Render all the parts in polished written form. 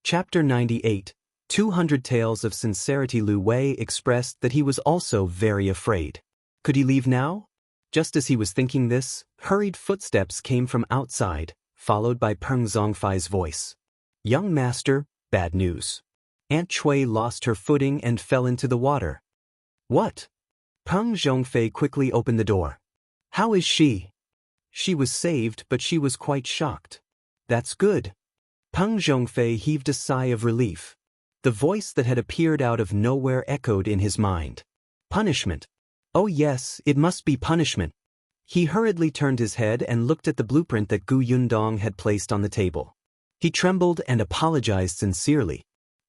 Chapter 98. 200 Tales of Sincerity. Liu Wei expressed that he was also very afraid. Could he leave now? Just as he was thinking this, hurried footsteps came from outside, followed by Peng Zhongfei's voice. Young master, bad news. Aunt Cui lost her footing and fell into the water. What? Peng Zhongfei quickly opened the door. How is she? She was saved, but she was quite shocked. That's good. Peng Zhongfei heaved a sigh of relief. The voice that had appeared out of nowhere echoed in his mind. Punishment. Oh yes, it must be punishment. He hurriedly turned his head and looked at the blueprint that Yundong had placed on the table. He trembled and apologized sincerely.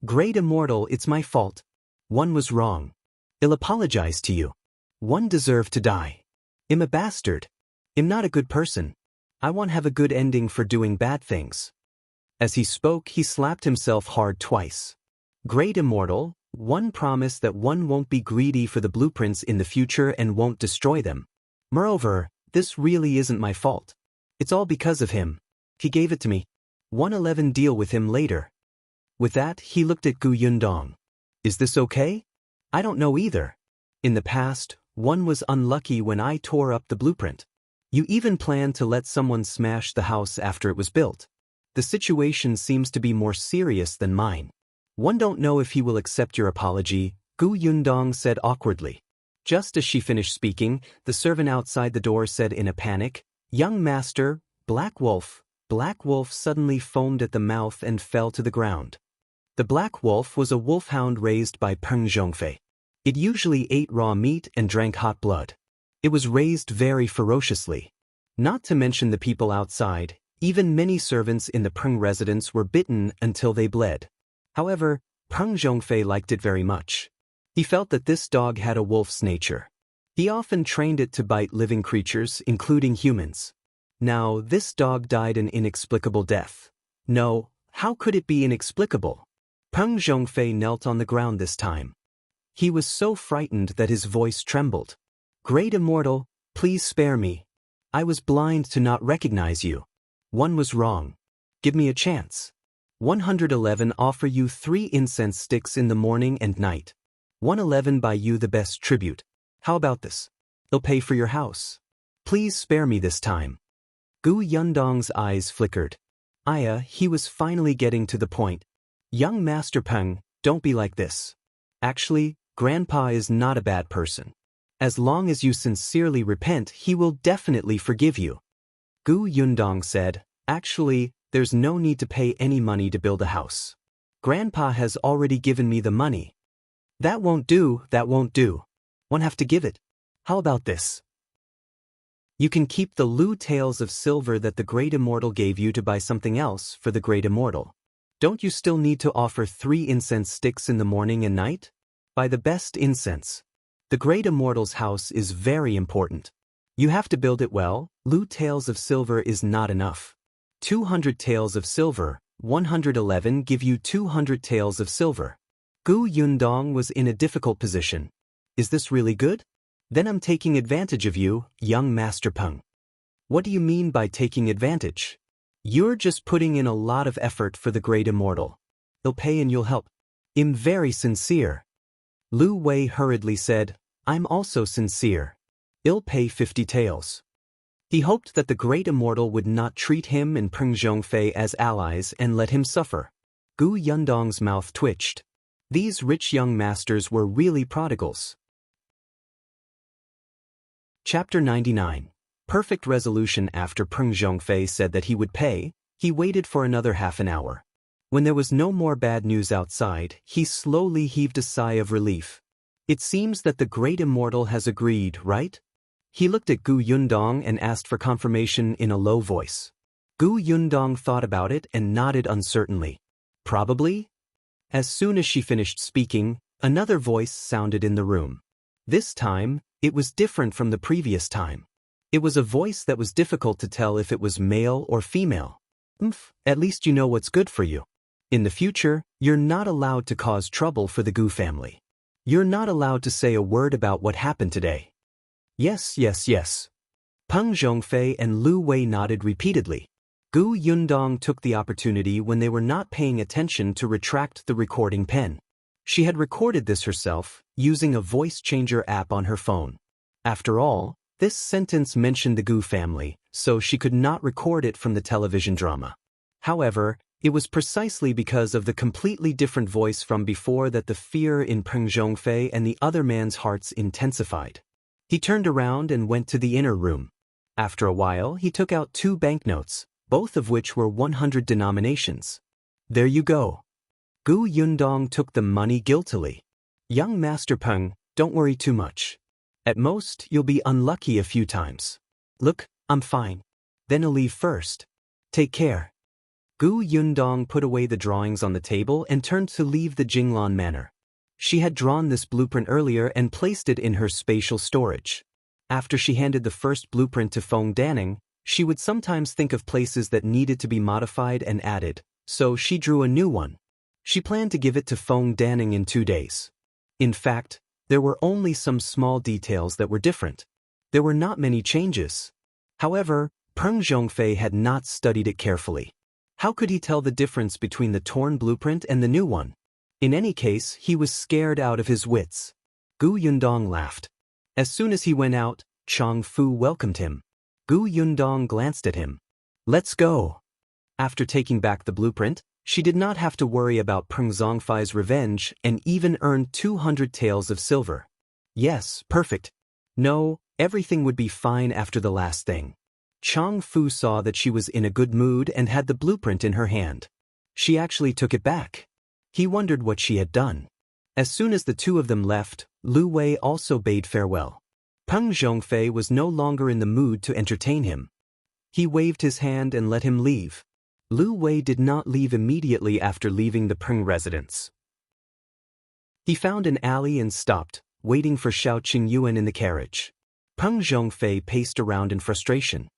Great Immortal, it's my fault. One was wrong. I'll apologize to you. One deserved to die. I'm a bastard. I'm not a good person. I won't have a good ending for doing bad things. As he spoke, he slapped himself hard twice. Great Immortal, one promised that one won't be greedy for the blueprints in the future and won't destroy them. Moreover, this really isn't my fault. It's all because of him. He gave it to me. 111 deal with him later. With that, he looked at Yundong. Is this okay? I don't know either. In the past, one was unlucky when I tore up the blueprint. You even planned to let someone smash the house after it was built. The situation seems to be more serious than mine. One don't know if he will accept your apology, Yundong said awkwardly. Just as she finished speaking, the servant outside the door said in a panic, Young master, Black Wolf. Black Wolf suddenly foamed at the mouth and fell to the ground. The Black Wolf was a wolfhound raised by Peng Zhongfei. It usually ate raw meat and drank hot blood. It was raised very ferociously. Not to mention the people outside, even many servants in the Peng residence were bitten until they bled. However, Peng Zhongfei liked it very much. He felt that this dog had a wolf's nature. He often trained it to bite living creatures, including humans. Now, this dog died an inexplicable death. No, how could it be inexplicable? Peng Zhongfei knelt on the ground this time. He was so frightened that his voice trembled. Great Immortal, please spare me. I was blind to not recognize you. One was wrong. Give me a chance. 111 offer you 3 incense sticks in the morning and night. 111 buy you the best tribute. How about this? I'll pay for your house. Please spare me this time. Yundong's eyes flickered. He was finally getting to the point. Young Master Peng, don't be like this. Actually, Grandpa is not a bad person. As long as you sincerely repent, he will definitely forgive you. Yundong said, Actually, there's no need to pay any money to build a house. Grandpa has already given me the money. That won't do. One have to give it. How about this? You can keep the Liu taels of silver that the Great Immortal gave you to buy something else for the Great Immortal. Don't you still need to offer 3 incense sticks in the morning and night? Buy the best incense. The Great Immortal's house is very important. You have to build it well. Liu taels of silver is not enough. 200 taels of silver, 111 give you 200 taels of silver. Yundong was in a difficult position. Is this really good? Then I'm taking advantage of you, young Master Peng. What do you mean by taking advantage? You're just putting in a lot of effort for the Great Immortal. I'll pay and you'll help. I'm very sincere. Liu Wei hurriedly said, I'm also sincere. I'll pay 50 taels. He hoped that the Great Immortal would not treat him and Peng Zhongfei as allies and let him suffer. Yundong's mouth twitched. These rich young masters were really prodigals. Chapter 99. Perfect resolution. After Peng Zhongfei said that he would pay, he waited for another half an hour. When there was no more bad news outside, he slowly heaved a sigh of relief. It seems that the Great Immortal has agreed, right? He looked at Yundong and asked for confirmation in a low voice. Yundong thought about it and nodded uncertainly. Probably? As soon as she finished speaking, another voice sounded in the room. This time, it was different from the previous time. It was a voice that was difficult to tell if it was male or female. At least you know what's good for you. In the future, you're not allowed to cause trouble for the Gu family. You're not allowed to say a word about what happened today. Yes. Peng Zhongfei and Liu Wei nodded repeatedly. Gu Yundong took the opportunity when they were not paying attention to retract the recording pen. She had recorded this herself, using a voice changer app on her phone. After all, this sentence mentioned the Gu family, so she could not record it from the television drama. However, it was precisely because of the completely different voice from before that the fear in Peng Zhongfei and the other man's hearts intensified. He turned around and went to the inner room. After a while, he took out 2 banknotes, both of which were 100 denominations. There you go. Gu Yundong took the money guiltily. Young Master Peng, don't worry too much. At most, you'll be unlucky a few times. Look, I'm fine. Then I'll leave first. Take care. Gu Yundong put away the drawings on the table and turned to leave the Jinglan manor. She had drawn this blueprint earlier and placed it in her spatial storage. After she handed the first blueprint to Feng Danning, she would sometimes think of places that needed to be modified and added, so she drew a new one. She planned to give it to Feng Danning in 2 days. In fact, there were only some small details that were different. There were not many changes. However, Peng Zhongfei had not studied it carefully. How could he tell the difference between the torn blueprint and the new one? In any case, he was scared out of his wits. Gu Yundong laughed. As soon as he went out, Chang Fu welcomed him. Gu Yundong glanced at him. Let's go. After taking back the blueprint, she did not have to worry about Peng Zhongfei's revenge and even earned 200 taels of silver. Yes, perfect. No, everything would be fine after the last thing. Chang Fu saw that she was in a good mood and had the blueprint in her hand. She actually took it back. He wondered what she had done. As soon as the 2 of them left, Liu Wei also bade farewell. Peng Zhongfei was no longer in the mood to entertain him. He waved his hand and let him leave. Liu Wei did not leave immediately after leaving the Peng residence. He found an alley and stopped, waiting for Shao Qingyuan in the carriage. Peng Zhongfei paced around in frustration.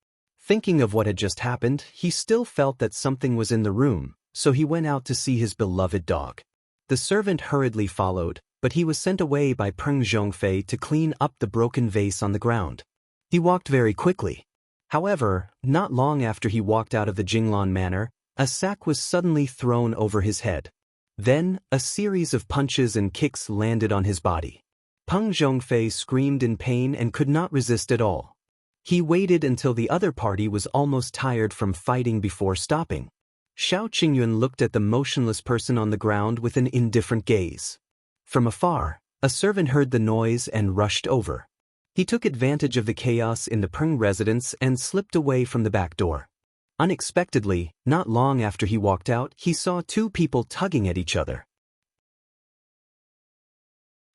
Thinking of what had just happened, he still felt that something was in the room, so he went out to see his beloved dog. The servant hurriedly followed, but he was sent away by Peng Zhongfei to clean up the broken vase on the ground. He walked very quickly. However, not long after he walked out of the Jinglan manor, a sack was suddenly thrown over his head. Then, a series of punches and kicks landed on his body. Peng Zhongfei screamed in pain and could not resist at all. He waited until the other party was almost tired from fighting before stopping. Shao Qingyuan looked at the motionless person on the ground with an indifferent gaze. From afar, a servant heard the noise and rushed over. He took advantage of the chaos in the Peng residence and slipped away from the back door. Unexpectedly, not long after he walked out, he saw 2 people tugging at each other.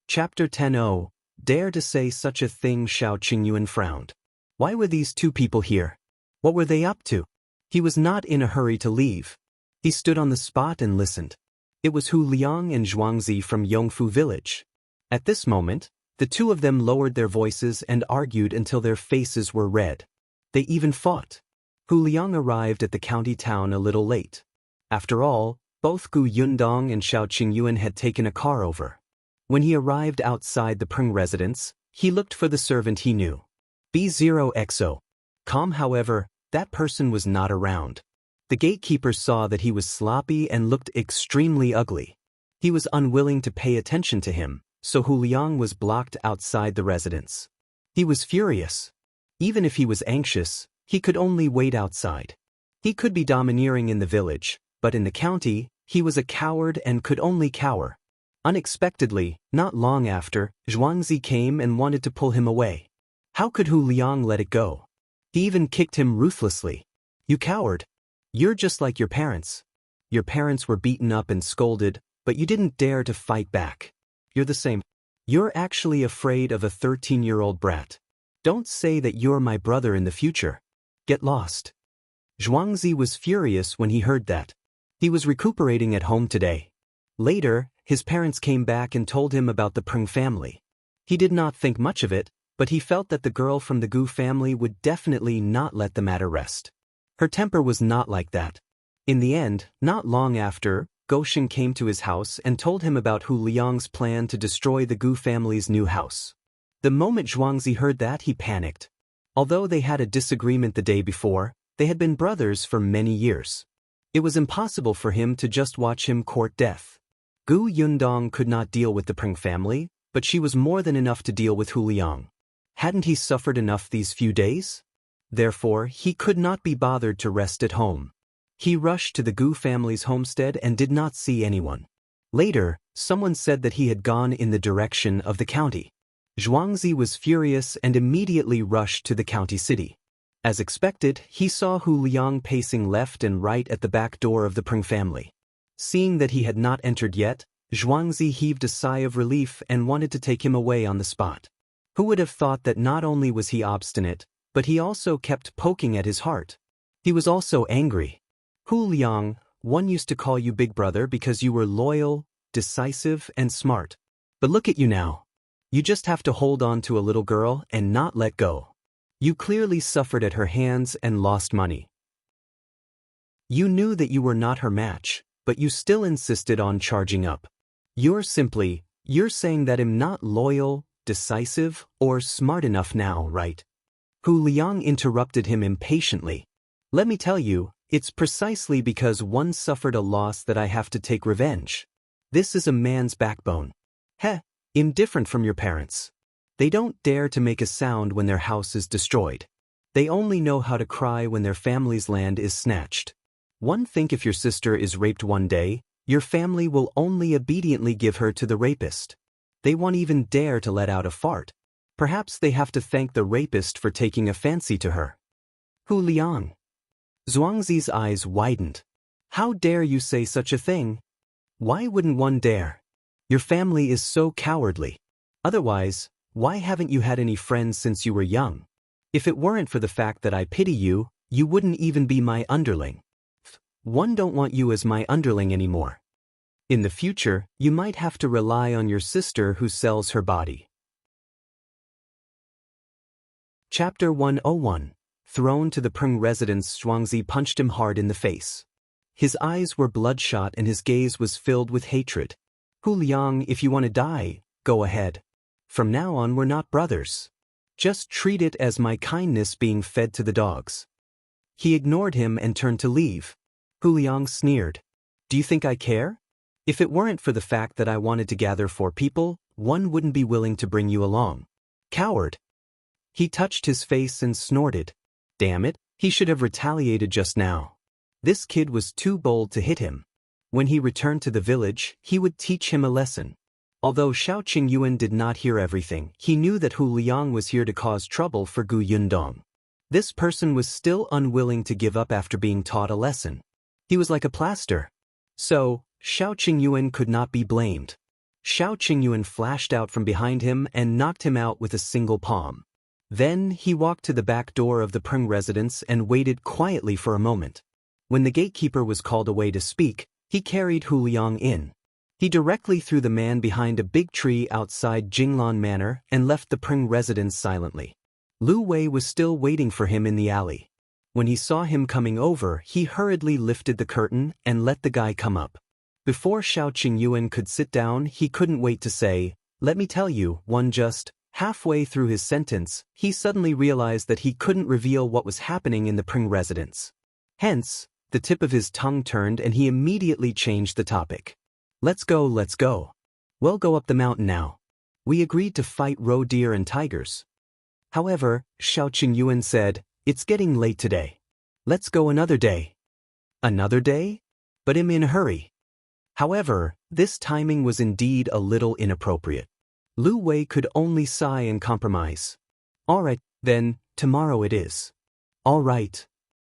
Chapter 10. Dare to say such a thing. Shao Qingyuan frowned. Why were these 2 people here? What were they up to? He was not in a hurry to leave. He stood on the spot and listened. It was Hu Liang and Zhuangzi from Yongfu village. At this moment, the 2 of them lowered their voices and argued until their faces were red. They even fought. Hu Liang arrived at the county town a little late. After all, both Gu Yundong and Shao Qingyuan had taken a car over. When he arrived outside the Peng residence, he looked for the servant he knew. B0XO. However, that person was not around. The gatekeeper saw that he was sloppy and looked extremely ugly. He was unwilling to pay attention to him, so Hu Liang was blocked outside the residence. He was furious. Even if he was anxious, he could only wait outside. He could be domineering in the village, but in the county, he was a coward and could only cower. Unexpectedly, not long after, Zhuangzi came and wanted to pull him away. How could Hu Liang let it go? He even kicked him ruthlessly. You coward! You're just like your parents. Your parents were beaten up and scolded, but you didn't dare to fight back. You're the same. You're actually afraid of a 13-year-old brat. Don't say that you're my brother in the future. Get lost. Zhuangzi was furious when he heard that. He was recuperating at home today. Later, his parents came back and told him about the Peng family. He did not think much of it, but he felt that the girl from the Gu family would definitely not let the matter rest. Her temper was not like that. In the end, not long after, Goshen came to his house and told him about Hu Liang's plan to destroy the Gu family's new house. The moment Zhuangzi heard that, he panicked. Although they had a disagreement the day before, They had been brothers for many years. It was impossible for him to just watch him court death. Gu Yundong could not deal with the Peng family, but she was more than enough to deal with Hu Liang. Hadn't he suffered enough these few days? Therefore, he could not be bothered to rest at home. He rushed to the Gu family's homestead and did not see anyone. Later, someone said that he had gone in the direction of the county. Zhuangzi was furious and immediately rushed to the county city. As expected, he saw Hu Liang pacing left and right at the back door of the Peng family. Seeing that he had not entered yet, Zhuangzi heaved a sigh of relief and wanted to take him away on the spot. Who would have thought that not only was he obstinate, but he also kept poking at his heart? He was also angry. Hu Liang, one used to call you Big Brother because you were loyal, decisive, and smart. But look at you now. You just have to hold on to a little girl and not let go. You clearly suffered at her hands and lost money. You knew that you were not her match, but you still insisted on charging up. You're saying that I'm not loyal, decisive, or smart enough now, right? Hu Liang interrupted him impatiently. Let me tell you, it's precisely because one suffered a loss that I have to take revenge. This is a man's backbone. I'm different from your parents. They don't dare to make a sound when their house is destroyed. They only know how to cry when their family's land is snatched. One think if your sister is raped one day, your family will only obediently give her to the rapist. They won't even dare to let out a fart. Perhaps they have to thank the rapist for taking a fancy to her. Hu Liang. Zhuangzi's eyes widened. How dare you say such a thing? Why wouldn't one dare? Your family is so cowardly. Otherwise, why haven't you had any friends since you were young? If it weren't for the fact that I pity you, you wouldn't even be my underling. One don't want you as my underling anymore. In the future, you might have to rely on your sister who sells her body. Chapter 101. Thrown to the Peng residence, Zhuangzi punched him hard in the face. His eyes were bloodshot and his gaze was filled with hatred. Hu Liang, if you want to die, go ahead. From now on we're not brothers. Just treat it as my kindness being fed to the dogs. He ignored him and turned to leave. Hu Liang sneered. Do you think I care? If it weren't for the fact that I wanted to gather 4 people, one wouldn't be willing to bring you along. Coward. He touched his face and snorted. Damn it, he should have retaliated just now. This kid was too bold to hit him. When he returned to the village, he would teach him a lesson. Although Shao Qingyuan did not hear everything, he knew that Hu Liang was here to cause trouble for Gu Yundong. This person was still unwilling to give up after being taught a lesson. He was like a plaster. So, Shao Qingyuan could not be blamed. Shao Qingyuan flashed out from behind him and knocked him out with a single palm. Then he walked to the back door of the Peng residence and waited quietly for a moment. When the gatekeeper was called away to speak, he carried Hu Liang in. He directly threw the man behind a big tree outside Jinglan Manor and left the Peng residence silently. Lu Wei was still waiting for him in the alley. When he saw him coming over, he hurriedly lifted the curtain and let the guy come up. Before Shao Qingyuan could sit down, he couldn't wait to say, "Let me tell you, one just..." Halfway through his sentence, he suddenly realized that he couldn't reveal what was happening in the Peng residence. Hence, the tip of his tongue turned and he immediately changed the topic. Let's go. We'll go up the mountain now. We agreed to fight roe deer and tigers. However, Shao Qingyuan said, it's getting late today. Let's go another day. Another day? But I'm in a hurry. However, this timing was indeed a little inappropriate. Lu Wei could only sigh and compromise. All right, then, tomorrow it is. All right.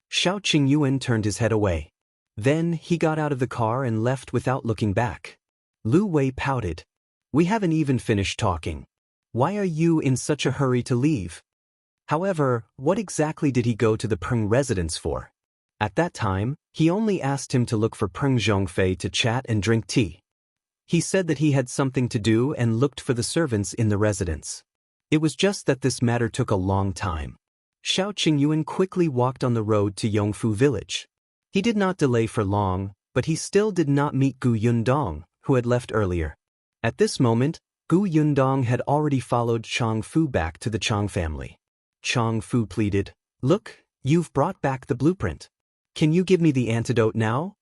Shao Qingyuan turned his head away. Then he got out of the car and left without looking back. Lu Wei pouted. We haven't even finished talking. Why are you in such a hurry to leave? However, what exactly did he go to the Peng residence for? At that time, he only asked him to look for Peng Zhongfei to chat and drink tea. He said that he had something to do and looked for the servants in the residence. It was just that this matter took a long time. Shao Qingyuan quickly walked on the road to Yongfu village. He did not delay for long, but he still did not meet Gu Yundong, who had left earlier. At this moment, Gu Yundong had already followed Chang Fu back to the Chang family. Chang Fu pleaded, Look, You've brought back the blueprint. Can you give me the antidote now?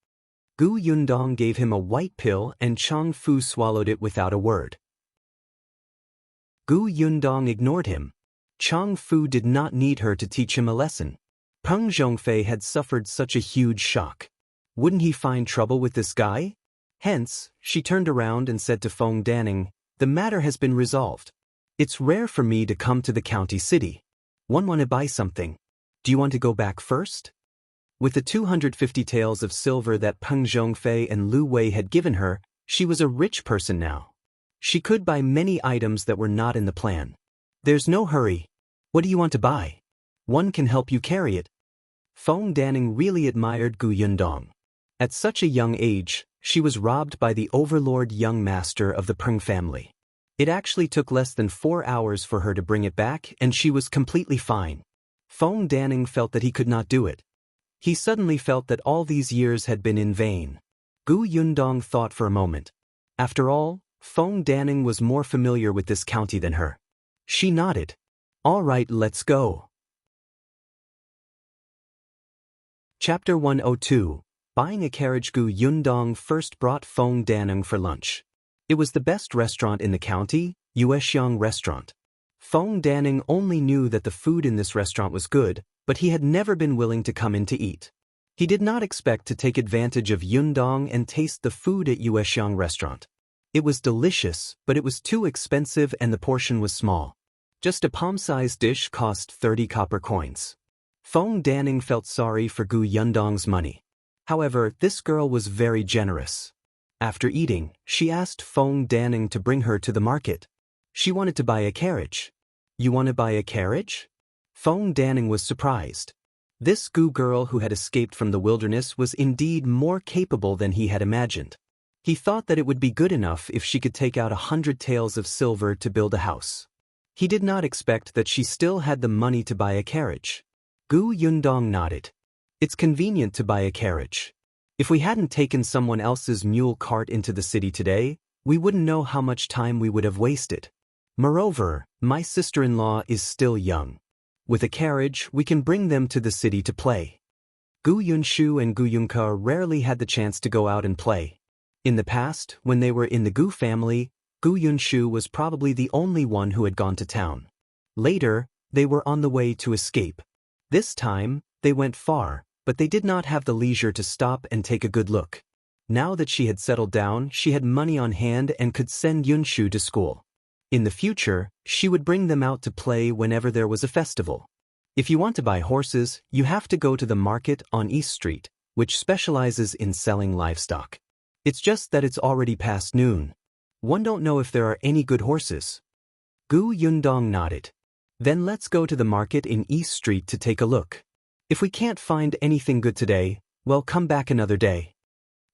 Gu Yundong gave him a white pill and Chang Fu swallowed it without a word. Gu Yundong ignored him. Chang Fu did not need her to teach him a lesson. Peng Zhongfei had suffered such a huge shock. Wouldn't he find trouble with this guy? Hence, she turned around and said to Feng Danning, "The matter has been resolved. It's rare for me to come to the county city. Want to buy something? Do you want to go back first?" With the 250 taels of silver that Peng Zhongfei and Liu Wei had given her, she was a rich person now. She could buy many items that were not in the plan. "There's no hurry. What do you want to buy? One can help you carry it." Feng Danning really admired Gu Yundong. At such a young age, she was robbed by the overlord young master of the Peng family. It actually took less than 4 hours for her to bring it back and she was completely fine. Feng Danning felt that he could not do it. He suddenly felt that all these years had been in vain. Gu Yundong thought for a moment. After all, Feng Danning was more familiar with this county than her. She nodded. "All right, let's go." Chapter 102. Buying a carriage. Gu Yundong first brought Feng Danning for lunch. It was the best restaurant in the county, Yuexiang Restaurant. Feng Danning only knew that the food in this restaurant was good, but he had never been willing to come in to eat. He did not expect to take advantage of Yundong and taste the food at Yuexiang Restaurant. It was delicious, but it was too expensive and the portion was small. Just a palm-sized dish cost 30 copper coins. Feng Danning felt sorry for Gu Yundong's money. However, this girl was very generous. After eating, she asked Feng Danning to bring her to the market. She wanted to buy a carriage. "You want to buy a carriage?" Feng Danning was surprised. This Gu girl who had escaped from the wilderness was indeed more capable than he had imagined. He thought that it would be good enough if she could take out 100 taels of silver to build a house. He did not expect that she still had the money to buy a carriage. Gu Yundong nodded. "It's convenient to buy a carriage. If we hadn't taken someone else's mule cart into the city today, we wouldn't know how much time we would have wasted. Moreover, my sister-in-law is still young. With a carriage, we can bring them to the city to play." Gu Yunshu and Gu Yunke rarely had the chance to go out and play. In the past, when they were in the Gu family, Gu Yunshu was probably the only one who had gone to town. Later, they were on the way to escape. This time, they went far, but they did not have the leisure to stop and take a good look. Now that she had settled down, she had money on hand and could send Yunshu to school. In the future, she would bring them out to play whenever there was a festival. If you want to buy horses, you have to go to the market on East Street, which specializes in selling livestock. It's just that it's already past noon. One don't know if there are any good horses. Gu Yundong nodded. "Then let's go to the market in East Street to take a look. If we can't find anything good today, well, come back another day."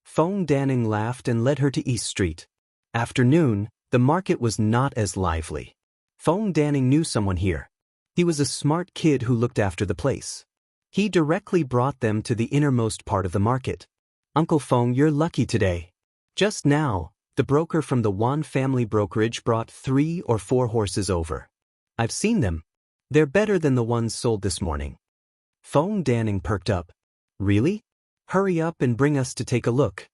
Feng Danning laughed and led her to East Street. After noon, the market was not as lively. Feng Danning knew someone here. He was a smart kid who looked after the place. He directly brought them to the innermost part of the market. "Uncle Feng, you're lucky today. Just now, the broker from the Wan family brokerage brought 3 or 4 horses over. I've seen them. They're better than the ones sold this morning." Feng Danning perked up. "Really? Hurry up and bring us to take a look."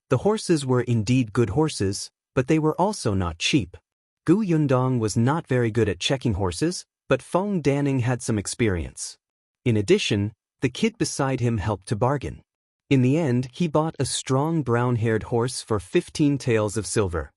The horses were indeed good horses, but they were also not cheap. Gu Yundong was not very good at checking horses, but Feng Danning had some experience. In addition, the kid beside him helped to bargain. In the end, he bought a strong brown-haired horse for 15 taels of silver.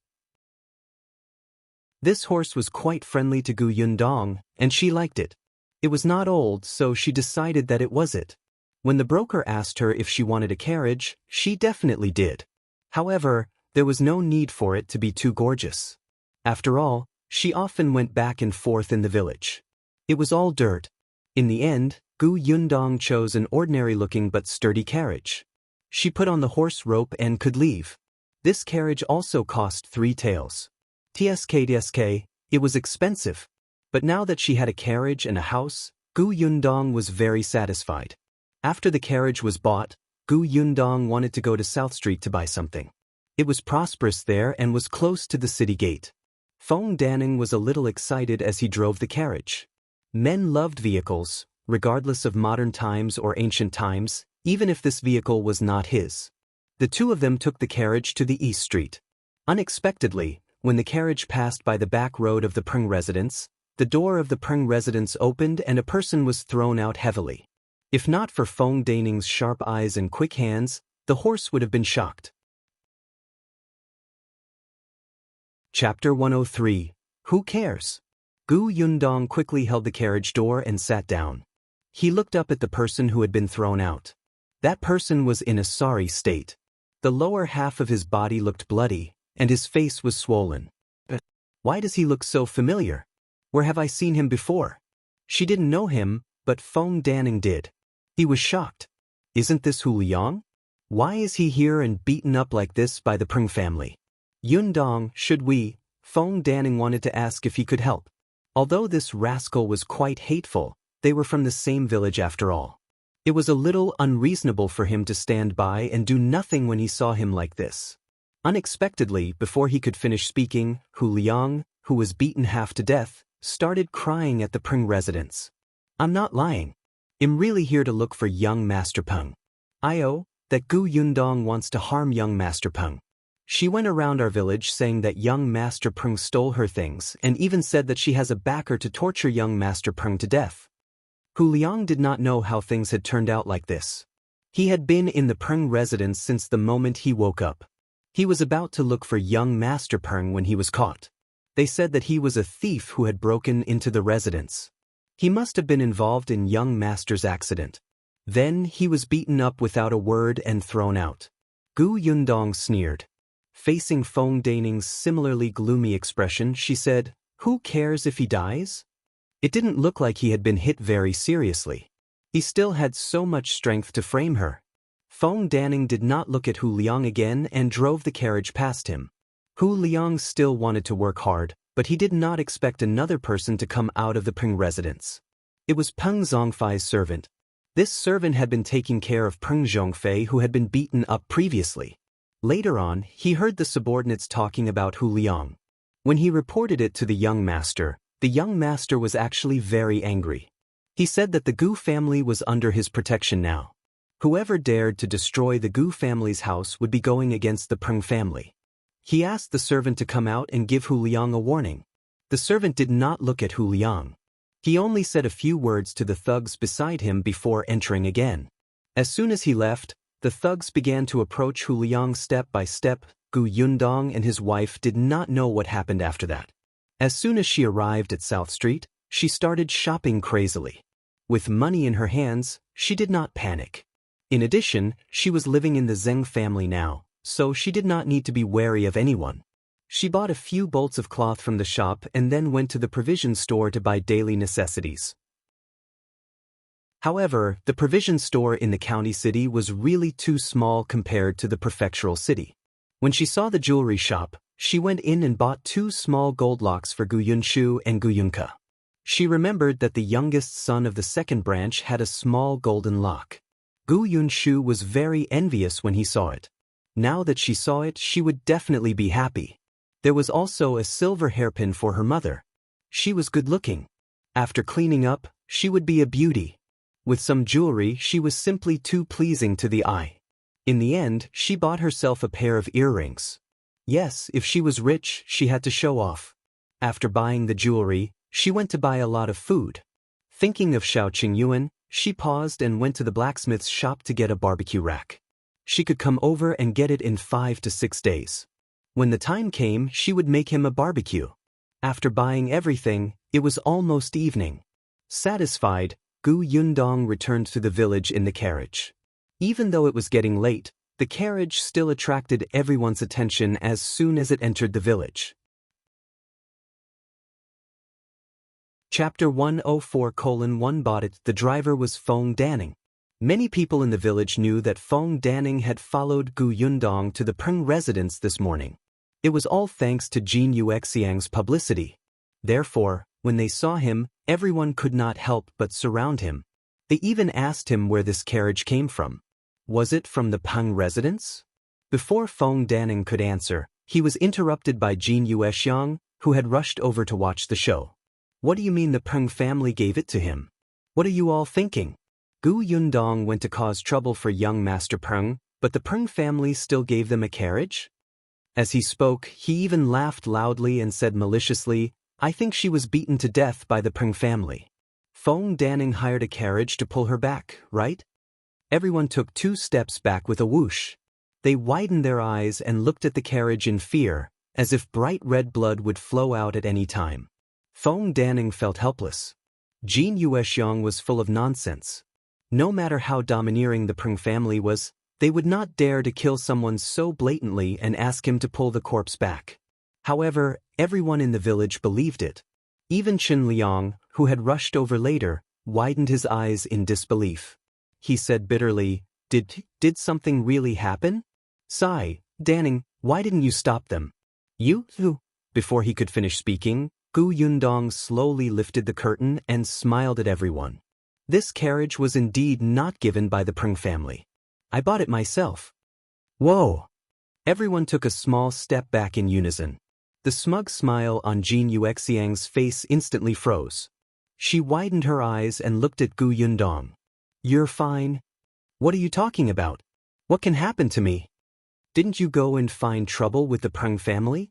This horse was quite friendly to Gu Yundong, and she liked it. It was not old, so she decided that it was it. When the broker asked her if she wanted a carriage, she definitely did. However, there was no need for it to be too gorgeous. After all, she often went back and forth in the village. It was all dirt. In the end, Gu Yundong chose an ordinary-looking but sturdy carriage. She put on the horse rope and could leave. This carriage also cost 3 taels. TSK, it was expensive. But now that she had a carriage and a house, Gu Yundong was very satisfied. After the carriage was bought, Gu Yundong wanted to go to South Street to buy something. It was prosperous there and was close to the city gate. Feng Danning was a little excited as he drove the carriage. Men loved vehicles, regardless of modern times or ancient times, even if this vehicle was not his. The two of them took the carriage to the East Street. Unexpectedly, when the carriage passed by the back road of the Peng residence, the door of the Peng residence opened and a person was thrown out heavily. If not for Feng Daning's sharp eyes and quick hands, the horse would have been shocked. Chapter 103. Who cares? Gu Yundong quickly held the carriage door and sat down. He looked up at the person who had been thrown out. That person was in a sorry state. The lower half of his body looked bloody, and his face was swollen. But why does he look so familiar? Where have I seen him before? She didn't know him, but Feng Daning did. He was shocked. Isn't this Hu Liang? Why is he here and beaten up like this by the Peng family? Yundong, should we? Feng Daning wanted to ask if he could help. Although this rascal was quite hateful, they were from the same village after all. It was a little unreasonable for him to stand by and do nothing when he saw him like this. Unexpectedly, before he could finish speaking, Hu Liang, who was beaten half to death, started crying at the Peng residence. I'm not lying. I'm really here to look for young Master Peng. That Gu Yundong wants to harm young Master Peng. She went around our village saying that young Master Peng stole her things and even said that she has a backer to torture young Master Peng to death. Hu Liang did not know how things had turned out like this. He had been in the Peng residence since the moment he woke up. He was about to look for young Master Peng when he was caught. They said that he was a thief who had broken into the residence. He must have been involved in young Master's accident. Then he was beaten up without a word and thrown out. Gu Yundong sneered. Facing Feng Daning's similarly gloomy expression, she said, "Who cares if he dies?" It didn't look like he had been hit very seriously. He still had so much strength to frame her. Feng Daning did not look at Hu Liang again and drove the carriage past him. Hu Liang still wanted to work hard, but he did not expect another person to come out of the Peng residence. It was Peng Zhongfei's servant. This servant had been taking care of Peng Zhongfei, who had been beaten up previously. Later on, he heard the subordinates talking about Hu Liang. When he reported it to the young master was actually very angry. He said that the Gu family was under his protection now. Whoever dared to destroy the Gu family's house would be going against the Peng family. He asked the servant to come out and give Hu Liang a warning. The servant did not look at Hu Liang. He only said a few words to the thugs beside him before entering again. As soon as he left, the thugs began to approach Hu Liang step by step. Gu Yundong and his wife did not know what happened after that. As soon as she arrived at South Street, she started shopping crazily. With money in her hands, she did not panic. In addition, she was living in the Zheng family now, so she did not need to be wary of anyone. She bought a few bolts of cloth from the shop and then went to the provision store to buy daily necessities. However, the provision store in the county city was really too small compared to the prefectural city. When she saw the jewelry shop, she went in and bought 2 small gold locks for Gu Yunshu and Gu Yunke. She remembered that the youngest son of the second branch had a small golden lock. Gu Yunshu was very envious when he saw it. Now that she saw it, she would definitely be happy. There was also a silver hairpin for her mother. She was good-looking. After cleaning up, she would be a beauty. With some jewelry, she was simply too pleasing to the eye. In the end, she bought herself a pair of earrings. Yes, if she was rich, she had to show off. After buying the jewelry, she went to buy a lot of food. Thinking of Shao Qingyuan, she paused and went to the blacksmith's shop to get a barbecue rack. She could come over and get it in 5 to 6 days. When the time came, she would make him a barbecue. After buying everything, it was almost evening. Satisfied, Gu Yundong returned to the village in the carriage. Even though it was getting late, the carriage still attracted everyone's attention as soon as it entered the village. Chapter 104:1 Bought it. The driver was Feng Daning. Many people in the village knew that Feng Daning had followed Gu Yundong to the Peng residence this morning. It was all thanks to Jin Yuexiang's publicity. Therefore, when they saw him, everyone could not help but surround him. They even asked him where this carriage came from. Was it from the Peng residence? Before Feng Daning could answer, he was interrupted by Jin Yuexiang, who had rushed over to watch the show. What do you mean the Peng family gave it to him? What are you all thinking? Gu Yundong went to cause trouble for young Master Peng, but the Peng family still gave them a carriage? As he spoke, he even laughed loudly and said maliciously, I think she was beaten to death by the Peng family. Feng Danning hired a carriage to pull her back, right? Everyone took 2 steps back with a whoosh. They widened their eyes and looked at the carriage in fear, as if bright red blood would flow out at any time. Feng Danning felt helpless. Qingyuan was full of nonsense. No matter how domineering the Peng family was, they would not dare to kill someone so blatantly and ask him to pull the corpse back. However, everyone in the village believed it. Even Qin Liang, who had rushed over later, widened his eyes in disbelief. He said bitterly, Did something really happen? Sigh, Danning, why didn't you stop them? You? Before he could finish speaking, Gu Yundong slowly lifted the curtain and smiled at everyone. This carriage was indeed not given by the Peng family. I bought it myself. Whoa! Everyone took a small step back in unison. The smug smile on Jin Yuexiang's face instantly froze. She widened her eyes and looked at Gu Yundong. You're fine? What are you talking about? What can happen to me? Didn't you go and find trouble with the Peng family?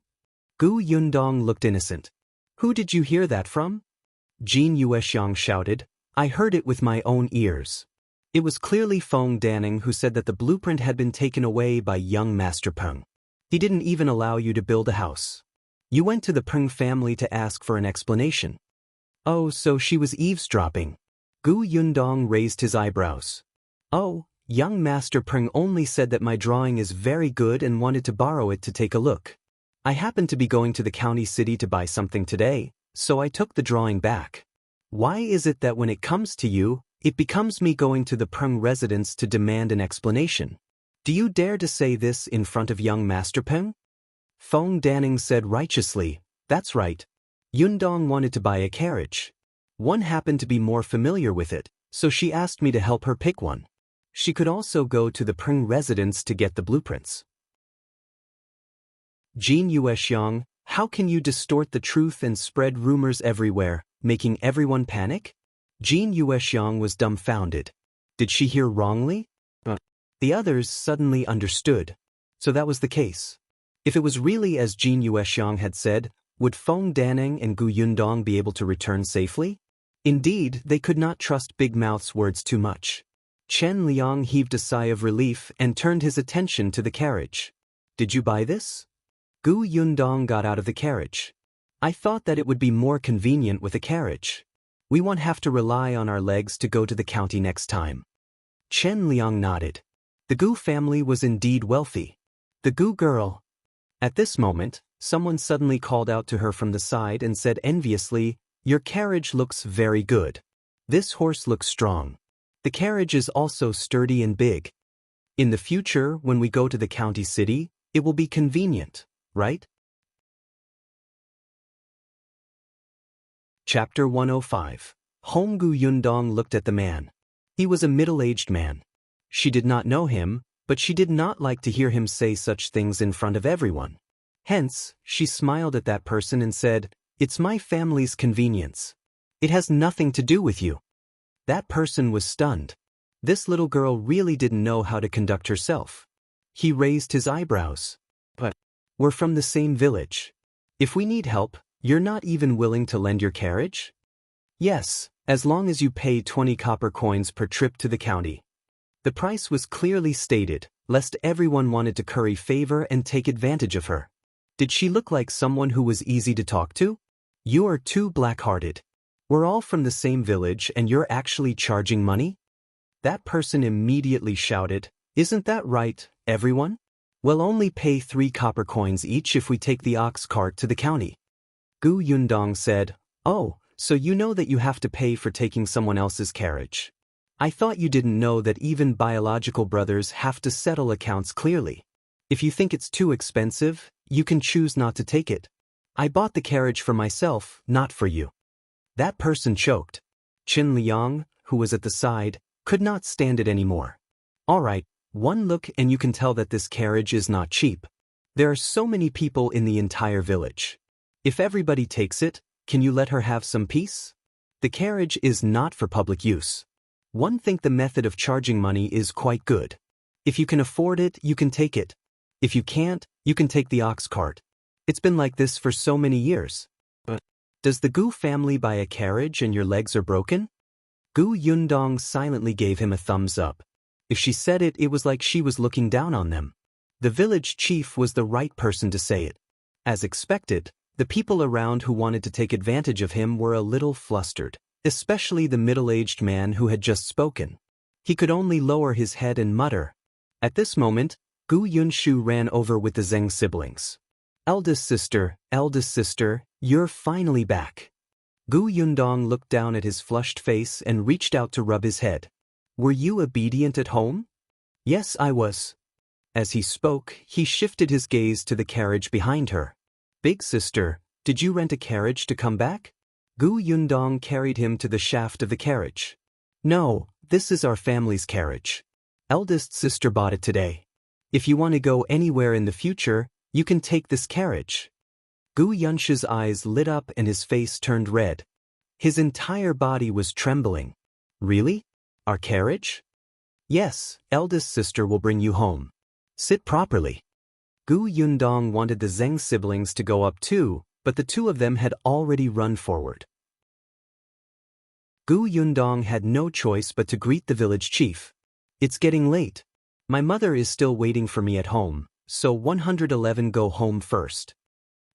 Gu Yundong looked innocent. Who did you hear that from? Jin Yuexiang shouted. I heard it with my own ears. It was clearly Feng Danning who said that the blueprint had been taken away by young Master Peng. He didn't even allow you to build a house. You went to the Peng family to ask for an explanation. Oh, so she was eavesdropping. Gu Yundong raised his eyebrows. Oh, young Master Peng only said that my drawing is very good and wanted to borrow it to take a look. I happened to be going to the county city to buy something today, so I took the drawing back. Why is it that when it comes to you, it becomes me going to the Peng residence to demand an explanation? Do you dare to say this in front of young Master Peng? Feng Danning said righteously, that's right. Yundong wanted to buy a carriage. One happened to be more familiar with it, so she asked me to help her pick one. She could also go to the Peng residence to get the blueprints. Jin Yuexiang, how can you distort the truth and spread rumors everywhere, making everyone panic? Jin Yuexiang was dumbfounded. Did she hear wrongly? The others suddenly understood. So that was the case. If it was really as Jin Yuexiang had said, would Feng Danning and Gu Yundong be able to return safely? Indeed, they could not trust Big Mouth's words too much. Chen Liang heaved a sigh of relief and turned his attention to the carriage. Did you buy this? Gu Yundong got out of the carriage. I thought that it would be more convenient with a carriage. We won't have to rely on our legs to go to the county next time. Chen Liang nodded. The Gu family was indeed wealthy. The Gu girl. At this moment, someone suddenly called out to her from the side and said enviously, Your carriage looks very good. This horse looks strong. The carriage is also sturdy and big. In the future, when we go to the county city, it will be convenient, right? Chapter 105. Gu Yundong looked at the man. He was a middle-aged man. She did not know him, but she did not like to hear him say such things in front of everyone. Hence, she smiled at that person and said, It's my family's convenience. It has nothing to do with you. That person was stunned. This little girl really didn't know how to conduct herself. He raised his eyebrows. But we're from the same village. If we need help, you're not even willing to lend your carriage? Yes, as long as you pay 20 copper coins per trip to the county. The price was clearly stated, lest everyone wanted to curry favor and take advantage of her. Did she look like someone who was easy to talk to? You are too black-hearted. We're all from the same village and you're actually charging money? That person immediately shouted, Isn't that right, everyone? We'll only pay 3 copper coins each if we take the ox cart to the county. Gu Yundong said, Oh, so you know that you have to pay for taking someone else's carriage. I thought you didn't know that even biological brothers have to settle accounts clearly. If you think it's too expensive, you can choose not to take it. I bought the carriage for myself, not for you. That person choked. Qin Liang, who was at the side, could not stand it anymore. All right, one look and you can tell that this carriage is not cheap. There are so many people in the entire village. If everybody takes it, can you let her have some peace? The carriage is not for public use. One think the method of charging money is quite good. If you can afford it, you can take it. If you can't, you can take the ox cart. It's been like this for so many years. But does the Gu family buy a carriage and your legs are broken? Gu Yundong silently gave him a thumbs up. If she said it, it was like she was looking down on them. The village chief was the right person to say it. As expected, the people around who wanted to take advantage of him were a little flustered, especially the middle-aged man who had just spoken. He could only lower his head and mutter. At this moment, Gu Yunshu ran over with the Zheng siblings. Eldest sister, you're finally back." Gu Yundong looked down at his flushed face and reached out to rub his head. "Were you obedient at home?" "Yes, I was." As he spoke, he shifted his gaze to the carriage behind her. "Big sister, did you rent a carriage to come back?" Gu Yundong carried him to the shaft of the carriage. "No, this is our family's carriage. Eldest sister bought it today. If you want to go anywhere in the future, you can take this carriage." Gu Yunshu's eyes lit up and his face turned red. His entire body was trembling. "Really? Our carriage?" "Yes, eldest sister will bring you home. Sit properly." Gu Yundong wanted the Zheng siblings to go up too, but the two of them had already run forward. Gu Yundong had no choice but to greet the village chief. "It's getting late. My mother is still waiting for me at home, so 111 go home first."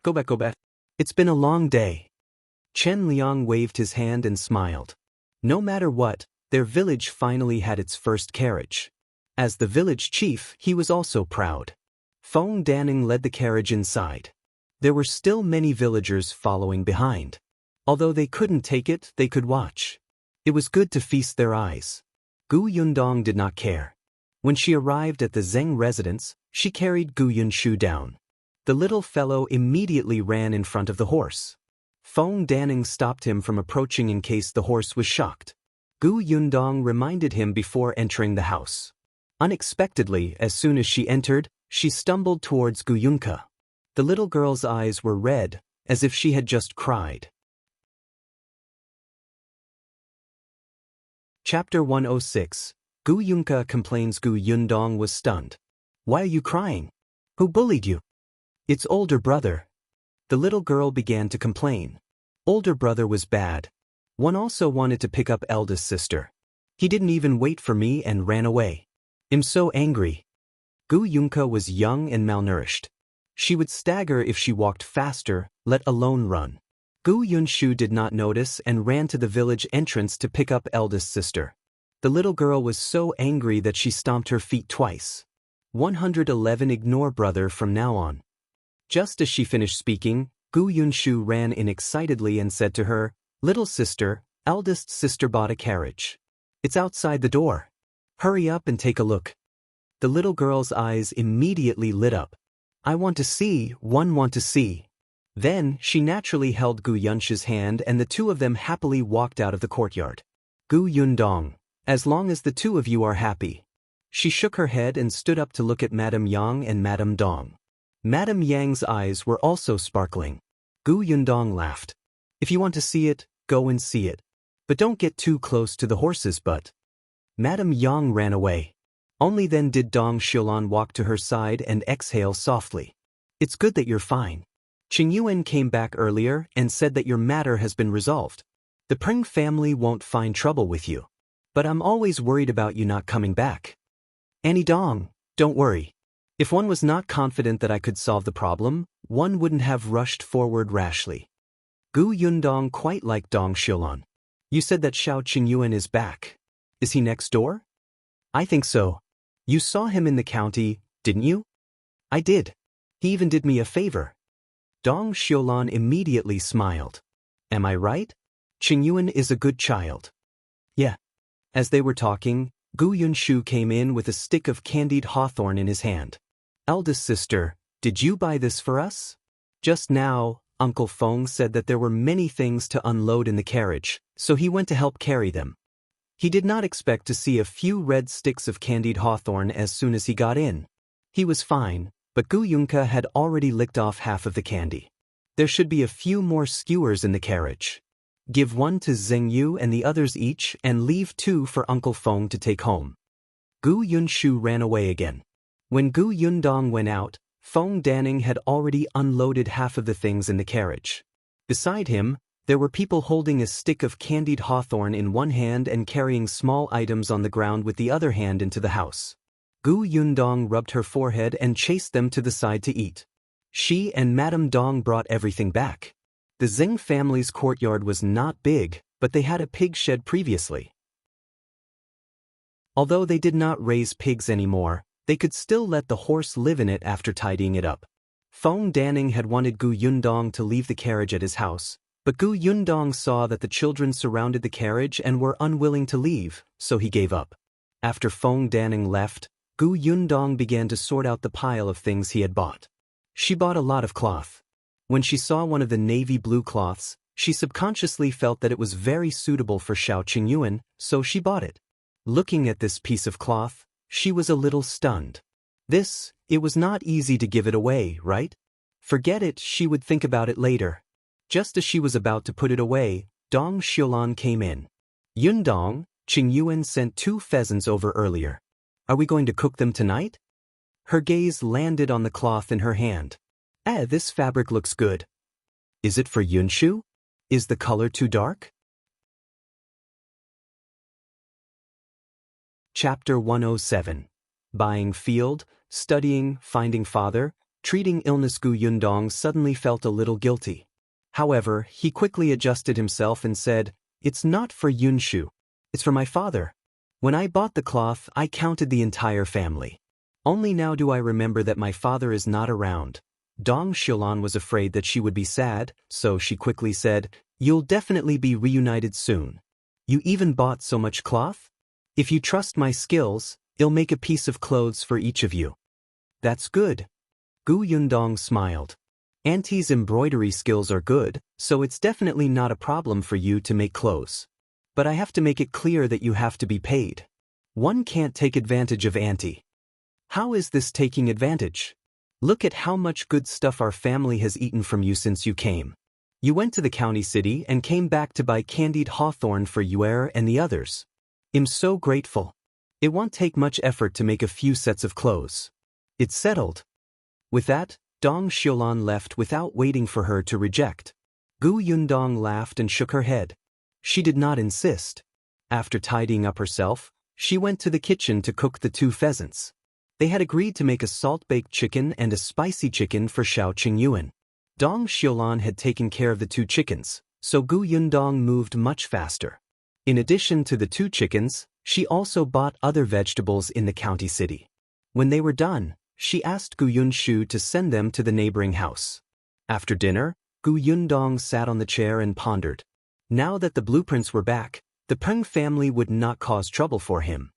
Go back. It's been a long day." Chen Liang waved his hand and smiled. No matter what, their village finally had its first carriage. As the village chief, he was also proud. Feng Danning led the carriage inside. There were still many villagers following behind. Although they couldn't take it, they could watch. It was good to feast their eyes. Gu Yundong did not care. When she arrived at the Zheng residence, she carried Gu Yunshu down. The little fellow immediately ran in front of the horse. Feng Danning stopped him from approaching in case the horse was shocked. Gu Yundong reminded him before entering the house. Unexpectedly, as soon as she entered, she stumbled towards Gu Yunke. The little girl's eyes were red, as if she had just cried. Chapter 106. Gu Yunke complains Gu Yundong was stunned. "Why are you crying? Who bullied you?" "It's older brother." The little girl began to complain. Older brother was bad. One also wanted to pick up eldest sister. He didn't even wait for me and ran away. I'm so angry. Gu Yunke was young and malnourished. She would stagger if she walked faster, let alone run. Gu Yunshu did not notice and ran to the village entrance to pick up eldest sister. The little girl was so angry that she stomped her feet twice. 111 Ignore brother from now on. Just as she finished speaking, Gu Yunshu ran in excitedly and said to her, "Little sister, eldest sister bought a carriage. It's outside the door. Hurry up and take a look." The little girl's eyes immediately lit up. "I want to see, want to see." Then, she naturally held Gu Yunshu's hand and the two of them happily walked out of the courtyard. Gu Yundong, as long as the two of you are happy. She shook her head and stood up to look at Madame Yang and Madame Dong. Madame Yang's eyes were also sparkling. Gu Yundong laughed. "If you want to see it, go and see it. But don't get too close to the horse's butt." Madame Yang ran away. Only then did Dong Xiulan walk to her side and exhale softly. "It's good that you're fine. Qingyuan came back earlier and said that your matter has been resolved. The Peng family won't find trouble with you. But I'm always worried about you not coming back." "Annie Dong, don't worry. If one was not confident that I could solve the problem, one wouldn't have rushed forward rashly." Gu Yundong quite liked Dong Xiulan. "You said that Shao Qingyuan is back. Is he next door?" "I think so. You saw him in the county, didn't you?" "I did. He even did me a favor." Dong Xiulan immediately smiled. "Am I right? Qingyuan is a good child." "Yeah." As they were talking, Gu Yunshu came in with a stick of candied hawthorn in his hand. "Eldest sister, did you buy this for us?" "Just now, Uncle Feng said that there were many things to unload in the carriage, so he went to help carry them." He did not expect to see a few red sticks of candied hawthorn as soon as he got in. He was fine, but Gu Yunke had already licked off half of the candy. There should be a few more skewers in the carriage. Give one to Zheng Yu and the others each and leave 2 for Uncle Feng to take home. Gu Yunshu ran away again. When Gu Yundong went out, Feng Danning had already unloaded half of the things in the carriage. Beside him, there were people holding a stick of candied hawthorn in one hand and carrying small items on the ground with the other hand into the house. Gu Yundong rubbed her forehead and chased them to the side to eat. She and Madame Dong brought everything back. The Zheng family's courtyard was not big, but they had a pig shed previously. Although they did not raise pigs anymore, they could still let the horse live in it after tidying it up. Feng Danning had wanted Gu Yundong to leave the carriage at his house, but Gu Yundong saw that the children surrounded the carriage and were unwilling to leave, so he gave up. After Feng Danning left, Gu Yundong began to sort out the pile of things he had bought. She bought a lot of cloth. When she saw one of the navy blue cloths, she subconsciously felt that it was very suitable for Shao Qingyuan, so she bought it. Looking at this piece of cloth, she was a little stunned. It was not easy to give it away, right? Forget it, she would think about it later. Just as she was about to put it away, Dong Xiulan came in. Yundong, Qingyuan sent 2 pheasants over earlier. Are we going to cook them tonight? Her gaze landed on the cloth in her hand. This fabric looks good. Is it for Yunshu? Is the color too dark? Chapter 107. Buying field, studying, finding father, treating illness. Gu Yundong suddenly felt a little guilty. However, he quickly adjusted himself and said, "It's not for Yunshu. It's for my father. When I bought the cloth, I counted the entire family. Only now do I remember that my father is not around." Dong Xiulan was afraid that she would be sad, so she quickly said, "You'll definitely be reunited soon. You even bought so much cloth? If you trust my skills, I'll make a piece of clothes for each of you." "That's good." Gu Yundong smiled. "Auntie's embroidery skills are good, so it's definitely not a problem for you to make clothes. But I have to make it clear that you have to be paid. One can't take advantage of Auntie." "How is this taking advantage? Look at how much good stuff our family has eaten from you since you came. You went to the county city and came back to buy candied hawthorn for Xian'er and the others. I'm so grateful. It won't take much effort to make a few sets of clothes. It's settled." With that, Dong Xiulan left without waiting for her to reject. Gu Yundong laughed and shook her head. She did not insist. After tidying up herself, she went to the kitchen to cook the 2 pheasants. They had agreed to make a salt-baked chicken and a spicy chicken for Shao Qingyuan. Dong Xiulan had taken care of the 2 chickens, so Gu Yundong moved much faster. In addition to the 2 chickens, she also bought other vegetables in the county city. When they were done, she asked Gu Yunshu to send them to the neighboring house. After dinner, Gu Yundong sat on the chair and pondered. Now that the blueprints were back, the Peng family would not cause trouble for him.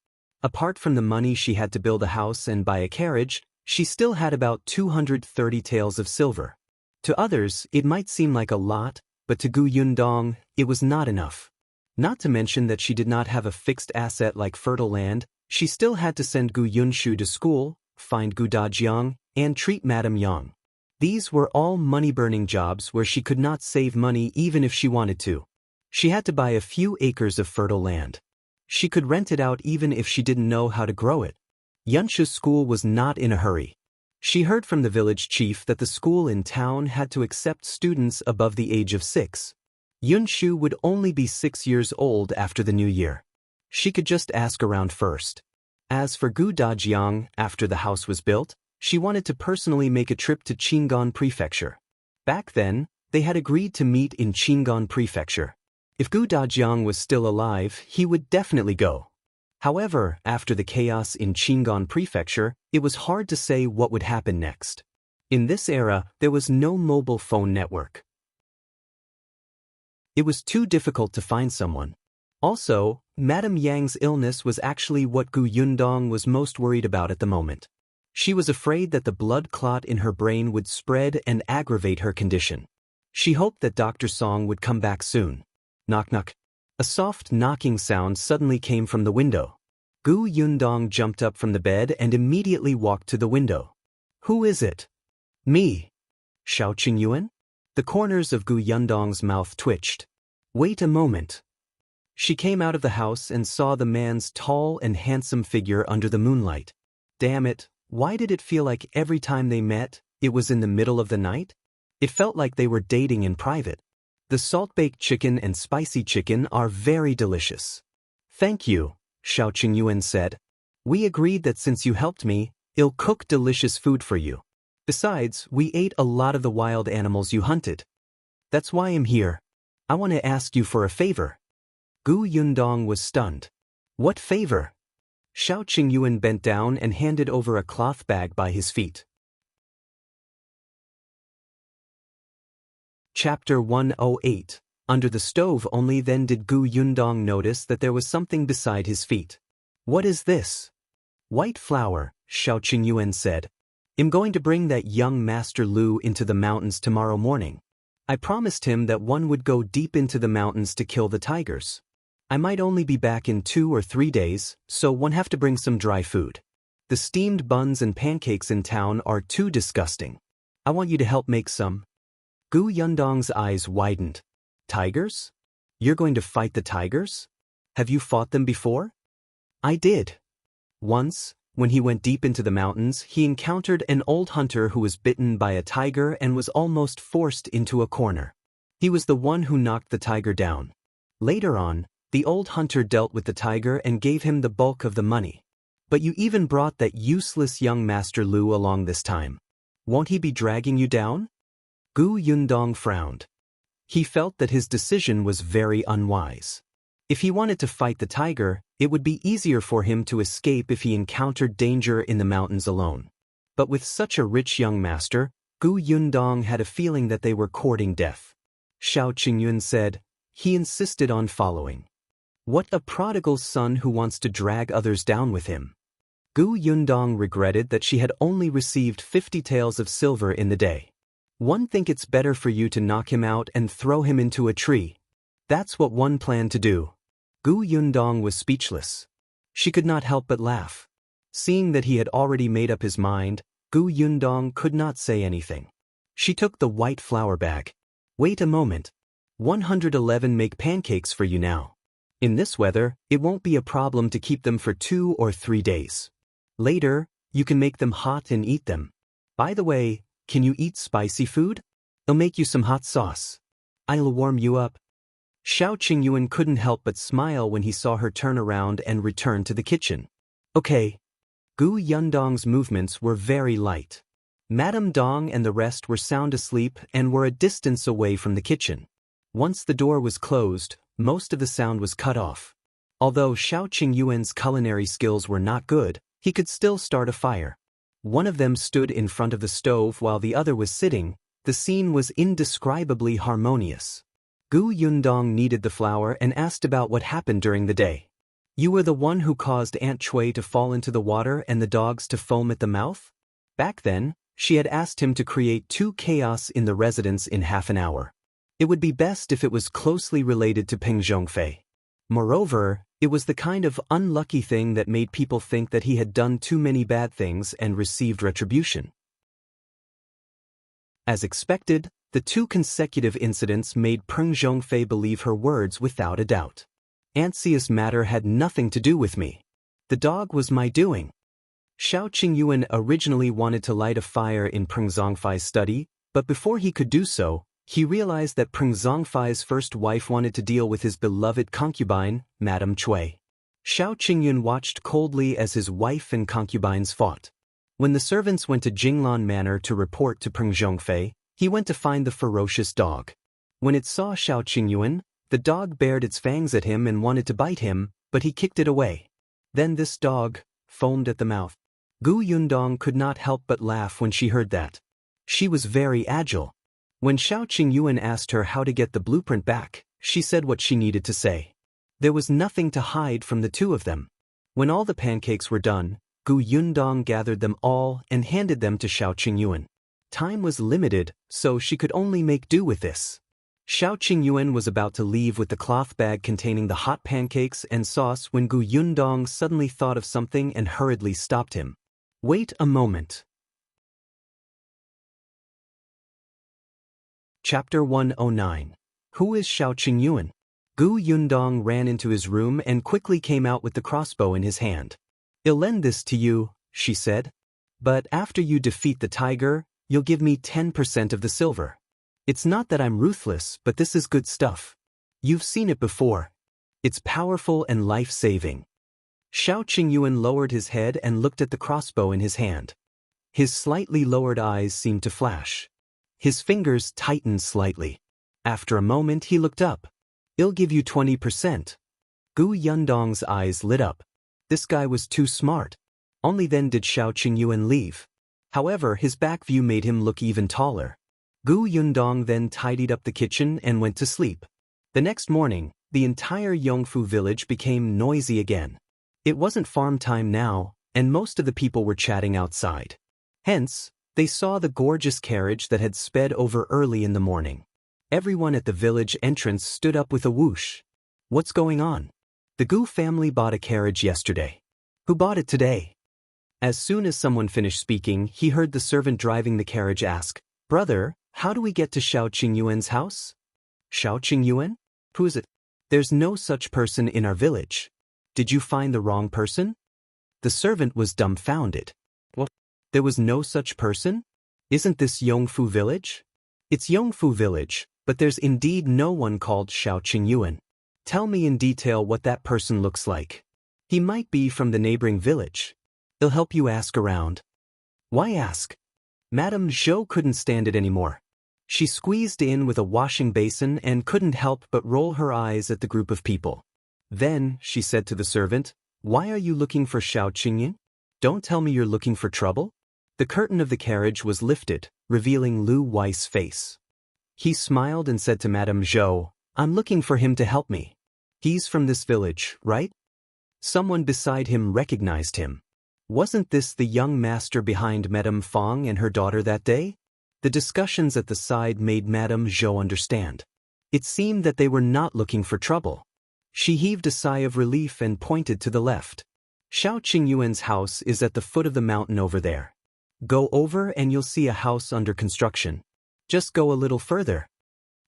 Apart from the money she had to build a house and buy a carriage, she still had about 230 taels of silver. To others, it might seem like a lot, but to Gu Yundong, it was not enough. Not to mention that she did not have a fixed asset like fertile land, she still had to send Gu Yunshu to school, find Gu Dajiang, and treat Madame Yang. These were all money-burning jobs where she could not save money even if she wanted to. She had to buy a few acres of fertile land. She could rent it out even if she didn't know how to grow it. Yunshu's school was not in a hurry. She heard from the village chief that the school in town had to accept students above the age of 6. Yunshu would only be 6 years old after the new year. She could just ask around first. As for Gu Dajiang, after the house was built, she wanted to personally make a trip to Qingyuan Prefecture. Back then, they had agreed to meet in Qingyuan Prefecture. If Gu Dajiang was still alive, he would definitely go. However, after the chaos in Qingyuan Prefecture, it was hard to say what would happen next. In this era, there was no mobile phone network. It was too difficult to find someone. Also, Madame Yang's illness was actually what Gu Yundong was most worried about at the moment. She was afraid that the blood clot in her brain would spread and aggravate her condition. She hoped that Dr. Song would come back soon. Knock knock. A soft knocking sound suddenly came from the window. Gu Yundong jumped up from the bed and immediately walked to the window. "Who is it?" "Me." "Shao Qingyuan?" The corners of Gu Yundong's mouth twitched. Wait a moment. She came out of the house and saw the man's tall and handsome figure under the moonlight. Damn it, why did it feel like every time they met, it was in the middle of the night? It felt like they were dating in private. The salt-baked chicken and spicy chicken are very delicious. Thank you, Qingyuan said. We agreed that since you helped me, I'll cook delicious food for you. Besides, we ate a lot of the wild animals you hunted. That's why I'm here. I want to ask you for a favor. Yundong was stunned. What favor? Qingyuan bent down and handed over a cloth bag by his feet. Chapter 108. Under the stove only then did Yundong notice that there was something beside his feet. What is this? White flour, Qingyuan said. I'm going to bring that young Master Liu into the mountains tomorrow morning. I promised him that one would go deep into the mountains to kill the tigers. I might only be back in 2 or 3 days, so one have to bring some dry food. The steamed buns and pancakes in town are too disgusting. I want you to help make some. Yundong's eyes widened. Tigers? You're going to fight the tigers? Have you fought them before? I did. Once, when he went deep into the mountains, he encountered an old hunter who was bitten by a tiger and was almost forced into a corner. He was the one who knocked the tiger down. Later on, the old hunter dealt with the tiger and gave him the bulk of the money. But you even brought that useless young Master Liu along this time. Won't he be dragging you down? Yundong frowned. He felt that his decision was very unwise. If he wanted to fight the tiger, it would be easier for him to escape if he encountered danger in the mountains alone. But with such a rich young master, Yundong had a feeling that they were courting death. Qingyuan said. He insisted on following. What a prodigal son who wants to drag others down with him. Yundong regretted that she had only received 50 taels of silver in the day. One think it's better for you to knock him out and throw him into a tree. That's what one planned to do. Yundong was speechless. She could not help but laugh. Seeing that he had already made up his mind, Yundong could not say anything. She took the white flour bag. Wait a moment. 111 make pancakes for you now. In this weather, it won't be a problem to keep them for 2 or 3 days. Later, you can make them hot and eat them. By the way, can you eat spicy food? I'll make you some hot sauce. I'll warm you up. Qingyuan couldn't help but smile when he saw her turn around and return to the kitchen. Okay. Yundong's movements were very light. Madame Dong and the rest were sound asleep and were a distance away from the kitchen. Once the door was closed, most of the sound was cut off. Although Qingyuan's culinary skills were not good, he could still start a fire. One of them stood in front of the stove while the other was sitting. The scene was indescribably harmonious. Yundong kneaded the flour and asked about what happened during the day. You were the one who caused Aunt Cui to fall into the water and the dogs to foam at the mouth? Back then, she had asked him to create 2 chaos in the residence in half an hour. It would be best if it was closely related to Peng. Moreover, it was the kind of unlucky thing that made people think that he had done too many bad things and received retribution. As expected, the 2 consecutive incidents made Peng believe her words without a doubt. Aunt's matter had nothing to do with me. The dog was my doing. Qingyuan originally wanted to light a fire in Peng Zongfei's study, but before he could do so, he realized that Peng Zongfei's first wife wanted to deal with his beloved concubine, Madame Cui. Qingyuan watched coldly as his wife and concubines fought. When the servants went to Jinglan Manor to report to Peng Zongfei, he went to find the ferocious dog. When it saw Qingyuan, the dog bared its fangs at him and wanted to bite him, but he kicked it away. Then this dog foamed at the mouth. Yundong could not help but laugh when she heard that. She was very agile. When Qingyuan asked her how to get the blueprint back, she said what she needed to say. There was nothing to hide from the 2 of them. When all the pancakes were done, Yundong gathered them all and handed them to Qingyuan. Time was limited, so she could only make do with this. Qingyuan was about to leave with the cloth bag containing the hot pancakes and sauce when Yundong suddenly thought of something and hurriedly stopped him. Wait a moment. Chapter 109. Who is Qingyuan? Yundong ran into his room and quickly came out with the crossbow in his hand. "I'll lend this to you," she said. "But after you defeat the tiger, you'll give me 10% of the silver. It's not that I'm ruthless, but this is good stuff. You've seen it before. It's powerful and life-saving." Shao Qingyuan lowered his head and looked at the crossbow in his hand. His slightly lowered eyes seemed to flash. His fingers tightened slightly. After a moment he looked up. "I'll give you 20%. Yundong's eyes lit up. This guy was too smart. Only then did Shao Qingyuan leave. However, his back view made him look even taller. Yundong then tidied up the kitchen and went to sleep. The next morning, the entire Yongfu village became noisy again. It wasn't farm time now, and most of the people were chatting outside. Hence, they saw the gorgeous carriage that had sped over early in the morning. Everyone at the village entrance stood up with a whoosh. "What's going on?" "The Gu family bought a carriage yesterday." "Who bought it today?" As soon as someone finished speaking, he heard the servant driving the carriage ask, "Brother, how do we get to Shao Qingyuan's house?" "Shao Qingyuan? Who is it?" "There's no such person in our village." "Did you find the wrong person?" The servant was dumbfounded. "What? There was no such person? Isn't this Yongfu village?" "It's Yongfu village, but there's indeed no one called Shao Qingyuan." "Tell me in detail what that person looks like." "He might be from the neighboring village." "I'll help you ask around." "Why ask?" Madame Zhou couldn't stand it anymore. She squeezed in with a washing basin and couldn't help but roll her eyes at the group of people. Then, she said to the servant, "Why are you looking for Shao Qingyuan? Don't tell me you're looking for trouble?" The curtain of the carriage was lifted, revealing Lu Wei's face. He smiled and said to Madame Zhou, "I'm looking for him to help me. He's from this village, right?" Someone beside him recognized him. Wasn't this the young master behind Madame Fang and her daughter that day? The discussions at the side made Madame Zhou understand. It seemed that they were not looking for trouble. She heaved a sigh of relief and pointed to the left. "Shao Qingyuan's house is at the foot of the mountain over there. Go over and you'll see a house under construction. Just go a little further."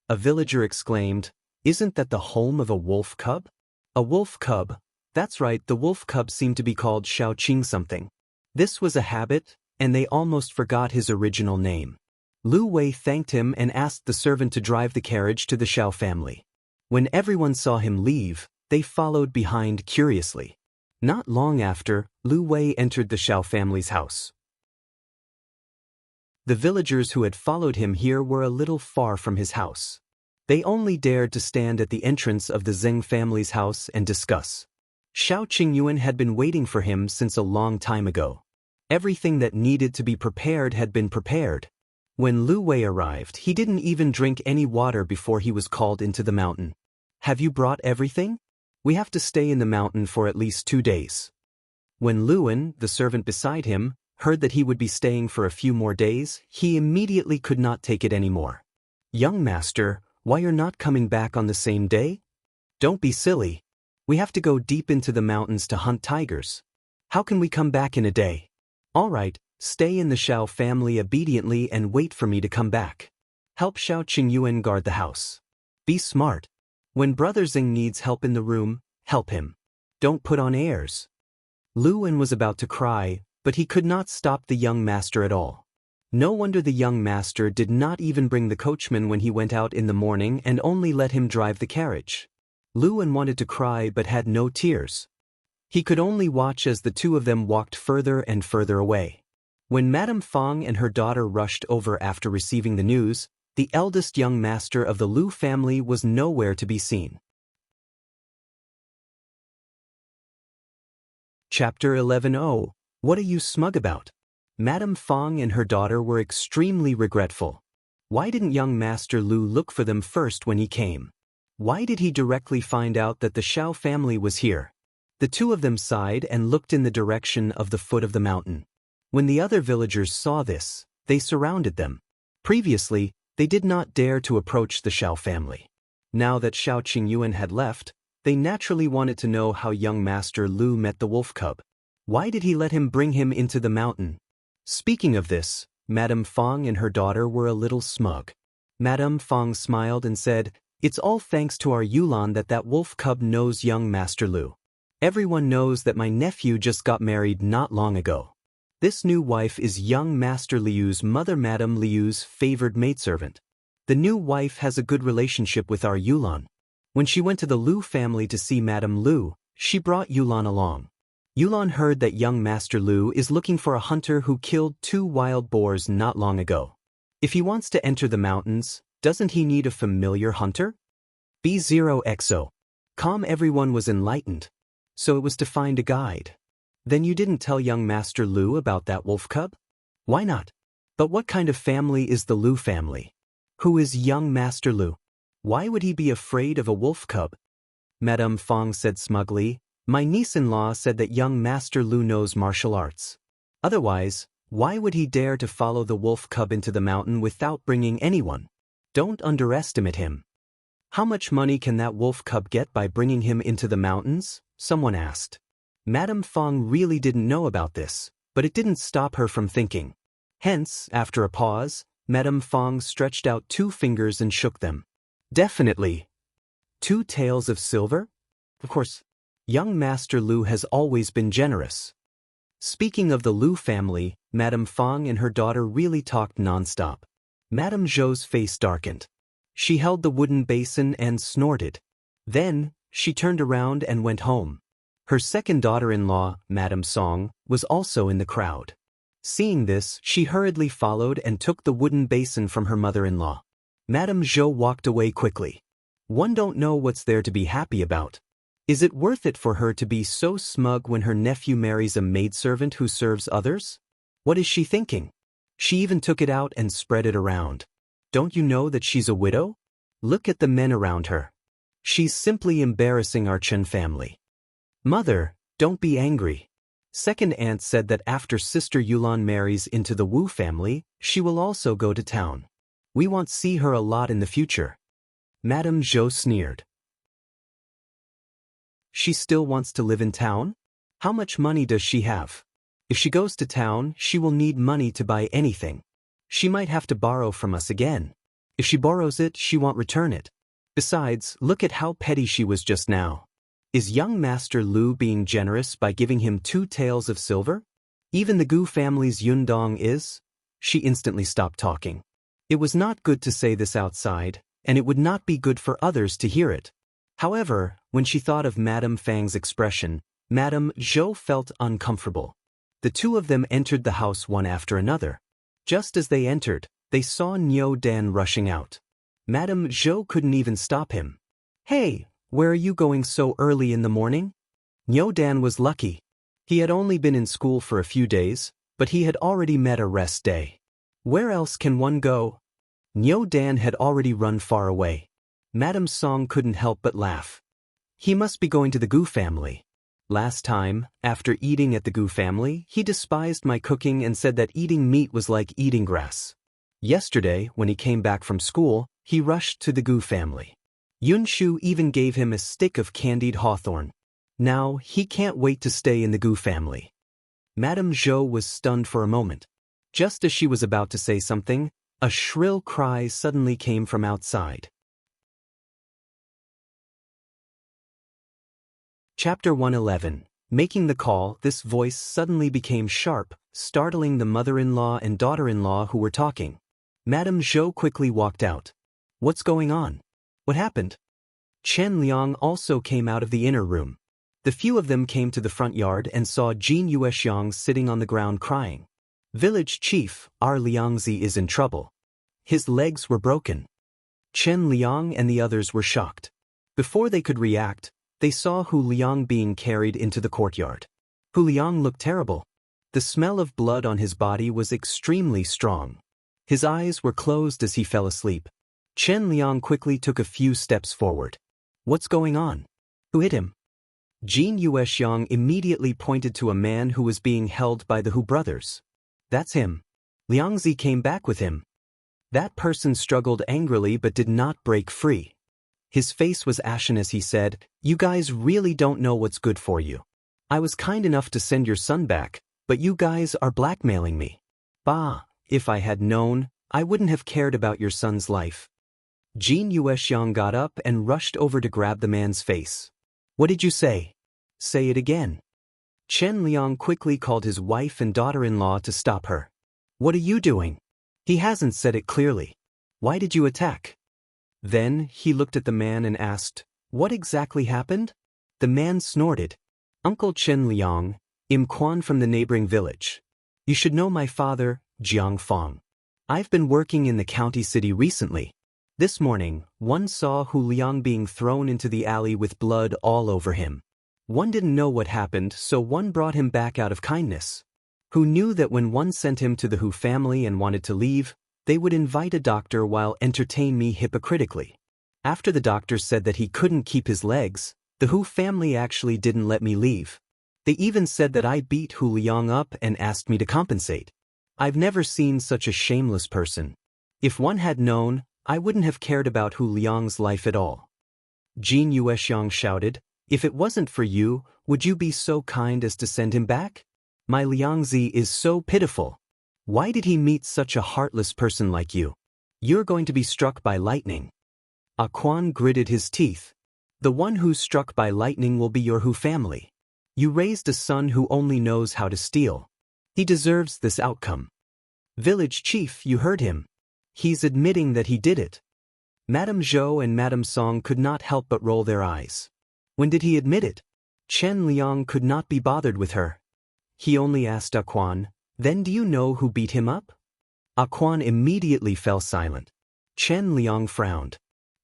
A villager exclaimed, "Isn't that the home of a wolf cub?" "A wolf cub? That's right, the wolf cub seemed to be called Shao Qing something." This was a habit, and they almost forgot his original name. Lu Wei thanked him and asked the servant to drive the carriage to the Shao family. When everyone saw him leave, they followed behind curiously. Not long after, Lu Wei entered the Shao family's house. The villagers who had followed him here were a little far from his house. They only dared to stand at the entrance of the Zheng family's house and discuss. Shao Qingyuan had been waiting for him since a long time ago. Everything that needed to be prepared had been prepared. When Lu Wei arrived, he didn't even drink any water before he was called into the mountain. "Have you brought everything? We have to stay in the mountain for at least 2 days." When Luan, the servant beside him, heard that he would be staying for a few more days, he immediately could not take it anymore. "Young master, why you're not coming back on the same day? Don't be silly. We have to go deep into the mountains to hunt tigers. How can we come back in a day?" "All right, stay in the Shao family obediently and wait for me to come back. Help Shao Qingyuan guard the house. Be smart. When Brother Qin needs help in the room, help him. Don't put on airs." Luan was about to cry, but he could not stop the young master at all. No wonder the young master did not even bring the coachman when he went out in the morning and only let him drive the carriage. Luan wanted to cry but had no tears. He could only watch as the two of them walked further and further away. When Madame Fang and her daughter rushed over after receiving the news, the eldest young master of the Liu family was nowhere to be seen. Chapter 11. Oh, what are you smug about? Madame Fang and her daughter were extremely regretful. Why didn't young Master Liu look for them first when he came? Why did he directly find out that the Shao family was here? The two of them sighed and looked in the direction of the foot of the mountain. When the other villagers saw this, they surrounded them. Previously, they did not dare to approach the Shao family. Now that Shao Qingyuan had left, they naturally wanted to know how young Master Liu met the wolf cub. Why did he let him bring him into the mountain? Speaking of this, Madame Fang and her daughter were a little smug. Madame Fang smiled and said, It's all thanks to our Yulan that wolf cub knows young Master Liu. Everyone knows that my nephew just got married not long ago. This new wife is young Master Liu's mother, Madame Liu's favored maidservant. The new wife has a good relationship with our Yulan. When she went to the Liu family to see Madame Liu, she brought Yulan along. Yulan heard that young Master Liu is looking for a hunter who killed 2 wild boars not long ago. If he wants to enter the mountains, doesn't he need a familiar hunter? B0XO. Everyone was enlightened. So it was to find a guide. Then you didn't tell young Master Liu about that wolf cub? Why not? But what kind of family is the Liu family? Who is young Master Liu? Why would he be afraid of a wolf cub? Madame Fang said smugly, my niece-in-law said that young Master Liu knows martial arts. Otherwise, why would he dare to follow the wolf cub into the mountain without bringing anyone? Don't underestimate him. How much money can that wolf cub get by bringing him into the mountains? Someone asked. Madame Fang really didn't know about this, but it didn't stop her from thinking. Hence, after a pause, Madame Fang stretched out 2 fingers and shook them. Definitely. 2 taels of silver? Of course. Young Master Liu has always been generous. Speaking of the Liu family, Madame Fang and her daughter really talked non-stop. Madame Zhou's face darkened. She held the wooden basin and snorted. Then, she turned around and went home. Her second daughter-in-law, Madame Song, was also in the crowd. Seeing this, she hurriedly followed and took the wooden basin from her mother-in-law. Madame Zhou walked away quickly. One don't know what's there to be happy about. Is it worth it for her to be so smug when her nephew marries a maidservant who serves others? What is she thinking? She even took it out and spread it around. Don't you know that she's a widow? Look at the men around her. She's simply embarrassing our Qin family. Mother, don't be angry. Second aunt said that after Sister Yulan marries into the Wu family, she will also go to town. We won't see her a lot in the future. Madame Zhou sneered. She still wants to live in town? How much money does she have? If she goes to town, she will need money to buy anything. She might have to borrow from us again. If she borrows it, she won't return it. Besides, look at how petty she was just now. Is young Master Liu being generous by giving him 2 taels of silver? Even the Gu family's Yundong is? She instantly stopped talking. It was not good to say this outside, and it would not be good for others to hear it. However, when she thought of Madame Fang's expression, Madame Zhou felt uncomfortable. The 2 of them entered the house one after another. Just as they entered, they saw Niu Dan rushing out. Madame Zhou couldn't even stop him. Hey, where are you going so early in the morning? Niu Dan was lucky. He had only been in school for a few days, but he had already met a rest day. Where else can one go? Niu Dan had already run far away. Madame Song couldn't help but laugh. He must be going to the Gu family. Last time, after eating at the Gu family, he despised my cooking and said that eating meat was like eating grass. Yesterday, when he came back from school, he rushed to the Gu family. Yunshu even gave him a stick of candied hawthorn. Now, he can't wait to stay in the Gu family. Madame Zhou was stunned for a moment. Just as she was about to say something, a shrill cry suddenly came from outside. Chapter 111. Making the call, this voice suddenly became sharp, startling the mother-in-law and daughter-in-law who were talking. Madame Zhou quickly walked out. What's going on? What happened? Chen Liang also came out of the inner room. The few of them came to the front yard and saw Jin Yuexiang sitting on the ground crying. Village chief, our Liangzi is in trouble. His legs were broken. Chen Liang and the others were shocked. Before they could react, they saw Hu Liang being carried into the courtyard. Hu Liang looked terrible. The smell of blood on his body was extremely strong. His eyes were closed as he fell asleep. Chen Liang quickly took a few steps forward. What's going on? Who hit him? Jin Yuexiang immediately pointed to a man who was being held by the Hu brothers. That's him. Liangzi came back with him. That person struggled angrily but did not break free. His face was ashen as he said, You guys really don't know what's good for you. I was kind enough to send your son back, but you guys are blackmailing me. Bah, if I had known, I wouldn't have cared about your son's life. Jin Yuexiang got up and rushed over to grab the man's face. What did you say? Say it again. Chen Liang quickly called his wife and daughter-in-law to stop her. What are you doing? He hasn't said it clearly. Why did you attack? Then he looked at the man and asked, what exactly happened? The man snorted. Uncle Chen Liang, I'm Quan from the neighboring village. You should know my father, Jiang Fang. I've been working in the county city recently. This morning, one saw Hu Liang being thrown into the alley with blood all over him. One didn't know what happened, so one brought him back out of kindness. Who knew that when one sent him to the Hu family and wanted to leave, they would invite a doctor while entertain me hypocritically. After the doctor said that he couldn't keep his legs, the Hu family actually didn't let me leave. They even said that I beat Hu Liang up and asked me to compensate. I've never seen such a shameless person. If one had known, I wouldn't have cared about Hu Liang's life at all. Jin Yuexiang shouted, if it wasn't for you, would you be so kind as to send him back? My Liangzi is so pitiful. Why did he meet such a heartless person like you? You're going to be struck by lightning. Quan gritted his teeth. The one who's struck by lightning will be your Hu family. You raised a son who only knows how to steal. He deserves this outcome. Village chief, you heard him. He's admitting that he did it. Madame Zhou and Madame Song could not help but roll their eyes. When did he admit it? Chen Liang could not be bothered with her. He only asked Quan, then do you know who beat him up? Quan immediately fell silent. Chen Liang frowned.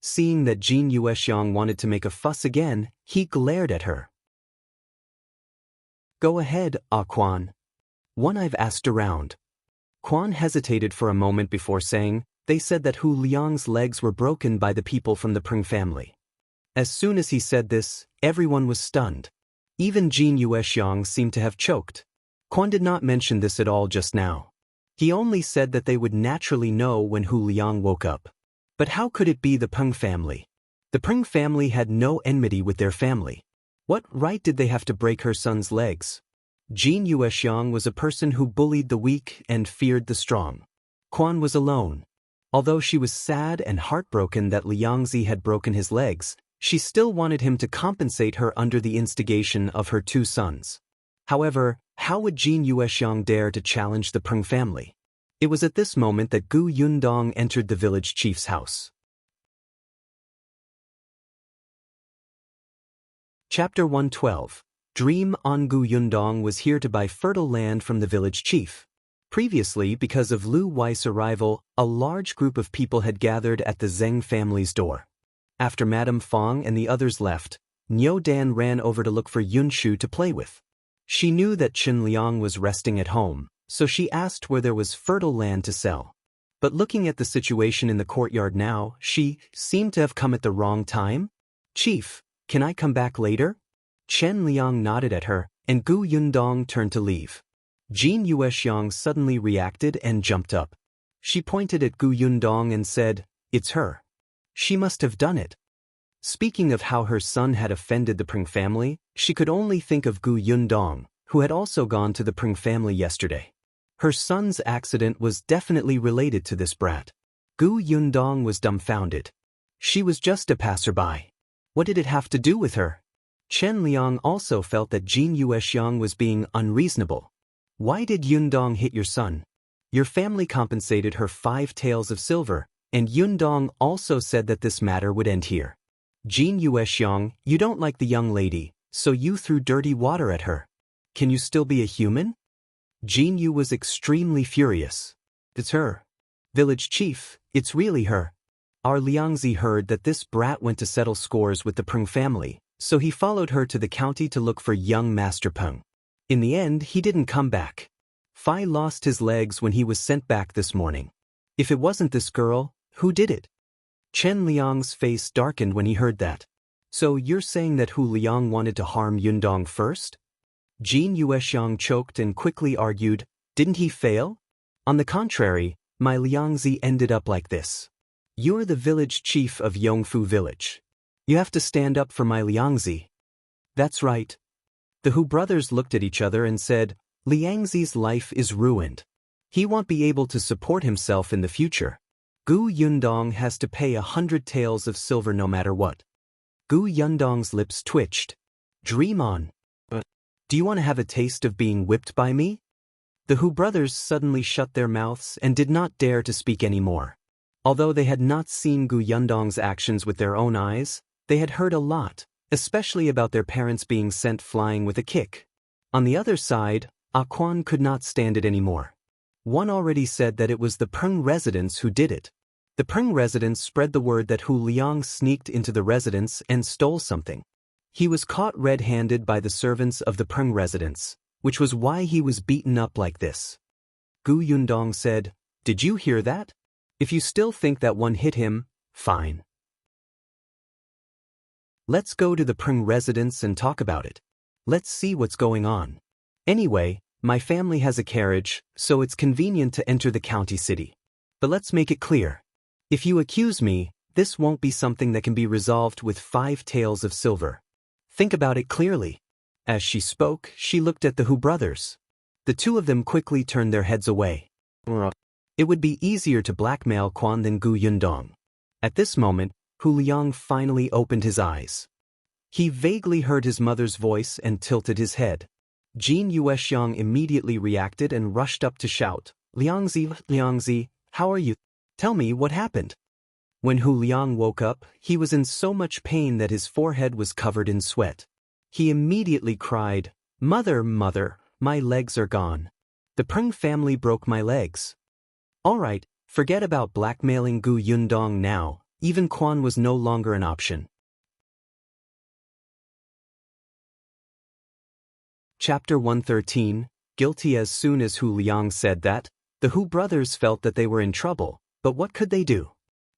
Seeing that Jin Yuexiang wanted to make a fuss again, he glared at her. Go ahead, Quan. One I've asked around. Quan hesitated for a moment before saying, they said that Hu Liang's legs were broken by the people from the Peng family. As soon as he said this, everyone was stunned. Even Jin Yuexiang seemed to have choked. Quan did not mention this at all just now. He only said that they would naturally know when Hu Liang woke up. But how could it be the Peng family? The Peng family had no enmity with their family. What right did they have to break her son's legs? Jin Yuexiang was a person who bullied the weak and feared the strong. Quan was alone. Although she was sad and heartbroken that Liangzi had broken his legs, she still wanted him to compensate her under the instigation of her two sons. However, how would Jin Yuexiang dare to challenge the Peng family? It was at this moment that Gu Yundong entered the village chief's house. Chapter 112. Dream on. Gu Yundong was here to buy fertile land from the village chief. Previously, because of Lu Wei's arrival, a large group of people had gathered at the Zheng family's door. After Madame Fang and the others left, Niu Dan ran over to look for Yunshu to play with. She knew that Chen Liang was resting at home, so she asked where there was fertile land to sell. But looking at the situation in the courtyard now, she seemed to have come at the wrong time. Chief, can I come back later? Chen Liang nodded at her, and Gu Yundong turned to leave. Jin Yuexiang suddenly reacted and jumped up. She pointed at Gu Yundong and said, it's her. She must have done it. Speaking of how her son had offended the Peng family, she could only think of Gu Yundong, who had also gone to the Peng family yesterday. Her son's accident was definitely related to this brat. Gu Yundong was dumbfounded. She was just a passerby. What did it have to do with her? Chen Liang also felt that Jin Yuexiang was being unreasonable. Why did Yundong hit your son? Your family compensated her 5 taels of silver, and Yundong also said that this matter would end here. Jin Yuexiang, you don't like the young lady, so you threw dirty water at her. Can you still be a human? Jin Yu was extremely furious. It's her. Village chief, it's really her. Our Liangzi heard that this brat went to settle scores with the Peng family, so he followed her to the county to look for young Master Peng. In the end, he didn't come back. Fai lost his legs when he was sent back this morning. If it wasn't this girl, who did it? Chen Liang's face darkened when he heard that. So you're saying that Hu Liang wanted to harm Yundong first? Jin Yuexiang choked and quickly argued, didn't he fail? On the contrary, my Liangzi ended up like this. You're the village chief of Yongfu village. You have to stand up for my Liangzi. That's right. The Hu brothers looked at each other and said, Liangzi's life is ruined. He won't be able to support himself in the future. Gu Yundong has to pay 100 taels of silver no matter what. Gu Yundong's lips twitched. Dream on. Do you want to have a taste of being whipped by me? The Hu brothers suddenly shut their mouths and did not dare to speak anymore. Although they had not seen Gu Yundong's actions with their own eyes, they had heard a lot, especially about their parents being sent flying with a kick. On the other side, Quan could not stand it anymore. One already said that it was the Peng residents who did it. The Peng residents spread the word that Hu Liang sneaked into the residence and stole something. He was caught red-handed by the servants of the Peng residence, which was why he was beaten up like this. Gu Yundong said, "Did you hear that? If you still think that one hit him, fine. Let's go to the Peng residence and talk about it. Let's see what's going on. Anyway, my family has a carriage, so it's convenient to enter the county city. But let's make it clear. If you accuse me, this won't be something that can be resolved with 5 taels of silver. Think about it clearly." As she spoke, she looked at the Hu brothers. The two of them quickly turned their heads away. It would be easier to blackmail Quan than Gu Yundong. At this moment, Hu Liang finally opened his eyes. He vaguely heard his mother's voice and tilted his head. Jin Yuexiang immediately reacted and rushed up to shout, Liangzi, how are you? Tell me what happened." When Hu Liang woke up, he was in so much pain that his forehead was covered in sweat. He immediately cried, Mother, my legs are gone. The Peng family broke my legs." All right, forget about blackmailing Gu Yundong now. Even Quan was no longer an option. Chapter 113, Guilty. As soon as Hu Liang said that, the Hu brothers felt that they were in trouble, but what could they do?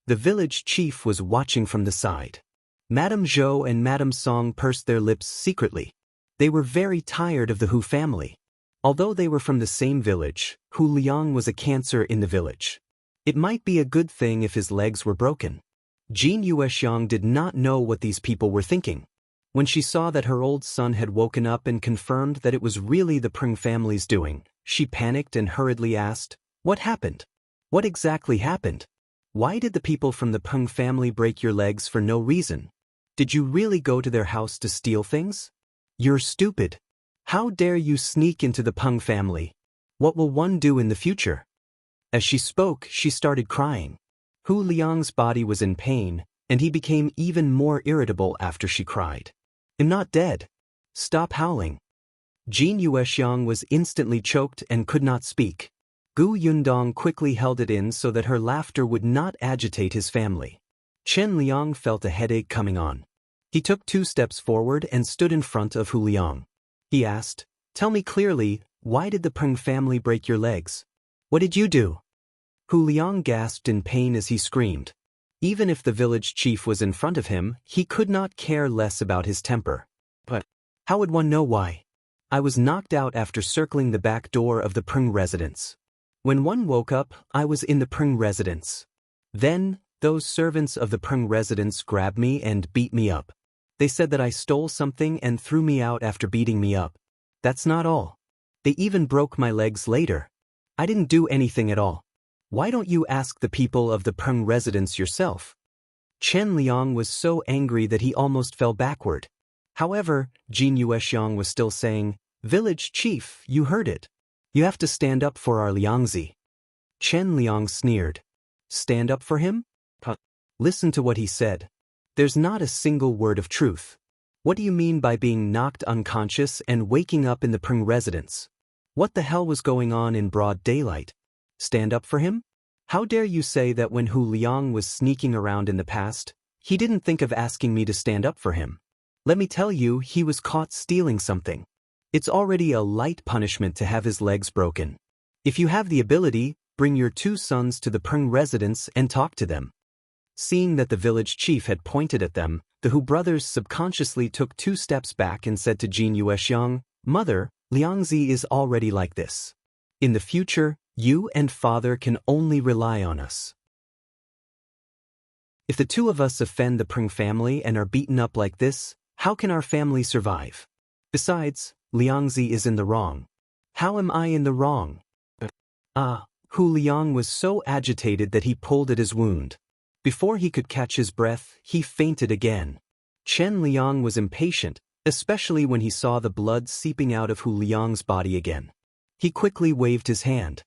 The village chief was watching from the side. Madame Zhou and Madame Song pursed their lips secretly. They were very tired of the Hu family. Although they were from the same village, Hu Liang was a cancer in the village. It might be a good thing if his legs were broken. Jin Yuexiang did not know what these people were thinking. When she saw that her old son had woken up and confirmed that it was really the Peng family's doing, she panicked and hurriedly asked, "What happened? What exactly happened? Why did the people from the Peng family break your legs for no reason? Did you really go to their house to steal things? You're stupid. How dare you sneak into the Peng family? What will one do in the future?" As she spoke, she started crying. Hu Liang's body was in pain, and he became even more irritable after she cried. "I'm not dead. Stop howling." Jin Yuexiang was instantly choked and could not speak. Gu Yundong quickly held it in so that her laughter would not agitate his family. Chen Liang felt a headache coming on. He took 2 steps forward and stood in front of Hu Liang. He asked, "Tell me clearly, why did the Peng family break your legs? What did you do?" Hu Liang gasped in pain as he screamed. Even if the village chief was in front of him, he could not care less about his temper. "But how would one know why? I was knocked out after circling the back door of the Peng residence. When one woke up, I was in the Peng residence. Then, those servants of the Peng residence grabbed me and beat me up. They said that I stole something and threw me out after beating me up. That's not all. They even broke my legs later. I didn't do anything at all. Why don't you ask the people of the Peng residence yourself?" Chen Liang was so angry that he almost fell backward. However, Jin Yuexiang was still saying, "Village chief, you heard it. You have to stand up for our Liangzi." Chen Liang sneered. "Stand up for him? Listen to what he said. There's not a single word of truth. What do you mean by being knocked unconscious and waking up in the Peng residence? What the hell was going on in broad daylight? Stand up for him? How dare you say that when Hu Liang was sneaking around in the past, he didn't think of asking me to stand up for him? Let me tell you, he was caught stealing something. It's already a light punishment to have his legs broken. If you have the ability, bring your 2 sons to the Peng residence and talk to them." Seeing that the village chief had pointed at them, the Hu brothers subconsciously took 2 steps back and said to Jin Yuexiang, "Mother, Liangzi is already like this. In the future, you and father can only rely on us. If the 2 of us offend the Peng family and are beaten up like this, how can our family survive? Besides, Liangzi is in the wrong. How am I in the wrong?" Hu Liang was so agitated that he pulled at his wound. Before he could catch his breath, he fainted again. Chen Liang was impatient, especially when he saw the blood seeping out of Hu Liang's body again. He quickly waved his hand.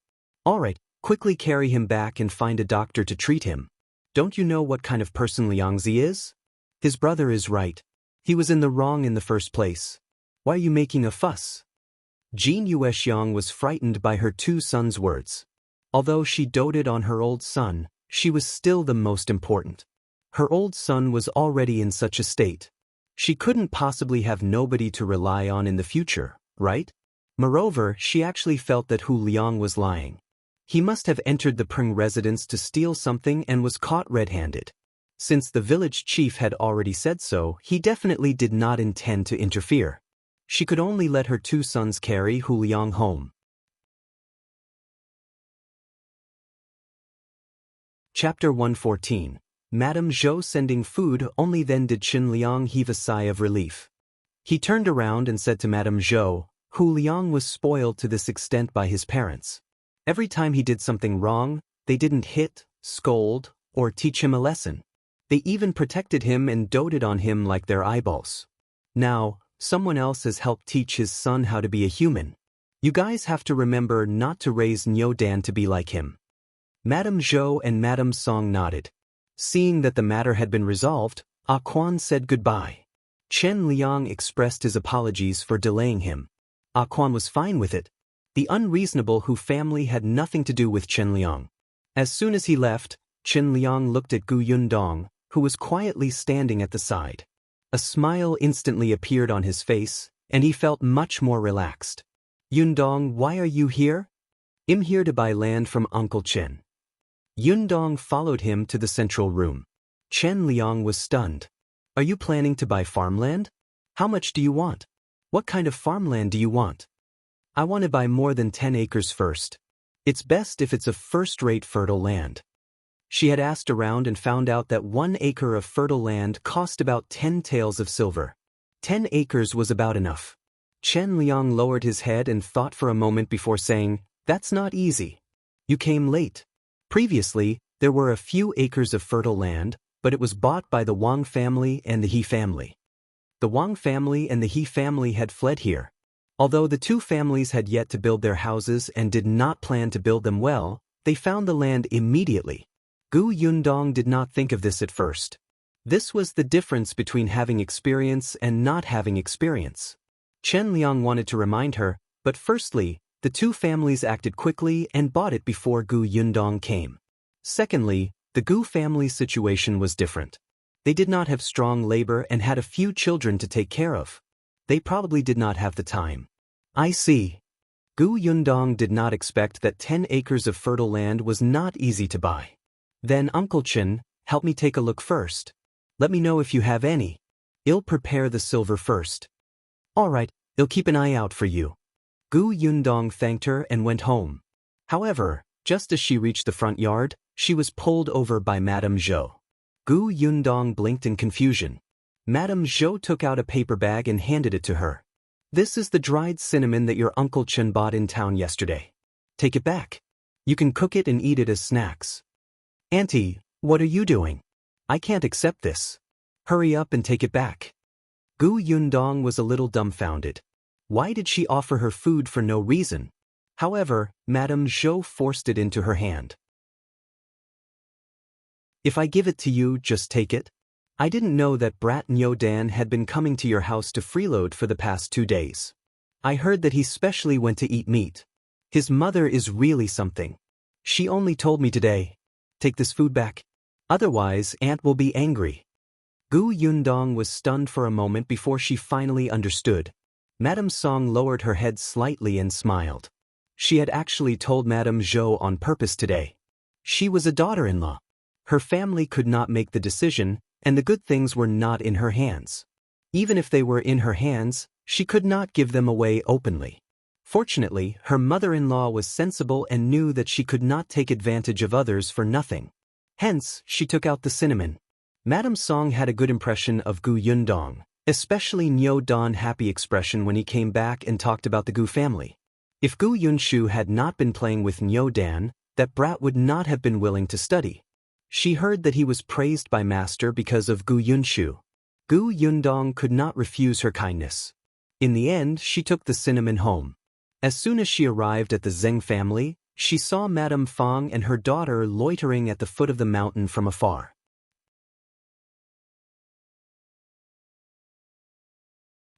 "All right, quickly carry him back and find a doctor to treat him. Don't you know what kind of person Liangzi is? His brother is right. He was in the wrong in the first place. Why are you making a fuss?" Jin Yuexiang was frightened by her two sons' words. Although she doted on her old son, she was still the most important. Her old son was already in such a state. She couldn't possibly have nobody to rely on in the future, right? Moreover, she actually felt that Hu Liang was lying. He must have entered the Peng residence to steal something and was caught red-handed. Since the village chief had already said so, he definitely did not intend to interfere. She could only let her two sons carry Hu Liang home. Chapter 114. Madame Zhou sending food. Only then did Qin Liang heave a sigh of relief. He turned around and said to Madame Zhou, Hu Liang was spoiled to this extent by his parents. Every time he did something wrong, they didn't hit, scold, or teach him a lesson. They even protected him and doted on him like their eyeballs. Now, someone else has helped teach his son how to be a human. You guys have to remember not to raise Niu Dan to be like him. Madame Zhou and Madame Song nodded. Seeing that the matter had been resolved, Quan said goodbye. Chen Liang expressed his apologies for delaying him. Quan was fine with it. The unreasonable Hu family had nothing to do with Chen Liang. As soon as he left, Chen Liang looked at Gu Yundong, who was quietly standing at the side. A smile instantly appeared on his face, and he felt much more relaxed. Yundong, why are you here? I'm here to buy land from Uncle Chen. Yundong followed him to the central room. Chen Liang was stunned. Are you planning to buy farmland? How much do you want? What kind of farmland do you want? I want to buy more than 10 acres first. It's best if it's a first-rate fertile land. She had asked around and found out that 1 acre of fertile land cost about 10 taels of silver. 10 acres was about enough. Chen Liang lowered his head and thought for a moment before saying, That's not easy. You came late. Previously, there were a few acres of fertile land, but it was bought by the Wang family and the He family. The Wang family and the He family had fled here. Although the two families had yet to build their houses and did not plan to build them well, they found the land immediately. Gu Yundong did not think of this at first. This was the difference between having experience and not having experience. Chen Liang wanted to remind her, but firstly, the two families acted quickly and bought it before Gu Yundong came. Secondly, the Gu family's situation was different. They did not have strong labor and had a few children to take care of. They probably did not have the time. I see. Gu Yundong did not expect that 10 acres of fertile land was not easy to buy. Then Uncle Chen, help me take a look first. Let me know if you have any. I'll prepare the silver first. All right, I'll keep an eye out for you. Gu Yundong thanked her and went home. However, just as she reached the front yard, she was pulled over by Madame Zhou. Gu Yundong blinked in confusion. Madame Zhou took out a paper bag and handed it to her. This is the dried cinnamon that your Uncle Chen bought in town yesterday. Take it back. You can cook it and eat it as snacks. Auntie, what are you doing? I can't accept this. Hurry up and take it back. Gu Yundong was a little dumbfounded. Why did she offer her food for no reason? However, Madame Zhou forced it into her hand. If I give it to you, just take it? I didn't know that brat Niu Dan had been coming to your house to freeload for the past 2 days. I heard that he specially went to eat meat. His mother is really something. She only told me today. Take this food back. Otherwise, Aunt will be angry. Gu Yundong was stunned for a moment before she finally understood. Madame Song lowered her head slightly and smiled. She had actually told Madame Zhou on purpose today. She was a daughter-in-law. Her family could not make the decision, and the good things were not in her hands. Even if they were in her hands, she could not give them away openly. Fortunately, her mother-in-law was sensible and knew that she could not take advantage of others for nothing. Hence, she took out the cinnamon. Madame Song had a good impression of Gu Yundong, especially Niu Dan's happy expression when he came back and talked about the Gu family. If Gu Yunshu had not been playing with Niu Dan, That brat would not have been willing to study. She heard that he was praised by master because of Gu Yunshu. Gu Yundong could not refuse her kindness. In the end, she took the cinnamon home. As soon as she arrived at the Zheng family, she saw Madame Fang and her daughter loitering at the foot of the mountain from afar.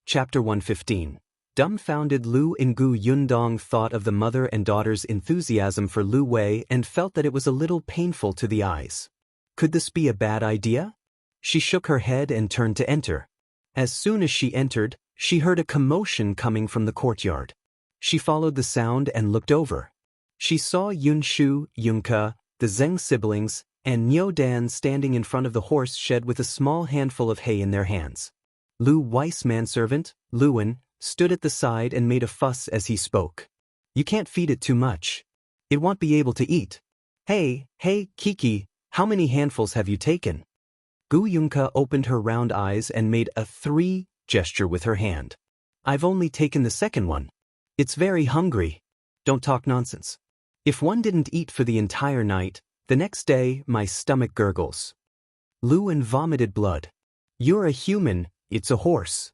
Chapter 115. Dumbfounded Liu An. Gu Yundong thought of the mother and daughter's enthusiasm for Liu Wei and felt that it was a little painful to the eyes. Could this be a bad idea? She shook her head and turned to enter. As soon as she entered, she heard a commotion coming from the courtyard. She followed the sound and looked over. She saw Yunshu, Yunke, the Zheng siblings, and Nyodan standing in front of the horse shed with a small handful of hay in their hands. Liu Wei's manservant, Liu An, stood at the side and made a fuss as he spoke. You can't feed it too much. It won't be able to eat. Hey, Kiki, how many handfuls have you taken? Gu Yunke opened her round eyes and made a 3 gesture with her hand. I've only taken the second one. It's very hungry. Don't talk nonsense. If one didn't eat for the entire night, the next day my stomach gurgles. Liu An vomited blood. You're a human, it's a horse.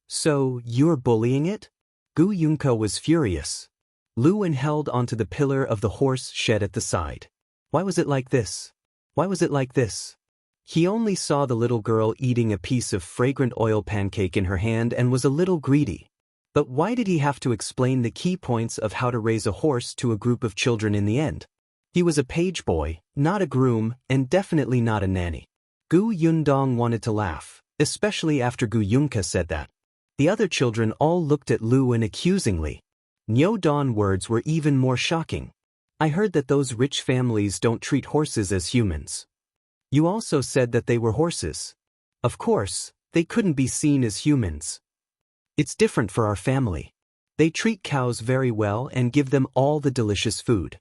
So, you're bullying it? Gu Yunke was furious. Liu An held onto the pillar of the horse shed at the side. Why was it like this? Why was it like this? He only saw the little girl eating a piece of fragrant oil pancake in her hand and was a little greedy. But why did he have to explain the key points of how to raise a horse to a group of children in the end? He was a page boy, not a groom, and definitely not a nanny. Gu Yundong wanted to laugh, especially after Gu Yunke said that. The other children all looked at Liu An accusingly. Nyodan's words were even more shocking. I heard that those rich families don't treat horses as humans. You also said that they were horses. Of course, they couldn't be seen as humans. It's different for our family. They treat cows very well and give them all the delicious food.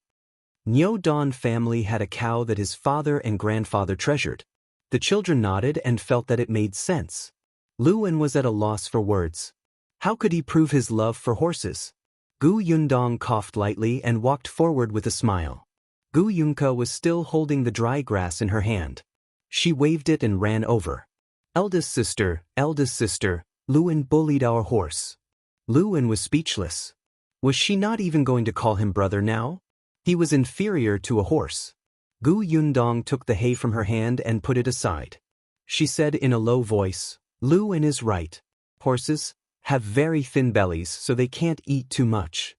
Nyodan's family had a cow that his father and grandfather treasured. The children nodded and felt that it made sense. Liu An was at a loss for words. How could he prove his love for horses? Gu Yundong coughed lightly and walked forward with a smile. Gu Yunke was still holding the dry grass in her hand. She waved it and ran over. Eldest sister, Liu An bullied our horse. Liu An was speechless. Was she not even going to call him brother now? He was inferior to a horse. Gu Yundong took the hay from her hand and put it aside. She said in a low voice, Liu An is right. Horses have very thin bellies so they can't eat too much.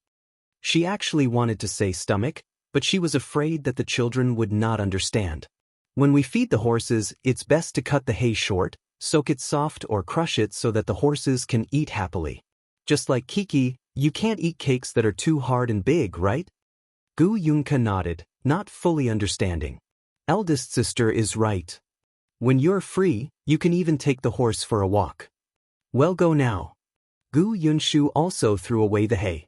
She actually wanted to say stomach, but she was afraid that the children would not understand. When we feed the horses, it's best to cut the hay short, soak it soft or crush it so that the horses can eat happily. Just like Kiki, you can't eat cakes that are too hard and big, right? Gu Yunke nodded, not fully understanding. Eldest sister is right. When you're free, you can even take the horse for a walk. Well, go now. Gu Yunshu also threw away the hay.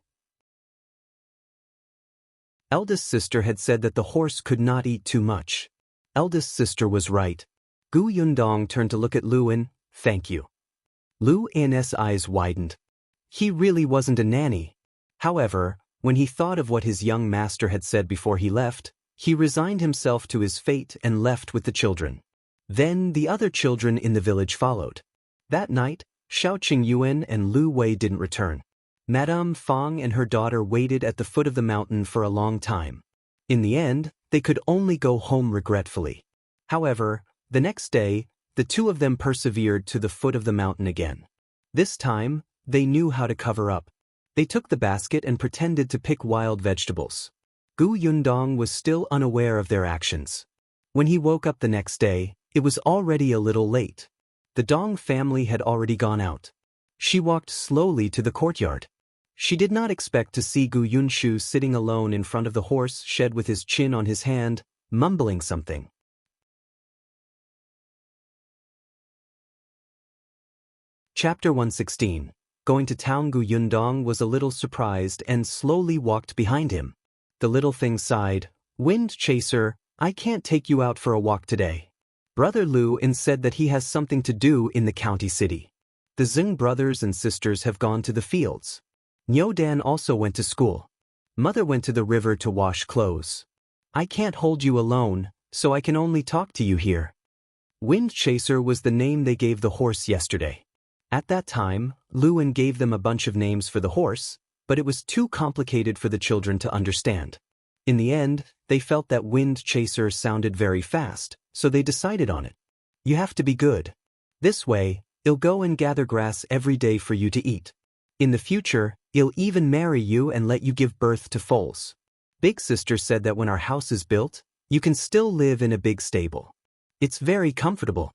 Eldest sister had said that the horse could not eat too much. Eldest sister was right. Gu Yundong turned to look at Liu An. Thank you. Liu An's eyes widened. He really wasn't a nanny. However, when he thought of what his young master had said before he left, he resigned himself to his fate and left with the children. Then the other children in the village followed. That night, Shao Qingyuan and Liu Wei didn't return. Madame Fang and her daughter waited at the foot of the mountain for a long time. In the end, they could only go home regretfully. However, the next day, the two of them persevered to the foot of the mountain again. This time, they knew how to cover up. They took the basket and pretended to pick wild vegetables. Gu Yundong was still unaware of their actions. When he woke up the next day, it was already a little late. The Dong family had already gone out. She walked slowly to the courtyard. She did not expect to see Gu Yunshu sitting alone in front of the horse shed with his chin on his hand, mumbling something. Chapter 116. Going to town. Gu Yundong was a little surprised and slowly walked behind him. The little thing sighed, Wind chaser, I can't take you out for a walk today. Brother Liu An said that he has something to do in the county city. The Zheng brothers and sisters have gone to the fields. Nyodan also went to school. Mother went to the river to wash clothes. I can't hold you alone, so I can only talk to you here. Wind Chaser was the name they gave the horse yesterday. At that time, Liu An gave them a bunch of names for the horse, but it was too complicated for the children to understand. In the end, they felt that Wind Chaser sounded very fast, so they decided on it. You have to be good. This way, he'll go and gather grass every day for you to eat. In the future, he'll even marry you and let you give birth to foals. Big sister said that when our house is built, you can still live in a big stable. It's very comfortable.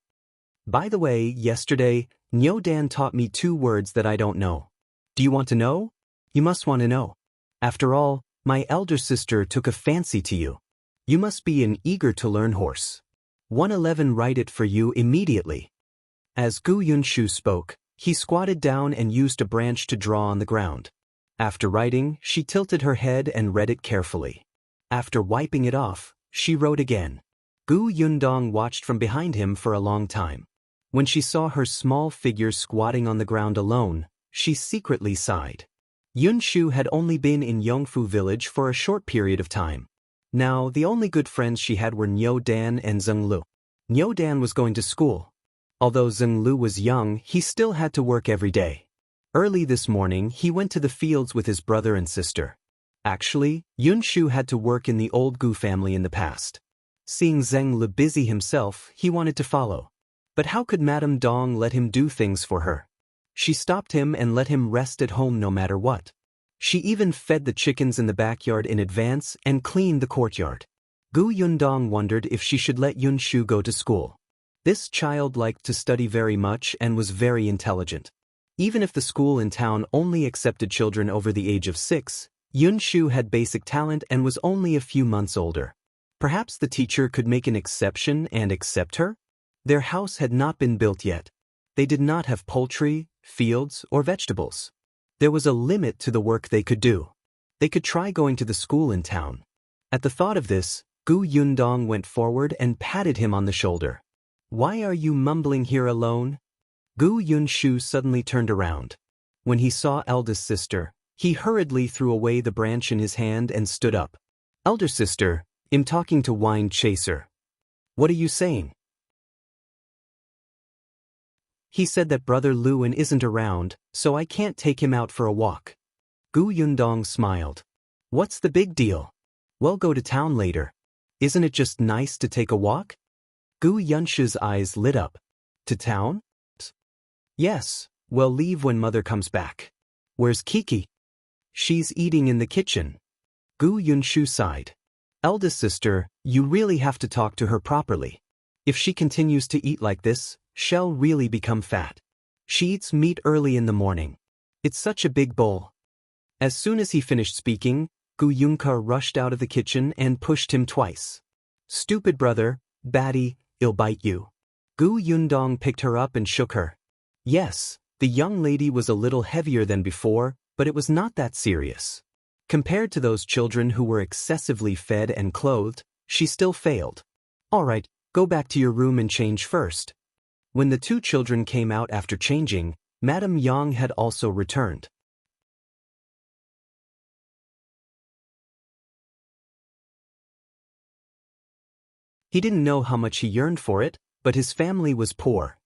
By the way, yesterday, Dan taught me 2 words that I don't know. Do you want to know? You must want to know. After all, my elder sister took a fancy to you. You must be an eager to learn horse. 111 write it for you immediately. As Gu Yunshu spoke, he squatted down and used a branch to draw on the ground. After writing, she tilted her head and read it carefully. After wiping it off, she wrote again. Gu Yundong watched from behind him for a long time. When she saw her small figure squatting on the ground alone, she secretly sighed. Yunshu had only been in Yongfu village for a short period of time. Now, the only good friends she had were Dan and Zhenglu. Dan was going to school. Although Zhenglu was young, he still had to work every day. Early this morning, he went to the fields with his brother and sister. Actually, Yunshu had to work in the old Gu family in the past. Seeing Zhenglu busy himself, he wanted to follow. But how could Madame Dong let him do things for her? She stopped him and let him rest at home no matter what. She even fed the chickens in the backyard in advance and cleaned the courtyard. Gu Yundong wondered if she should let Yunshu go to school. This child liked to study very much and was very intelligent. Even if the school in town only accepted children over the age of 6, Yunshu had basic talent and was only a few months older. Perhaps the teacher could make an exception and accept her? Their house had not been built yet. They did not have poultry, fields, or vegetables. There was a limit to the work they could do. They could try going to the school in town. At the thought of this, Gu Yundong went forward and patted him on the shoulder. Why are you mumbling here alone? Gu Yunshu suddenly turned around. When he saw eldest sister, he hurriedly threw away the branch in his hand and stood up. Elder sister, I'm talking to Wind Chaser. What are you saying? He said that Brother Liu An isn't around, so I can't take him out for a walk. Gu Yundong smiled. What's the big deal? We'll go to town later. Isn't it just nice to take a walk? Gu Yunshu's eyes lit up. To town? Yes, we'll leave when mother comes back. Where's Kiki? She's eating in the kitchen. Gu Yunshu sighed. Eldest sister, you really have to talk to her properly. If she continues to eat like this, she'll really become fat. She eats meat early in the morning. It's such a big bowl. As soon as he finished speaking, Gu Yunke rushed out of the kitchen and pushed him twice. Stupid brother, baddie, I'll bite you. Gu Yundong picked her up and shook her. Yes, the young lady was a little heavier than before, but it was not that serious. Compared to those children who were excessively fed and clothed, she still failed. All right, go back to your room and change first. When the 2 children came out after changing, Madame Yang had also returned. He didn't know how much he yearned for it, but his family was poor.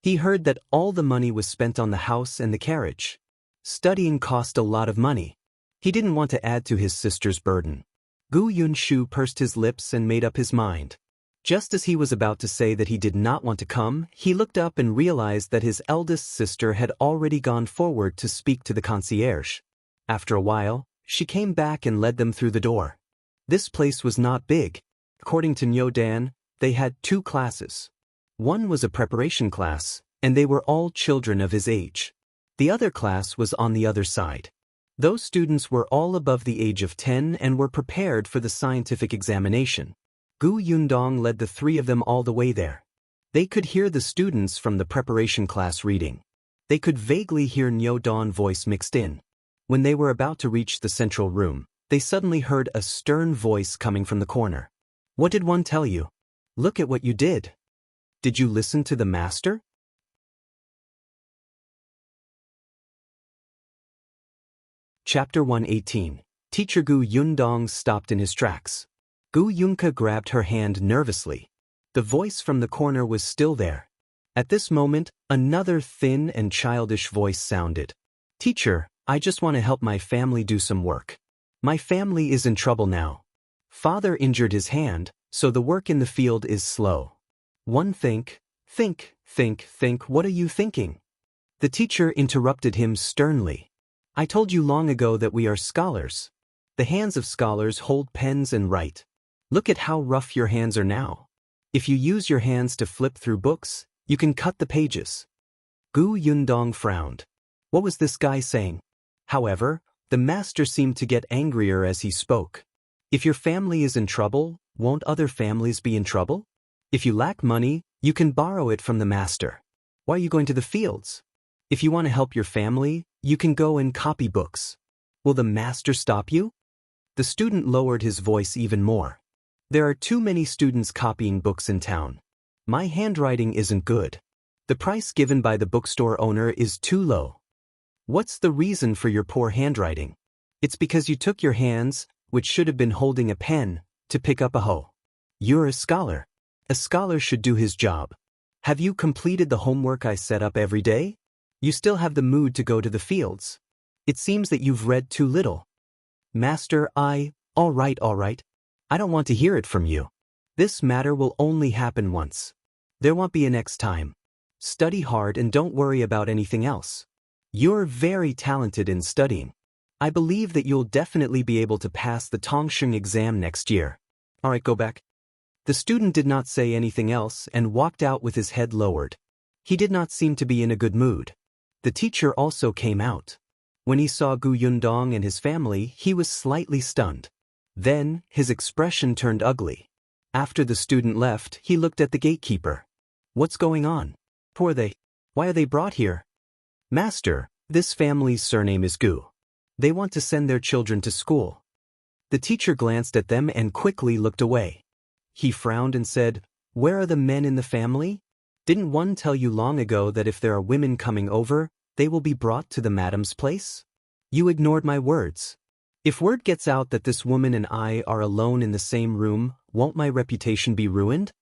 He heard that all the money was spent on the house and the carriage. Studying cost a lot of money. He didn't want to add to his sister's burden. Gu Yunshu pursed his lips and made up his mind. Just as he was about to say that he did not want to come, he looked up and realized that his eldest sister had already gone forward to speak to the concierge. After a while, she came back and led them through the door. This place was not big. According to Dan, they had 2 classes. One was a preparation class, and they were all children of his age. The other class was on the other side. Those students were all above the age of 10 and were prepared for the scientific examination. Gu Yundong led the 3 of them all the way there. They could hear the students from the preparation class reading. They could vaguely hear Dajiang's voice mixed in. When they were about to reach the central room, they suddenly heard a stern voice coming from the corner. What did one tell you? Look at what you did. Did you listen to the master? Chapter 118. Teacher Gu Yundong stopped in his tracks. Yunke grabbed her hand nervously. The voice from the corner was still there. At this moment, another thin and childish voice sounded. Teacher, I just want to help my family do some work. My family is in trouble now. Father injured his hand, so the work in the field is slow. One think, what are you thinking? The teacher interrupted him sternly. I told you long ago that we are scholars. The hands of scholars hold pens and write. Look at how rough your hands are now. If you use your hands to flip through books, you can cut the pages. Yundong frowned. What was this guy saying? However, the master seemed to get angrier as he spoke. If your family is in trouble, won't other families be in trouble? If you lack money, you can borrow it from the master. Why are you going to the fields? If you want to help your family, you can go and copy books. Will the master stop you? The student lowered his voice even more. There are too many students copying books in town. My handwriting isn't good. The price given by the bookstore owner is too low. What's the reason for your poor handwriting? It's because you took your hands, which should have been holding a pen, to pick up a hoe. You're a scholar. A scholar should do his job. Have you completed the homework I set up every day? You still have the mood to go to the fields. It seems that you've read too little. Master, all right. I don't want to hear it from you. This matter will only happen once. There won't be a next time. Study hard and don't worry about anything else. You're very talented in studying. I believe that you'll definitely be able to pass the Tongsheng exam next year. All right, go back. The student did not say anything else and walked out with his head lowered. He did not seem to be in a good mood. The teacher also came out. When he saw Yundong and his family, he was slightly stunned. Then, his expression turned ugly. After the student left, he looked at the gatekeeper. What's going on? Who are they? Why are they brought here? Master, this family's surname is Gu. They want to send their children to school. The teacher glanced at them and quickly looked away. He frowned and said, Where are the men in the family? Didn't one tell you long ago that if there are women coming over, they will be brought to the madam's place? You ignored my words. If word gets out that this woman and I are alone in the same room, won't my reputation be ruined?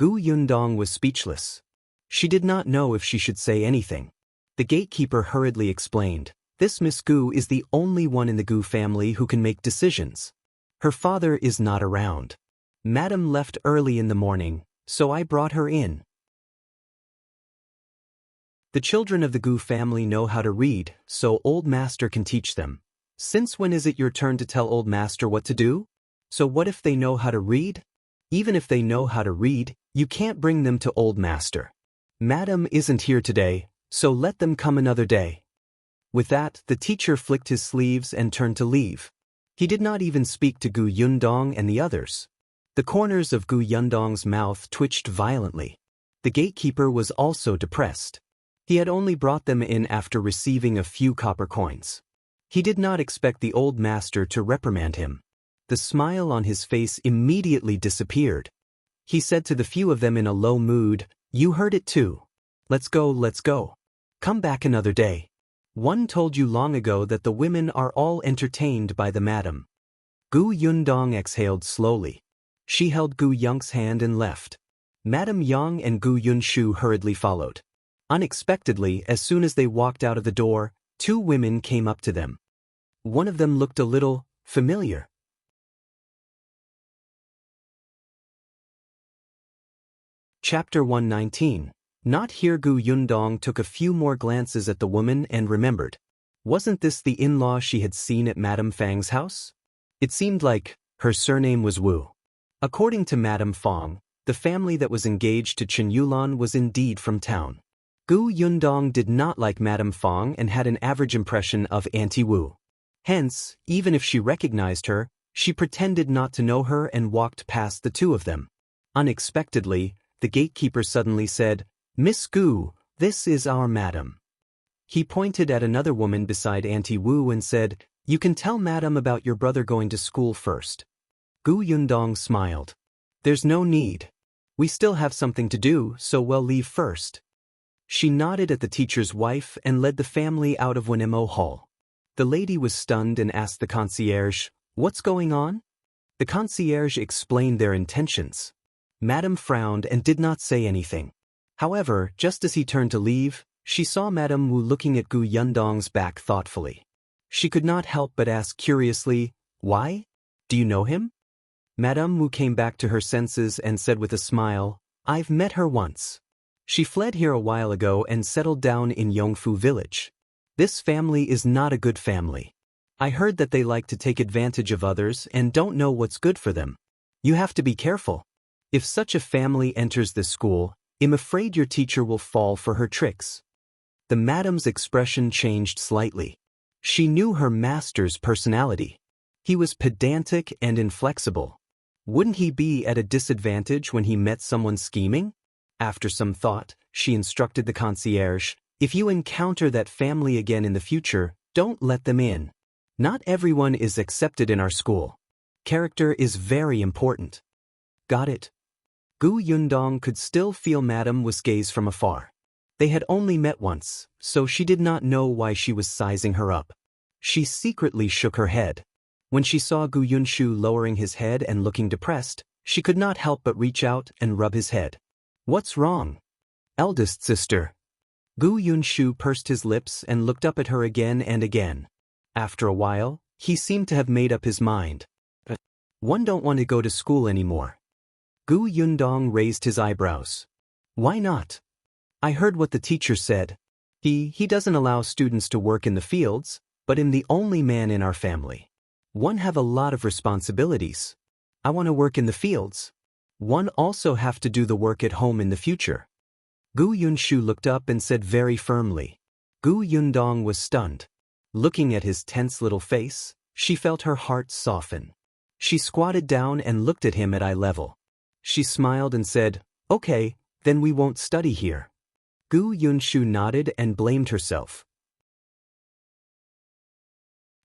Yundong was speechless. She did not know if she should say anything. The gatekeeper hurriedly explained, This Miss Gu is the only one in the Gu family who can make decisions. Her father is not around. Madam left early in the morning, so I brought her in. The children of the Gu family know how to read, so old master can teach them. Since when is it your turn to tell old master what to do? So what if they know how to read? Even if they know how to read, you can't bring them to old master. Madam isn't here today, so let them come another day. With that, the teacher flicked his sleeves and turned to leave. He did not even speak to Yundong and the others. The corners of Yundong's mouth twitched violently. The gatekeeper was also depressed. He had only brought them in after receiving a few copper coins. He did not expect the old master to reprimand him. The smile on his face immediately disappeared. He said to the few of them in a low mood, You heard it too. Let's go. Come back another day. One told you long ago that the women are all entertained by the madam. Yundong exhaled slowly. She held Yunke's hand and left. Madam Yang and Yunshu hurriedly followed. Unexpectedly, as soon as they walked out of the door, two women came up to them. One of them looked a little familiar. Chapter 119. Not here. Yundong took a few more glances at the woman and remembered. Wasn't this the in-law she had seen at Madame Fang's house? It seemed like her surname was Wu. According to Madame Fang, the family that was engaged to Qingyuan was indeed from town. Yundong did not like Madame Fang and had an average impression of Auntie Wu. Hence, even if she recognized her, she pretended not to know her and walked past the two of them. Unexpectedly, the gatekeeper suddenly said, Miss Gu, this is our madam. He pointed at another woman beside Auntie Wu and said, You can tell madam about your brother going to school first. Yundong smiled. There's no need. We still have something to do, so we'll leave first. She nodded at the teacher's wife and led the family out of Wanemo Hall. The lady was stunned and asked the concierge, What's going on? The concierge explained their intentions. Madame frowned and did not say anything. However, just as he turned to leave, she saw Madame Wu looking at Gu Yundong's back thoughtfully. She could not help but ask curiously, "Why? Do you know him?" Madame Wu came back to her senses and said with a smile, "I've met her once. She fled here a while ago and settled down in Yongfu village. This family is not a good family. I heard that they like to take advantage of others and don't know what's good for them. You have to be careful. If such a family enters this school, I'm afraid your teacher will fall for her tricks." The madame's expression changed slightly. She knew her master's personality. He was pedantic and inflexible. Wouldn't he be at a disadvantage when he met someone scheming? After some thought, she instructed the concierge, "If you encounter that family again in the future, don't let them in. Not everyone is accepted in our school. Character is very important." "Got it." Gu Yundong could still feel Madame Wu's gaze from afar. They had only met once, so she did not know why she was sizing her up. She secretly shook her head. When she saw Gu Yunshu lowering his head and looking depressed, she could not help but reach out and rub his head. "What's wrong?" "Eldest sister." Gu Yunshu pursed his lips and looked up at her again and again. After a while, he seemed to have made up his mind. "One don't want to go to school anymore." Gu Yundong raised his eyebrows. "Why not?" "I heard what the teacher said. He doesn't allow students to work in the fields, but I'm the only man in our family. One have a lot of responsibilities. I want to work in the fields. One also have to do the work at home in the future." Gu Yunshu looked up and said very firmly. Gu Yundong was stunned. Looking at his tense little face, she felt her heart soften. She squatted down and looked at him at eye level. She smiled and said, "Okay, then we won't study here." Gu Yunshu nodded and blamed herself.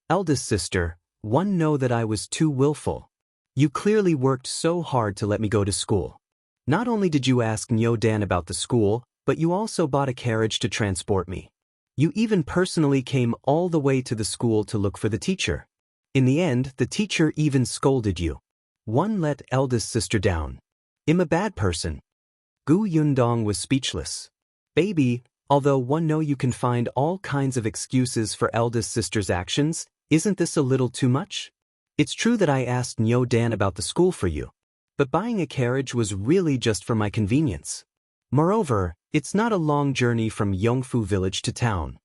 "Eldest sister, one know that I was too willful. You clearly worked so hard to let me go to school. Not only did you ask Nyo Dan about the school, but you also bought a carriage to transport me. You even personally came all the way to the school to look for the teacher. In the end, the teacher even scolded you. One let eldest sister down. I'm a bad person." Gu Yundong was speechless. "Baby, although one know you can find all kinds of excuses for eldest sister's actions, isn't this a little too much? It's true that I asked Nyo Dan about the school for you, but buying a carriage was really just for my convenience. Moreover, it's not a long journey from Yongfu village to town."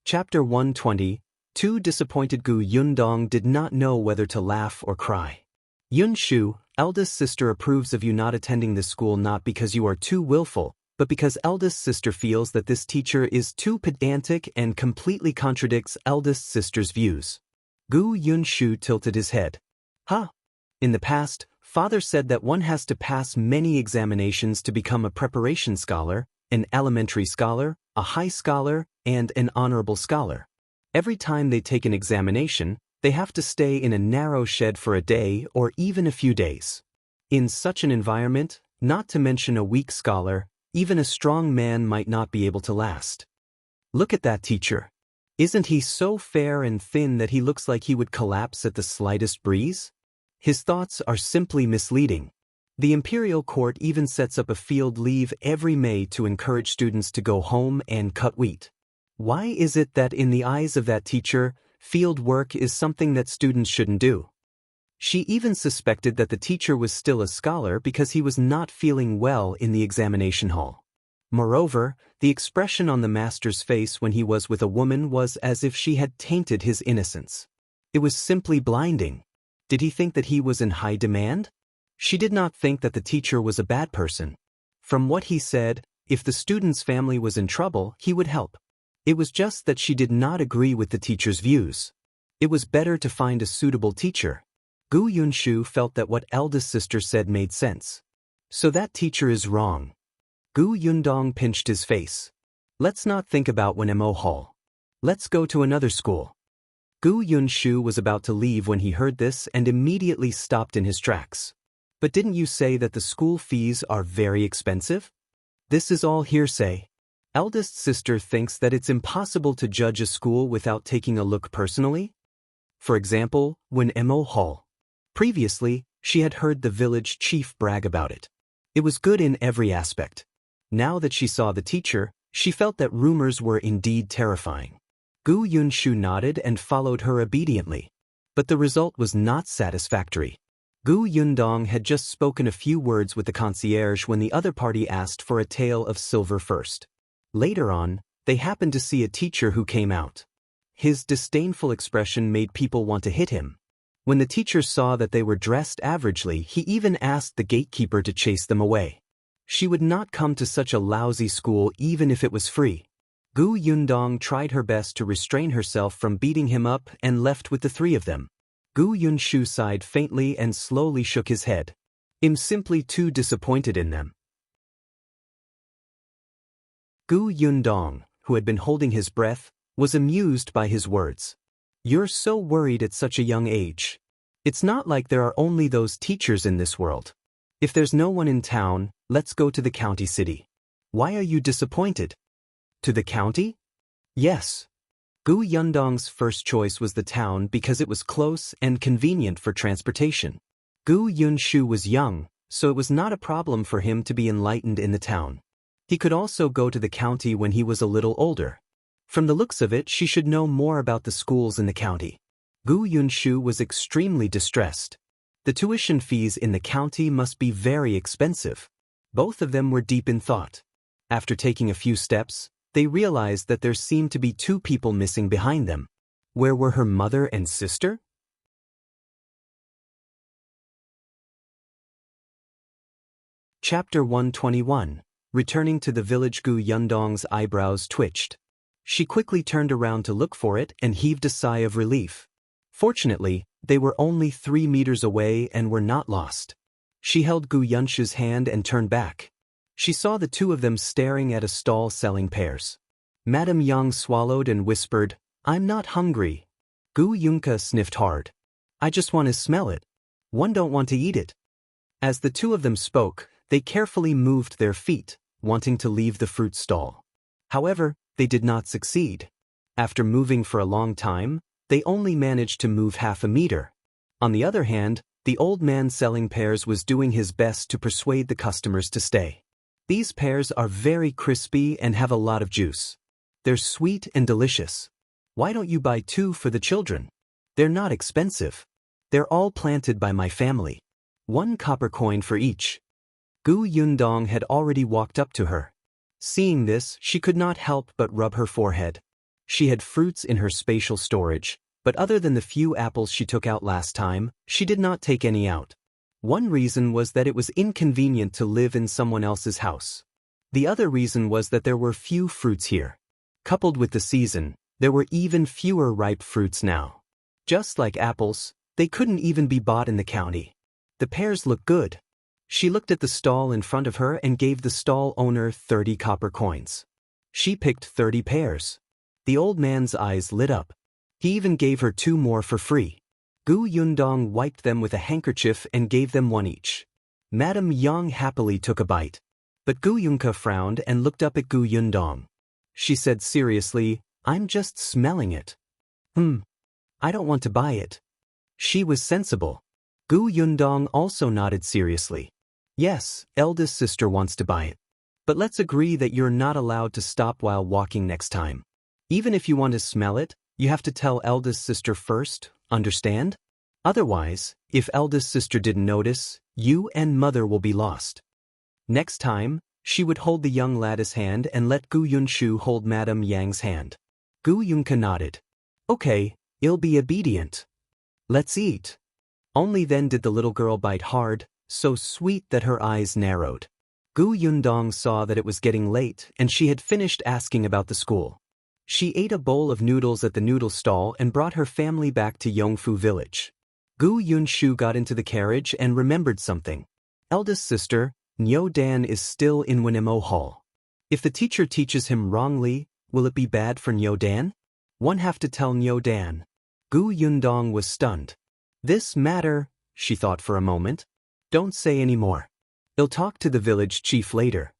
Chapter 120. Too disappointed Gu Yundong did not know whether to laugh or cry. "Yunshu, eldest sister approves of you not attending this school not because you are too willful, but because eldest sister feels that this teacher is too pedantic and completely contradicts eldest sister's views." Gu Yunshu tilted his head. "Huh. In the past, father said that one has to pass many examinations to become a preparation scholar, an elementary scholar, a high scholar, and an honorable scholar. Every time they take an examination, they have to stay in a narrow shed for a day or even a few days. In such an environment, not to mention a weak scholar, even a strong man might not be able to last. Look at that teacher. Isn't he so fair and thin that he looks like he would collapse at the slightest breeze? His thoughts are simply misleading. The imperial court even sets up a field leave every May to encourage students to go home and cut wheat. Why is it that in the eyes of that teacher, field work is something that students shouldn't do? She even suspected that the teacher was still a scholar because he was not feeling well in the examination hall. Moreover, the expression on the master's face when he was with a woman was as if she had tainted his innocence. It was simply blinding. Did he think that he was in high demand? She did not think that the teacher was a bad person. From what he said, if the student's family was in trouble, he would help. It was just that she did not agree with the teacher's views. It was better to find a suitable teacher. Gu Yunshu felt that what eldest sister said made sense. So that teacher is wrong. Gu Yundong pinched his face. Let's not think about when Mo Hall. Let's go to another school. Gu Yunshu was about to leave when he heard this and immediately stopped in his tracks. But didn't you say that the school fees are very expensive? This is all hearsay. Eldest sister thinks that it's impossible to judge a school without taking a look personally. For example, when Mo Hall. Previously, she had heard the village chief brag about it. It was good in every aspect. Now that she saw the teacher, she felt that rumors were indeed terrifying. Gu Yunshu nodded and followed her obediently. But the result was not satisfactory. Gu Yundong had just spoken a few words with the concierge when the other party asked for a tael of silver first. Later on, they happened to see a teacher who came out. His disdainful expression made people want to hit him. When the teacher saw that they were dressed averagely, he even asked the gatekeeper to chase them away. She would not come to such a lousy school even if it was free. Gu Yundong tried her best to restrain herself from beating him up and left with the three of them. Gu Yunshu sighed faintly and slowly shook his head. I'm simply too disappointed in them. Gu Yundong, who had been holding his breath, was amused by his words. You're so worried at such a young age. It's not like there are only those teachers in this world. If there's no one in town, let's go to the county city. Why are you disappointed? To the county? Yes. Gu Yundong's first choice was the town because it was close and convenient for transportation. Gu Yunshu was young, so it was not a problem for him to be enlightened in the town. He could also go to the county when he was a little older. From the looks of it, she should know more about the schools in the county. Gu Yunshu was extremely distressed. The tuition fees in the county must be very expensive. Both of them were deep in thought. After taking a few steps, they realized that there seemed to be two people missing behind them. Where were her mother and sister? Chapter 121. Returning to the village. Gu Yundong's eyebrows twitched. She quickly turned around to look for it and heaved a sigh of relief. Fortunately, they were only 3 meters away and were not lost. She held Gu Yunshu's hand and turned back. She saw the two of them staring at a stall selling pears. Madame Yang swallowed and whispered, I'm not hungry. Gu Yunke sniffed hard. I just want to smell it. One don't want to eat it. As the two of them spoke, they carefully moved their feet, wanting to leave the fruit stall. However, they did not succeed. After moving for a long time, they only managed to move half a meter. On the other hand, the old man selling pears was doing his best to persuade the customers to stay. These pears are very crispy and have a lot of juice. They're sweet and delicious. Why don't you buy 2 for the children? They're not expensive. They're all planted by my family. 1 copper coin for each. Gu Yundong had already walked up to her. Seeing this, she could not help but rub her forehead. She had fruits in her spatial storage, but other than the few apples she took out last time, she did not take any out. One reason was that it was inconvenient to live in someone else's house. The other reason was that there were few fruits here. Coupled with the season, there were even fewer ripe fruits now. Just like apples, they couldn't even be bought in the county. The pears looked good. She looked at the stall in front of her and gave the stall owner 30 copper coins. She picked 30 pears. The old man's eyes lit up. He even gave her 2 more for free. Gu Yundong wiped them with a handkerchief and gave them 1 each. Madame Yang happily took a bite. But Gu Yunke frowned and looked up at Gu Yundong. She said seriously, I'm just smelling it. I don't want to buy it. She was sensible. Gu Yundong also nodded seriously. Yes, eldest sister wants to buy it. But let's agree that you're not allowed to stop while walking next time. Even if you want to smell it, you have to tell eldest sister first, understand? Otherwise, if eldest sister didn't notice, you and mother will be lost. Next time, she would hold the young lad's hand and let Gu Yunshu hold Madame Yang's hand. Gu Yunke nodded. Okay, I'll be obedient. Let's eat. Only then did the little girl bite hard, so sweet that her eyes narrowed. Gu Yundong saw that it was getting late and she had finished asking about the school. She ate a bowl of noodles at the noodle stall and brought her family back to Yongfu village. Gu Yunshu got into the carriage and remembered something. Eldest sister, Niu Dan is still in Wenemo Hall. If the teacher teaches him wrongly, will it be bad for Niu Dan? One have to tell Niu Dan. Gu Yundong was stunned. This matter, she thought for a moment. Don't say any more. I'll talk to the village chief later.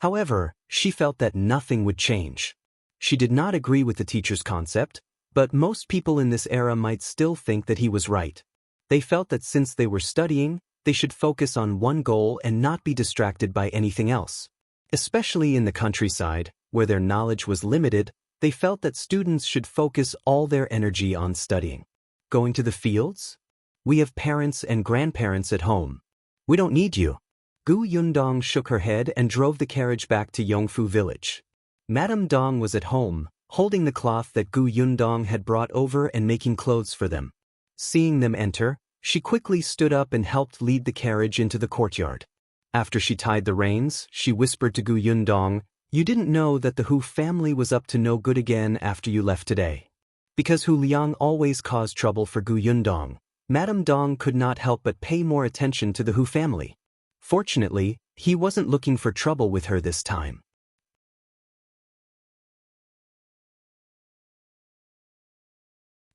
However, she felt that nothing would change. She did not agree with the teacher's concept, but most people in this era might still think that he was right. They felt that since they were studying, they should focus on one goal and not be distracted by anything else. Especially in the countryside, where their knowledge was limited, they felt that students should focus all their energy on studying. Going to the fields? We have parents and grandparents at home. We don't need you. Yundong shook her head and drove the carriage back to Yongfu village. Madame Dong was at home, holding the cloth that Yundong had brought over and making clothes for them. Seeing them enter, she quickly stood up and helped lead the carriage into the courtyard. After she tied the reins, she whispered to Yundong, "You didn't know that the Hu family was up to no good again after you left today." Because Hu Liang always caused trouble for Yundong, Madame Dong could not help but pay more attention to the Hu family. Fortunately, he wasn't looking for trouble with her this time.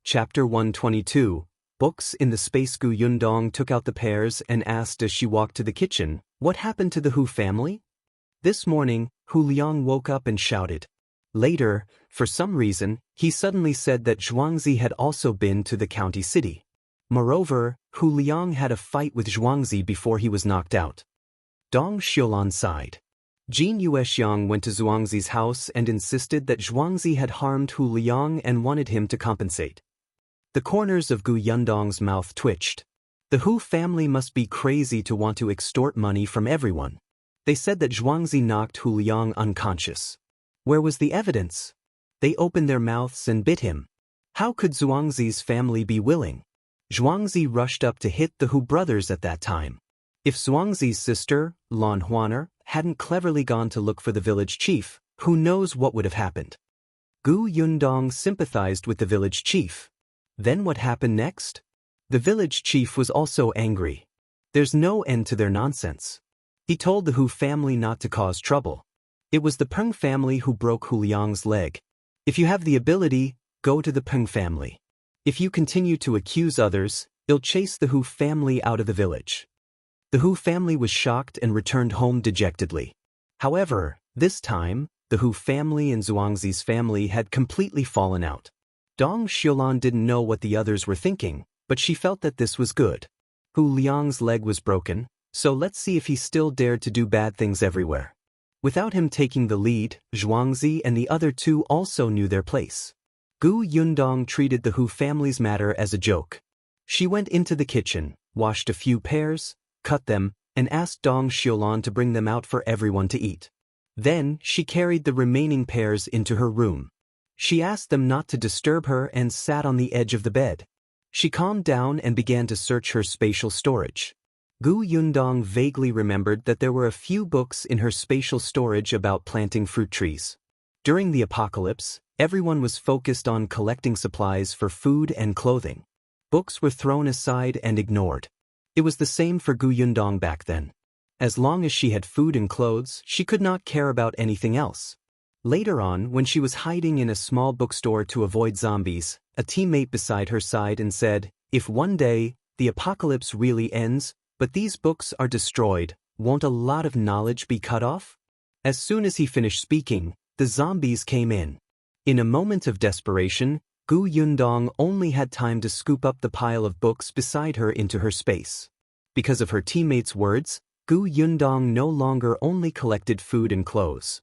Chapter 122. Books in the space. Yundong took out the pears and asked as she walked to the kitchen, "What happened to the Hu family?" This morning, Hu Liang woke up and shouted. Later, for some reason, he suddenly said that Zhuangzi had also been to the county city. Moreover, Hu Liang had a fight with Zhuangzi before he was knocked out. Dong Xiulan sighed. Jin Yuexiang went to Zhuangzi's house and insisted that Zhuangzi had harmed Hu Liang and wanted him to compensate. The corners of Yundong's mouth twitched. The Hu family must be crazy to want to extort money from everyone. They said that Zhuangzi knocked Hu Liang unconscious. Where was the evidence? They opened their mouths and bit him. How could Zhuangzi's family be willing? Zhuangzi rushed up to hit the Hu brothers at that time. If Zhuangzi's sister, Lan Huaner, hadn't cleverly gone to look for the village chief, who knows what would have happened? Yundong sympathized with the village chief. Then what happened next? The village chief was also angry. There's no end to their nonsense. He told the Hu family not to cause trouble. It was the Peng family who broke Hu Liang's leg. If you have the ability, go to the Peng family. If you continue to accuse others, you'll chase the Hu family out of the village. The Hu family was shocked and returned home dejectedly. However, this time, the Hu family and Zhuangzi's family had completely fallen out. Dong Xiulan didn't know what the others were thinking, but she felt that this was good. Hu Liang's leg was broken, so let's see if he still dared to do bad things everywhere. Without him taking the lead, Zhuangzi and the other two also knew their place. Yundong treated the Hu family's matter as a joke. She went into the kitchen, washed a few pears, cut them, and asked Dong Xiulan to bring them out for everyone to eat. Then, she carried the remaining pears into her room. She asked them not to disturb her and sat on the edge of the bed. She calmed down and began to search her spatial storage. Yundong vaguely remembered that there were a few books in her spatial storage about planting fruit trees. During the apocalypse, everyone was focused on collecting supplies for food and clothing. Books were thrown aside and ignored. It was the same for Yundong back then. As long as she had food and clothes, she could not care about anything else. Later on, when she was hiding in a small bookstore to avoid zombies, a teammate beside her sighed and said, "If one day, the apocalypse really ends, but these books are destroyed, won't a lot of knowledge be cut off?" As soon as he finished speaking, the zombies came in. In a moment of desperation, Yundong only had time to scoop up the pile of books beside her into her space. Because of her teammates' words, Yundong no longer only collected food and clothes.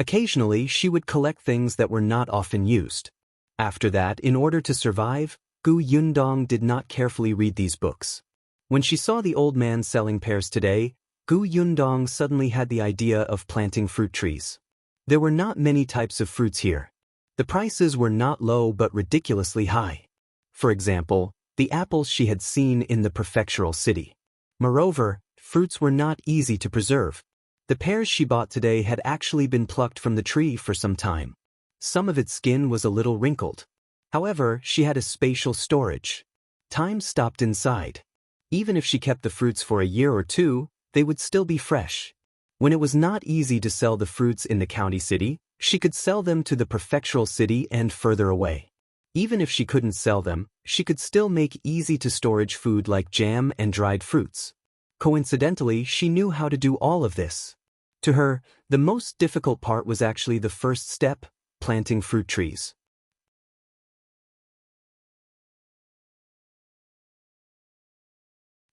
Occasionally, she would collect things that were not often used. After that, in order to survive, Yundong did not carefully read these books. When she saw the old man selling pears today, Yundong suddenly had the idea of planting fruit trees. There were not many types of fruits here. The prices were not low but ridiculously high. For example, the apples she had seen in the prefectural city. Moreover, fruits were not easy to preserve. The pears she bought today had actually been plucked from the tree for some time. Some of its skin was a little wrinkled. However, she had a spatial storage. Time stopped inside. Even if she kept the fruits for a year or two, they would still be fresh. When it was not easy to sell the fruits in the county city, she could sell them to the prefectural city and further away. Even if she couldn't sell them, she could still make easy-to-storage food like jam and dried fruits. Coincidentally, she knew how to do all of this. To her, the most difficult part was actually the first step, planting fruit trees.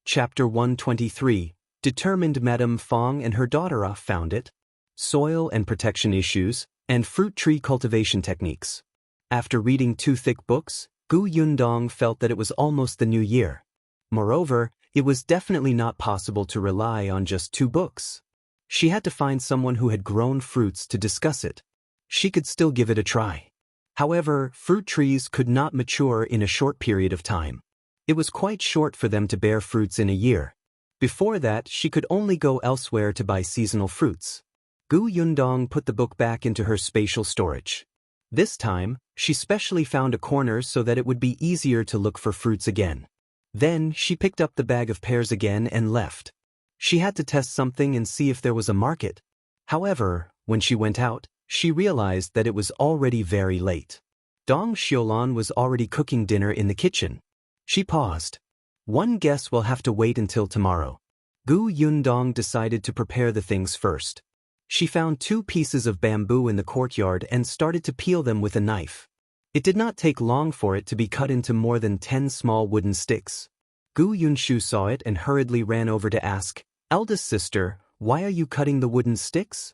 Chapter 123. Determined Madame Fang and her daughter found it. Soil and protection issues, and fruit tree cultivation techniques. After reading 2 thick books, Yundong felt that it was almost the new year. Moreover, it was definitely not possible to rely on just 2 books. She had to find someone who had grown fruits to discuss it. She could still give it a try. However, fruit trees could not mature in a short period of time. It was quite short for them to bear fruits in a year. Before that, she could only go elsewhere to buy seasonal fruits. Yundong put the book back into her spatial storage. This time, she specially found a corner so that it would be easier to look for fruits again. Then, she picked up the bag of pears again and left. She had to test something and see if there was a market. However, when she went out, she realized that it was already very late. Dong Xiulan was already cooking dinner in the kitchen. She paused. One guess will have to wait until tomorrow. Yundong decided to prepare the things first. She found 2 pieces of bamboo in the courtyard and started to peel them with a knife. It did not take long for it to be cut into more than 10 small wooden sticks. Yunshu saw it and hurriedly ran over to ask, "Eldest sister, why are you cutting the wooden sticks?"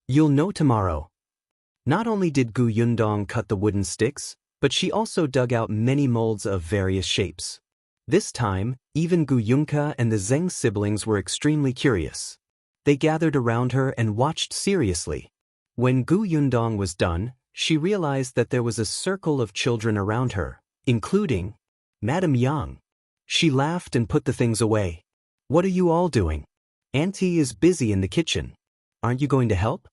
"You'll know tomorrow." Not only did Yundong cut the wooden sticks, but she also dug out many molds of various shapes. This time, even Yunke and the Zheng siblings were extremely curious. They gathered around her and watched seriously. When Yundong was done, she realized that there was a circle of children around her, including Madame Yang. She laughed and put the things away. "What are you all doing? Auntie is busy in the kitchen. Aren't you going to help?"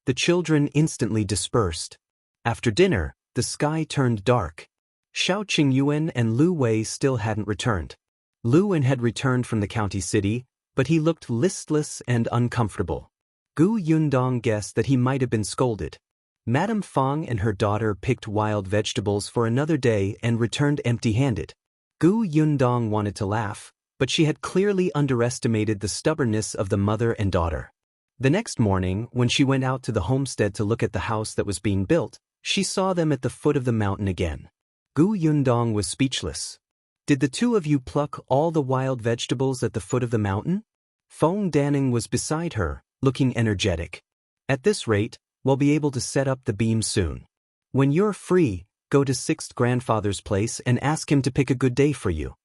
The children instantly dispersed. After dinner, the sky turned dark. Shao Qingyuan and Lu Wei still hadn't returned. Liu An had returned from the county city, but he looked listless and uncomfortable. Yundong guessed that he might have been scolded. Madame Fang and her daughter picked wild vegetables for another day and returned empty-handed. Yundong wanted to laugh, but she had clearly underestimated the stubbornness of the mother and daughter. The next morning, when she went out to the homestead to look at the house that was being built, she saw them at the foot of the mountain again. Yundong was speechless. "Did the 2 of you pluck all the wild vegetables at the foot of the mountain?" Feng Danning was beside her, looking energetic. "At this rate, we'll be able to set up the beam soon. When you're free, go to 6th grandfather's place and ask him to pick a good day for you."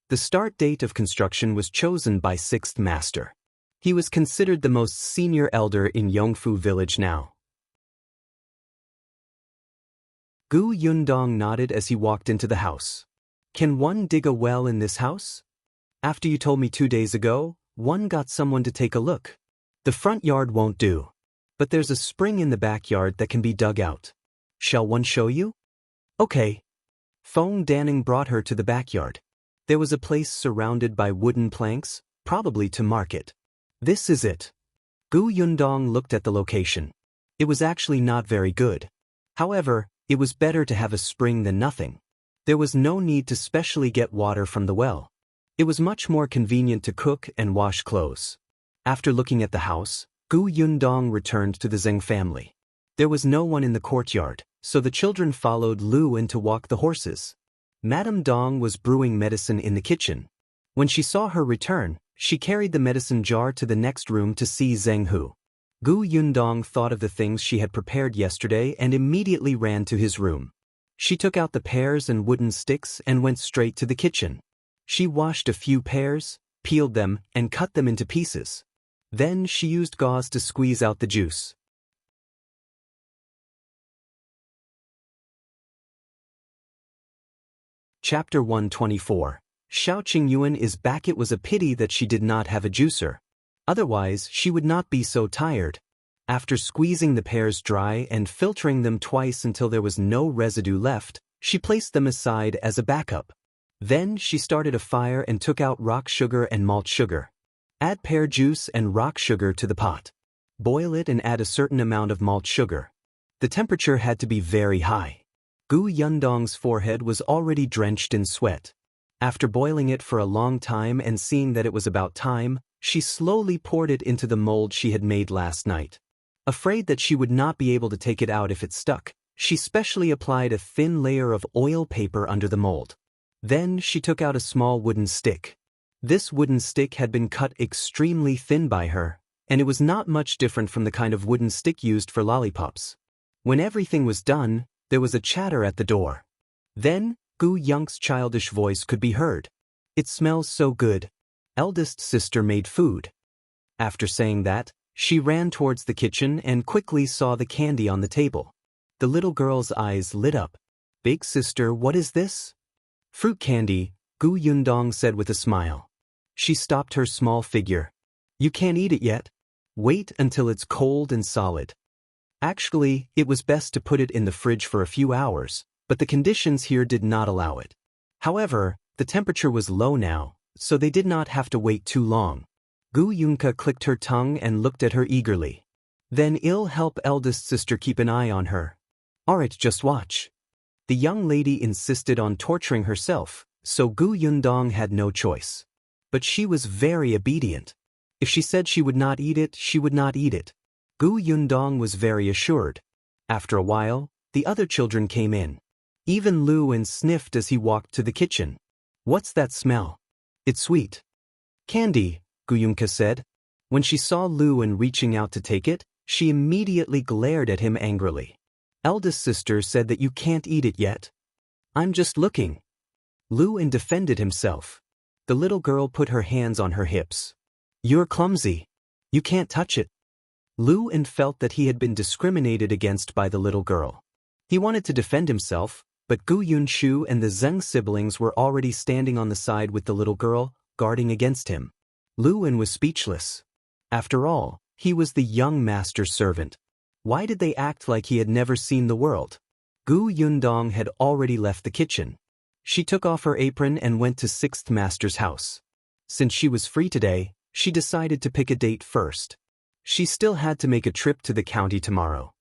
The start date of construction was chosen by 6th master. He was considered the most senior elder in Yongfu village now. Yundong nodded as he walked into the house. "Can one dig a well in this house? After you told me 2 days ago, one got someone to take a look. The front yard won't do. But there's a spring in the backyard that can be dug out. Shall one show you?" "Okay." Feng Danning brought her to the backyard. There was a place surrounded by wooden planks, probably to market. "This is it." Yundong looked at the location. It was actually not very good. However, it was better to have a spring than nothing. There was no need to specially get water from the well. It was much more convenient to cook and wash clothes. After looking at the house, Yundong returned to the Zheng family. There was no one in the courtyard, so the children followed Liu An to walk the horses. Madame Dong was brewing medicine in the kitchen. When she saw her return, she carried the medicine jar to the next room to see Zheng Hu. Yundong thought of the things she had prepared yesterday and immediately ran to his room. She took out the pears and wooden sticks and went straight to the kitchen. She washed a few pears, peeled them, and cut them into pieces. Then she used gauze to squeeze out the juice. Chapter 124. Shao Qingyuan is back. It was a pity that she did not have a juicer. Otherwise, she would not be so tired. After squeezing the pears dry and filtering them twice until there was no residue left, she placed them aside as a backup. Then she started a fire and took out rock sugar and malt sugar. Add pear juice and rock sugar to the pot. Boil it and add a certain amount of malt sugar. The temperature had to be very high. Yundong's forehead was already drenched in sweat. After boiling it for a long time and seeing that it was about time, she slowly poured it into the mold she had made last night. Afraid that she would not be able to take it out if it stuck, she specially applied a thin layer of oil paper under the mold. Then she took out a small wooden stick. This wooden stick had been cut extremely thin by her, and it was not much different from the kind of wooden stick used for lollipops. When everything was done, there was a chatter at the door. Then, Gu Yunke's childish voice could be heard. "It smells so good. Eldest sister made food." After saying that, she ran towards the kitchen and quickly saw the candy on the table. The little girl's eyes lit up. "Big sister, what is this?" "Fruit candy," Gu Yundong said with a smile. She stopped her small figure. "You can't eat it yet. Wait until it's cold and solid." Actually, it was best to put it in the fridge for a few hours, but the conditions here did not allow it. However, the temperature was low now, so they did not have to wait too long. Gu Yunke clicked her tongue and looked at her eagerly. "Then I'll help eldest sister keep an eye on her." "Alright, just watch." The young lady insisted on torturing herself, so Gu Yundong had no choice. But she was very obedient. If she said she would not eat it, she would not eat it. Gu Yundong was very assured. After a while, the other children came in. Even Liu An sniffed as he walked to the kitchen. "What's that smell?" "It's sweet." "Candy," Gu Yunke said. When she saw Liu An reaching out to take it, she immediately glared at him angrily. "Eldest sister said that you can't eat it yet." "I'm just looking." Liu An defended himself. The little girl put her hands on her hips. "You're clumsy. You can't touch it." Liu An felt that he had been discriminated against by the little girl. He wanted to defend himself, but Gu Yunshu and the Zheng siblings were already standing on the side with the little girl, guarding against him. Liu An was speechless. After all, he was the young master's servant. Why did they act like he had never seen the world? Gu Yundong had already left the kitchen. She took off her apron and went to Sixth Master's house. Since she was free today, she decided to pick a date first. She still had to make a trip to the county tomorrow.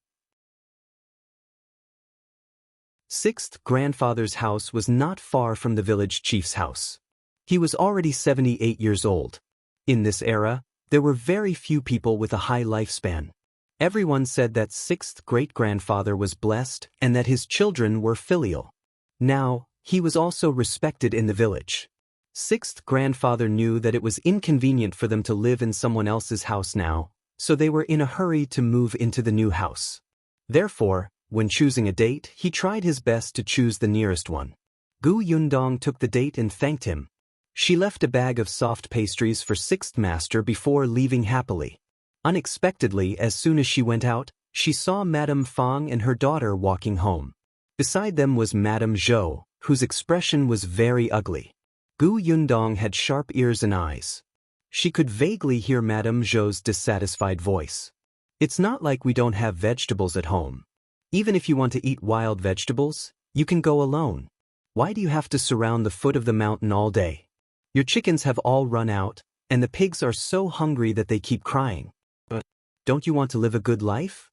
Sixth grandfather's house was not far from the village chief's house. He was already 78 years old. In this era, there were very few people with a high lifespan. Everyone said that sixth great-grandfather was blessed and that his children were filial. Now, he was also respected in the village. Sixth grandfather knew that it was inconvenient for them to live in someone else's house now, so they were in a hurry to move into the new house. Therefore, when choosing a date, he tried his best to choose the nearest one. Gu Yundong took the date and thanked him. She left a bag of soft pastries for Sixth Master before leaving happily. Unexpectedly, as soon as she went out, she saw Madame Fang and her daughter walking home. Beside them was Madame Zhou, whose expression was very ugly. Gu Yundong had sharp ears and eyes. She could vaguely hear Madame Zhou's dissatisfied voice. "It's not like we don't have vegetables at home. Even if you want to eat wild vegetables, you can go alone. Why do you have to surround the foot of the mountain all day? Your chickens have all run out, and the pigs are so hungry that they keep crying. But don't you want to live a good life?"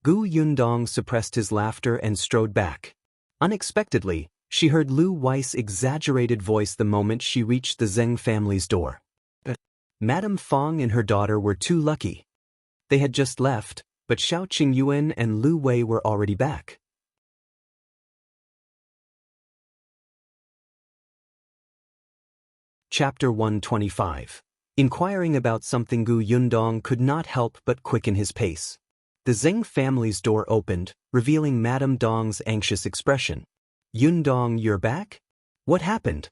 Gu Yundong suppressed his laughter and strode back. Unexpectedly, she heard Lu Wei's exaggerated voice the moment she reached the Zheng family's door. Madame Fang and her daughter were too lucky. They had just left, but Shao Qingyuan and Lu Wei were already back. Chapter 125. Inquiring about something, Gu Yundong could not help but quicken his pace. The Zheng family's door opened, revealing Madame Dong's anxious expression. "Yundong, you're back? What happened?"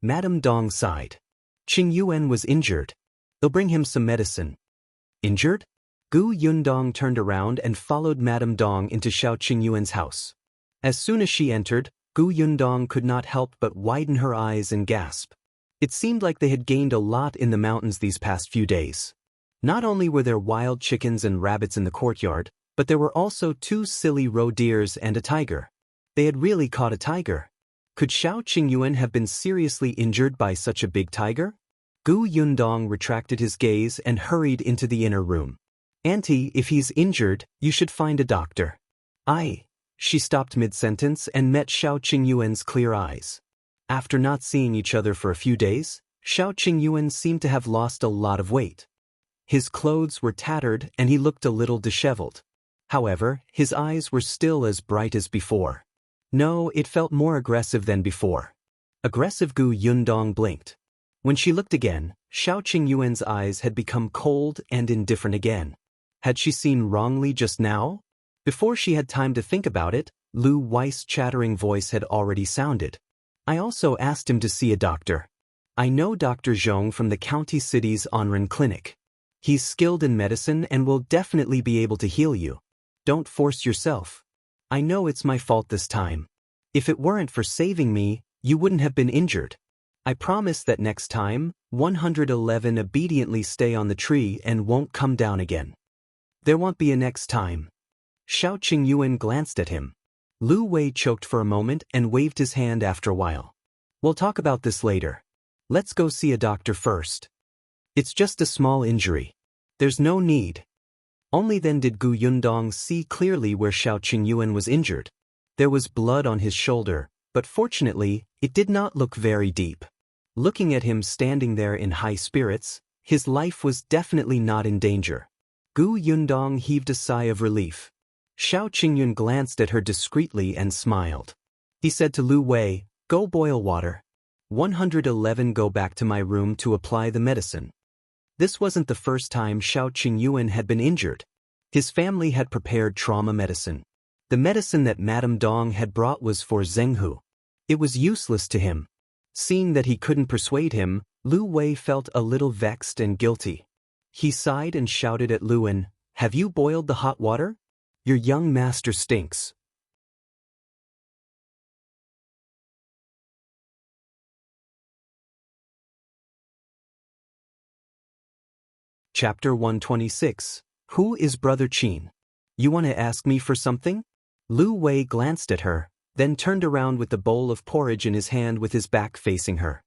Madame Dong sighed. "Qingyuan was injured. They'll bring him some medicine." "Injured?" Gu Yundong turned around and followed Madame Dong into Shao Qingyuan's house. As soon as she entered, Gu Yundong could not help but widen her eyes and gasp. It seemed like they had gained a lot in the mountains these past few days. Not only were there wild chickens and rabbits in the courtyard, but there were also 2 silly roe deers and a tiger. They had really caught a tiger. Could Shao Qingyuan have been seriously injured by such a big tiger? Gu Yundong retracted his gaze and hurried into the inner room. "Auntie, if he's injured, you should find a doctor." "She stopped mid-sentence and met Shao Qingyuan's clear eyes. After not seeing each other for a few days, Qingyuan seemed to have lost a lot of weight. His clothes were tattered and he looked a little disheveled. However, his eyes were still as bright as before. No, it felt more aggressive than before. Aggressive Gu Yundong blinked. When she looked again, Qingyuan's eyes had become cold and indifferent again. Had she seen wrongly just now? Before she had time to think about it, Lu Wei's chattering voice had already sounded. I also asked him to see a doctor. I know Dr. Zhou from the county city's Onren clinic. He's skilled in medicine and will definitely be able to heal you. Don't force yourself. I know it's my fault this time. If it weren't for saving me, you wouldn't have been injured. I promise that next time, 111 obediently stay on the tree and won't come down again. There won't be a next time. Qingyuan glanced at him. Lu Wei choked for a moment and waved his hand after a while. We'll talk about this later. Let's go see a doctor first. It's just a small injury. There's no need. Only then did Gu Yundong see clearly where Qingyuan was injured. There was blood on his shoulder, but fortunately, it did not look very deep. Looking at him standing there in high spirits, his life was definitely not in danger. Gu Yundong heaved a sigh of relief. Qingyuan glanced at her discreetly and smiled. He said to Lu Wei, go boil water. 111 go back to my room to apply the medicine. This wasn't the first time Qingyuan had been injured. His family had prepared trauma medicine. The medicine that Madame Dong had brought was for Zhenghu. It was useless to him. Seeing that he couldn't persuade him, Lu Wei felt a little vexed and guilty. He sighed and shouted at Lu An, have you boiled the hot water? Your young master stinks. Chapter 126. Who is Brother Qin? You want to ask me for something? Lu Wei glanced at her, then turned around with the bowl of porridge in his hand with his back facing her.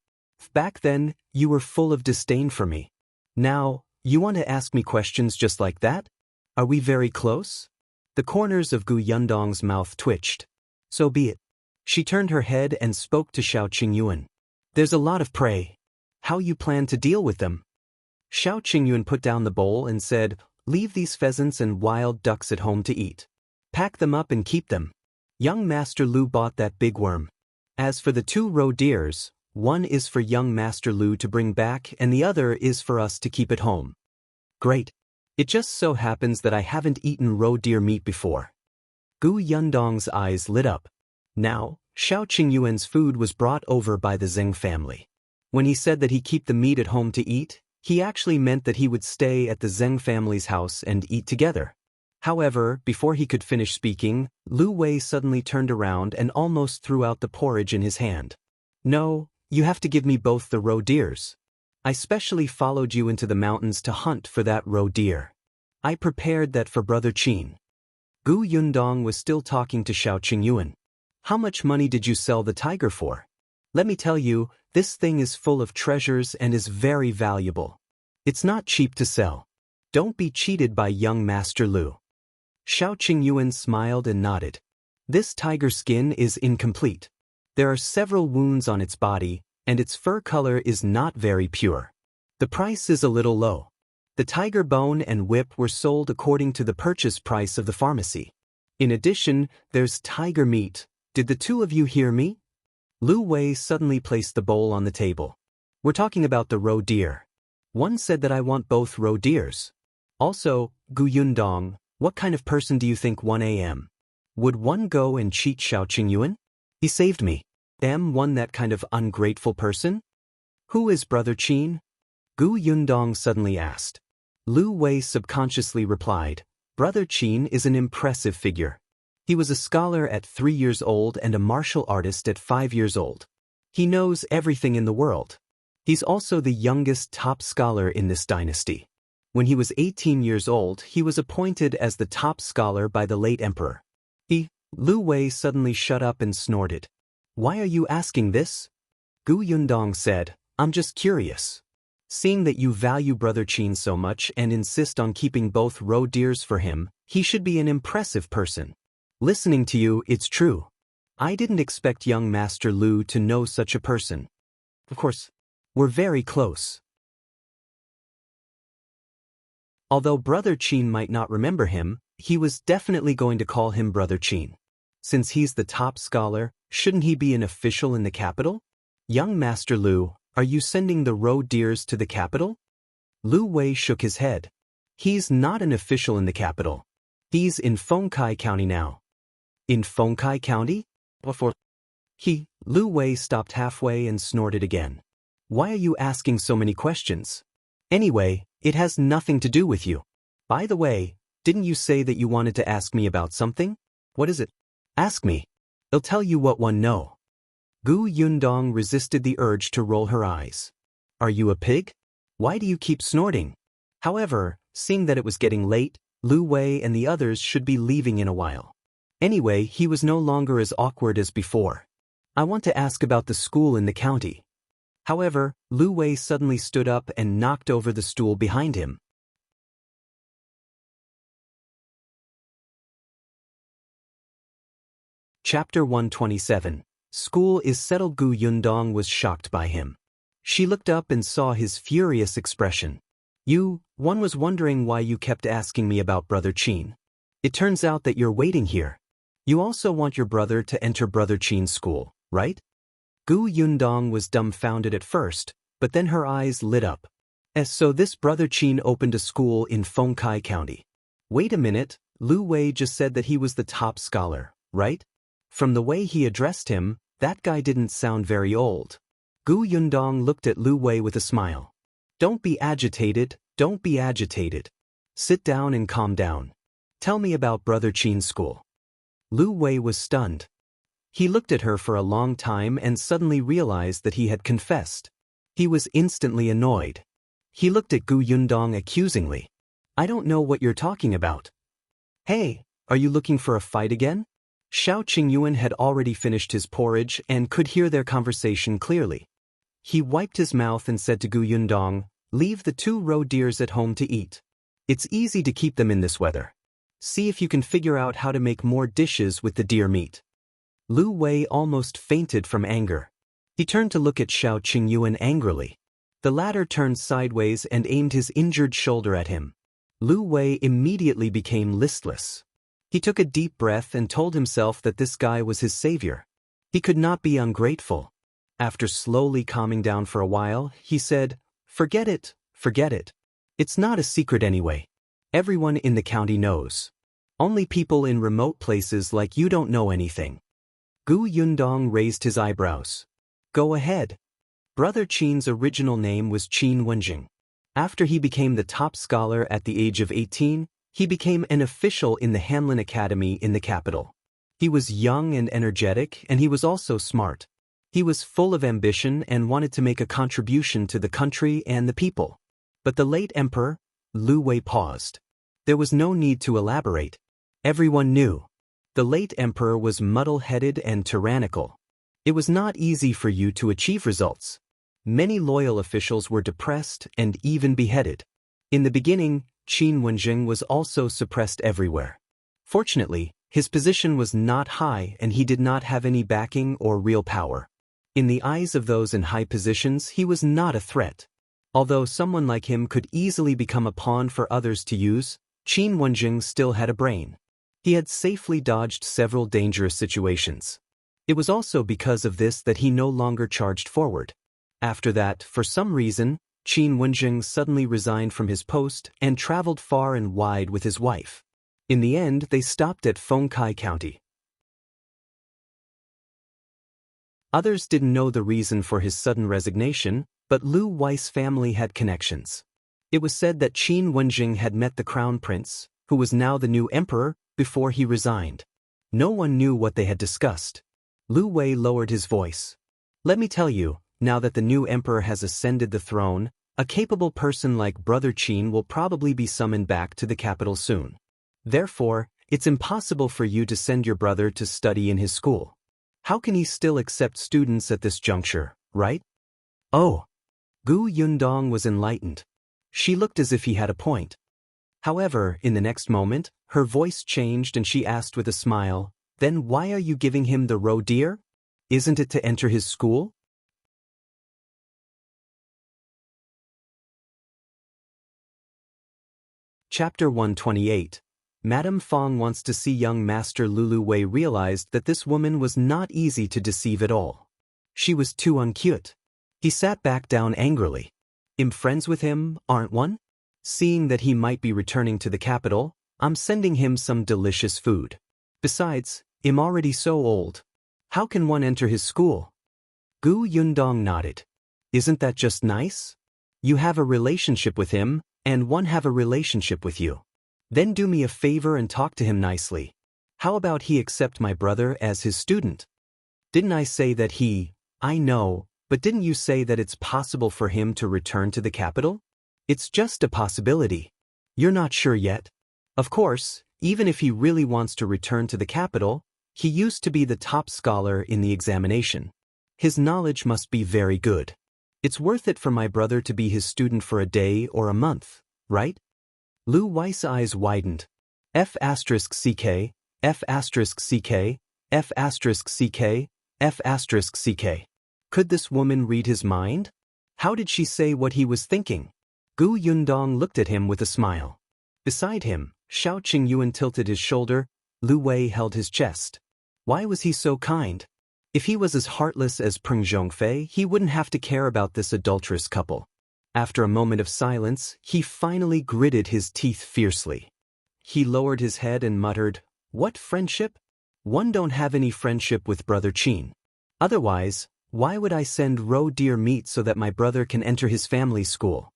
Back then, you were full of disdain for me. Now, you want to ask me questions just like that? Are we very close? The corners of Gu Yundong's mouth twitched. So be it. She turned her head and spoke to Qingyuan. There's a lot of prey. How you plan to deal with them? Qingyuan put down the bowl and said, leave these pheasants and wild ducks at home to eat. Pack them up and keep them. Young Master Lu bought that big worm. As for the 2 roe deers, one is for young Master Lu to bring back and the other is for us to keep at home. Great. It just so happens that I haven't eaten roe deer meat before. Gu Yundong's eyes lit up. Now, Qingyuan's food was brought over by the Zheng family. When he said that he keep the meat at home to eat, he actually meant that he would stay at the Zheng family's house and eat together. However, before he could finish speaking, Lu Wei suddenly turned around and almost threw out the porridge in his hand. No, you have to give me both the roe deers. I specially followed you into the mountains to hunt for that roe deer. I prepared that for Brother Qin. Gu Yundong was still talking to Qingyuan. How much money did you sell the tiger for? Let me tell you, this thing is full of treasures and is very valuable. It's not cheap to sell. Don't be cheated by young Master Lu. Qingyuan smiled and nodded. This tiger skin is incomplete. There are several wounds on its body, and its fur color is not very pure. The price is a little low. The tiger bone and whip were sold according to the purchase price of the pharmacy. In addition, there's tiger meat. Did the 2 of you hear me? Lu Wei suddenly placed the bowl on the table. We're talking about the roe deer. One said that I want both roe deers. Also, Gu Yundong, what kind of person do you think 1 am? Would one go and cheat Qingyuan? He saved me. Am one that kind of ungrateful person? Who is Brother Qin? Gu Yundong suddenly asked. Lu Wei subconsciously replied, Brother Qin is an impressive figure. He was a scholar at 3 years old and a martial artist at 5 years old. He knows everything in the world. He's also the youngest top scholar in this dynasty. When he was 18 years old, he was appointed as the top scholar by the late emperor. Lu Wei suddenly shut up and snorted. Why are you asking this? Gu Yundong said, I'm just curious. Seeing that you value Brother Qin so much and insist on keeping both roe deers for him, he should be an impressive person. Listening to you, it's true. I didn't expect young Master Liu to know such a person. Of course, we're very close. Although Brother Qin might not remember him, he was definitely going to call him Brother Qin. Since he's the top scholar, shouldn't he be an official in the capital? Young Master Liu, are you sending the roe deers to the capital? Liu Wei shook his head. He's not an official in the capital. He's in Fengkai County now. In Fengkai County? Before Liu Wei stopped halfway and snorted again. Why are you asking so many questions? Anyway, it has nothing to do with you. By the way, didn't you say that you wanted to ask me about something? What is it? Ask me. I'll tell you what one know. Yundong resisted the urge to roll her eyes. Are you a pig? Why do you keep snorting? However, seeing that it was getting late, Liu Wei and the others should be leaving in a while. Anyway, he was no longer as awkward as before. I want to ask about the school in the county. However, Liu Wei suddenly stood up and knocked over the stool behind him. Chapter 127. School is settled. Yundong was shocked by him. She looked up and saw his furious expression. One was wondering why you kept asking me about Brother Qin. It turns out that you're waiting here. You also want your brother to enter Brother Qin's school, right? Yundong was dumbfounded at first, but then her eyes lit up. So this Brother Qin opened a school in Fengkai County. Wait a minute, Liu Wei just said that he was the top scholar, right? From the way he addressed him, that guy didn't sound very old. Yundong looked at Liu Wei with a smile. Don't be agitated, don't be agitated. Sit down and calm down. Tell me about Brother Qin's school. Liu Wei was stunned. He looked at her for a long time and suddenly realized that he had confessed. He was instantly annoyed. He looked at Yundong accusingly. I don't know what you're talking about. Hey, are you looking for a fight again? Qingyuan had already finished his porridge and could hear their conversation clearly. He wiped his mouth and said to Yundong, leave the 2 roe deers at home to eat. It's easy to keep them in this weather. See if you can figure out how to make more dishes with the deer meat. Liu Wei almost fainted from anger. He turned to look at Qingyuan angrily. The latter turned sideways and aimed his injured shoulder at him. Liu Wei immediately became listless. He took a deep breath and told himself that this guy was his savior. He could not be ungrateful. After slowly calming down for a while, he said, Forget it, forget it. It's not a secret anyway. Everyone in the county knows. Only people in remote places like you don't know anything. Yundong raised his eyebrows. Go ahead. Brother Qin's original name was Qin Wenjing. After he became the top scholar at the age of 18, he became an official in the Hanlin Academy in the capital. He was young and energetic, and he was also smart. He was full of ambition and wanted to make a contribution to the country and the people. But the late emperor, Liu Wei paused. There was no need to elaborate. Everyone knew. The late emperor was muddle-headed and tyrannical. It was not easy for you to achieve results. Many loyal officials were depressed and even beheaded. In the beginning, Qin Wenjing was also suppressed everywhere. Fortunately, his position was not high and he did not have any backing or real power. In the eyes of those in high positions, he was not a threat. Although someone like him could easily become a pawn for others to use, Qin Wenjing still had a brain. He had safely dodged several dangerous situations. It was also because of this that he no longer charged forward. After that, for some reason, Qin Wenjing suddenly resigned from his post and traveled far and wide with his wife. In the end, they stopped at Fengkai County. Others didn't know the reason for his sudden resignation, but Liu Wei's family had connections. It was said that Qin Wenjing had met the crown prince, who was now the new emperor, before he resigned. No one knew what they had discussed. Liu Wei lowered his voice. Let me tell you, now that the new emperor has ascended the throne, a capable person like Brother Qin will probably be summoned back to the capital soon. Therefore, it's impossible for you to send your brother to study in his school. How can he still accept students at this juncture, right? Oh. Yundong was enlightened. She looked as if he had a point. However, in the next moment, her voice changed and she asked with a smile, Then why are you giving him the roe deer? Isn't it to enter his school? Chapter 128. Madame Fang wants to see young Master Lu Wei realized that this woman was not easy to deceive at all. She was too uncute. He sat back down angrily. I'm friends with him, aren't one? Seeing that he might be returning to the capital, I'm sending him some delicious food. Besides, I'm already so old. How can one enter his school? Yundong nodded. Isn't that just nice? You have a relationship with him, and one have a relationship with you. Then do me a favor and talk to him nicely. How about he accept my brother as his student? Didn't I say that I know, but didn't you say that it's possible for him to return to the capital? It's just a possibility. You're not sure yet? Of course, even if he really wants to return to the capital, he used to be the top scholar in the examination. His knowledge must be very good. It's worth it for my brother to be his student for a day or a month, right? Lu Wei's eyes widened. F***ck, F***ck, F***ck, F***ck. Could this woman read his mind? How did she say what he was thinking? Yundong looked at him with a smile. Beside him, Shao Qingyuan tilted his shoulder. Lu Wei held his chest. Why was he so kind? If he was as heartless as Peng Zhongfei, he wouldn't have to care about this adulterous couple. After a moment of silence, he finally gritted his teeth fiercely. He lowered his head and muttered, "What friendship? One don't have any friendship with Brother Qin. Otherwise, why would I send roe deer meat so that my brother can enter his family school?"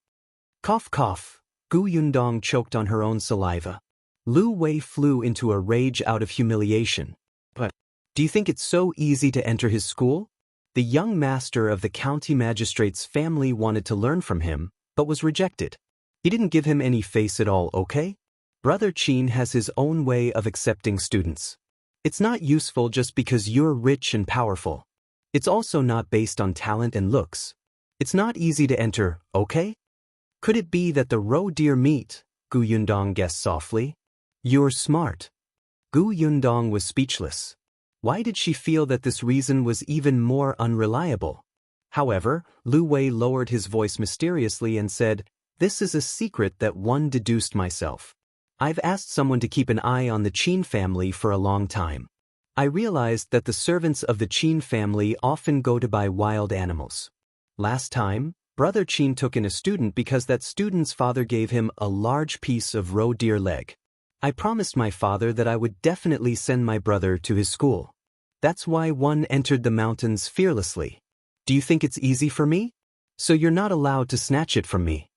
Cough cough. Yundong choked on her own saliva. Lu Wei flew into a rage out of humiliation. But, do you think it's so easy to enter his school? The young master of the county magistrate's family wanted to learn from him, but was rejected. He didn't give him any face at all, okay? Brother Qin has his own way of accepting students. It's not useful just because you're rich and powerful. It's also not based on talent and looks. It's not easy to enter, okay? Could it be that the roe deer meat? Yundong guessed softly. You're smart. Yundong was speechless. Why did she feel that this reason was even more unreliable? However, Lu Wei lowered his voice mysteriously and said, "This is a secret that one deduced myself. I've asked someone to keep an eye on the Qin family for a long time. I realized that the servants of the Qin family often go to buy wild animals. Last time, Brother Qin took in a student because that student's father gave him a large piece of roe deer leg. I promised my father that I would definitely send my brother to his school. That's why one entered the mountains fearlessly. Do you think it's easy for me? So you're not allowed to snatch it from me."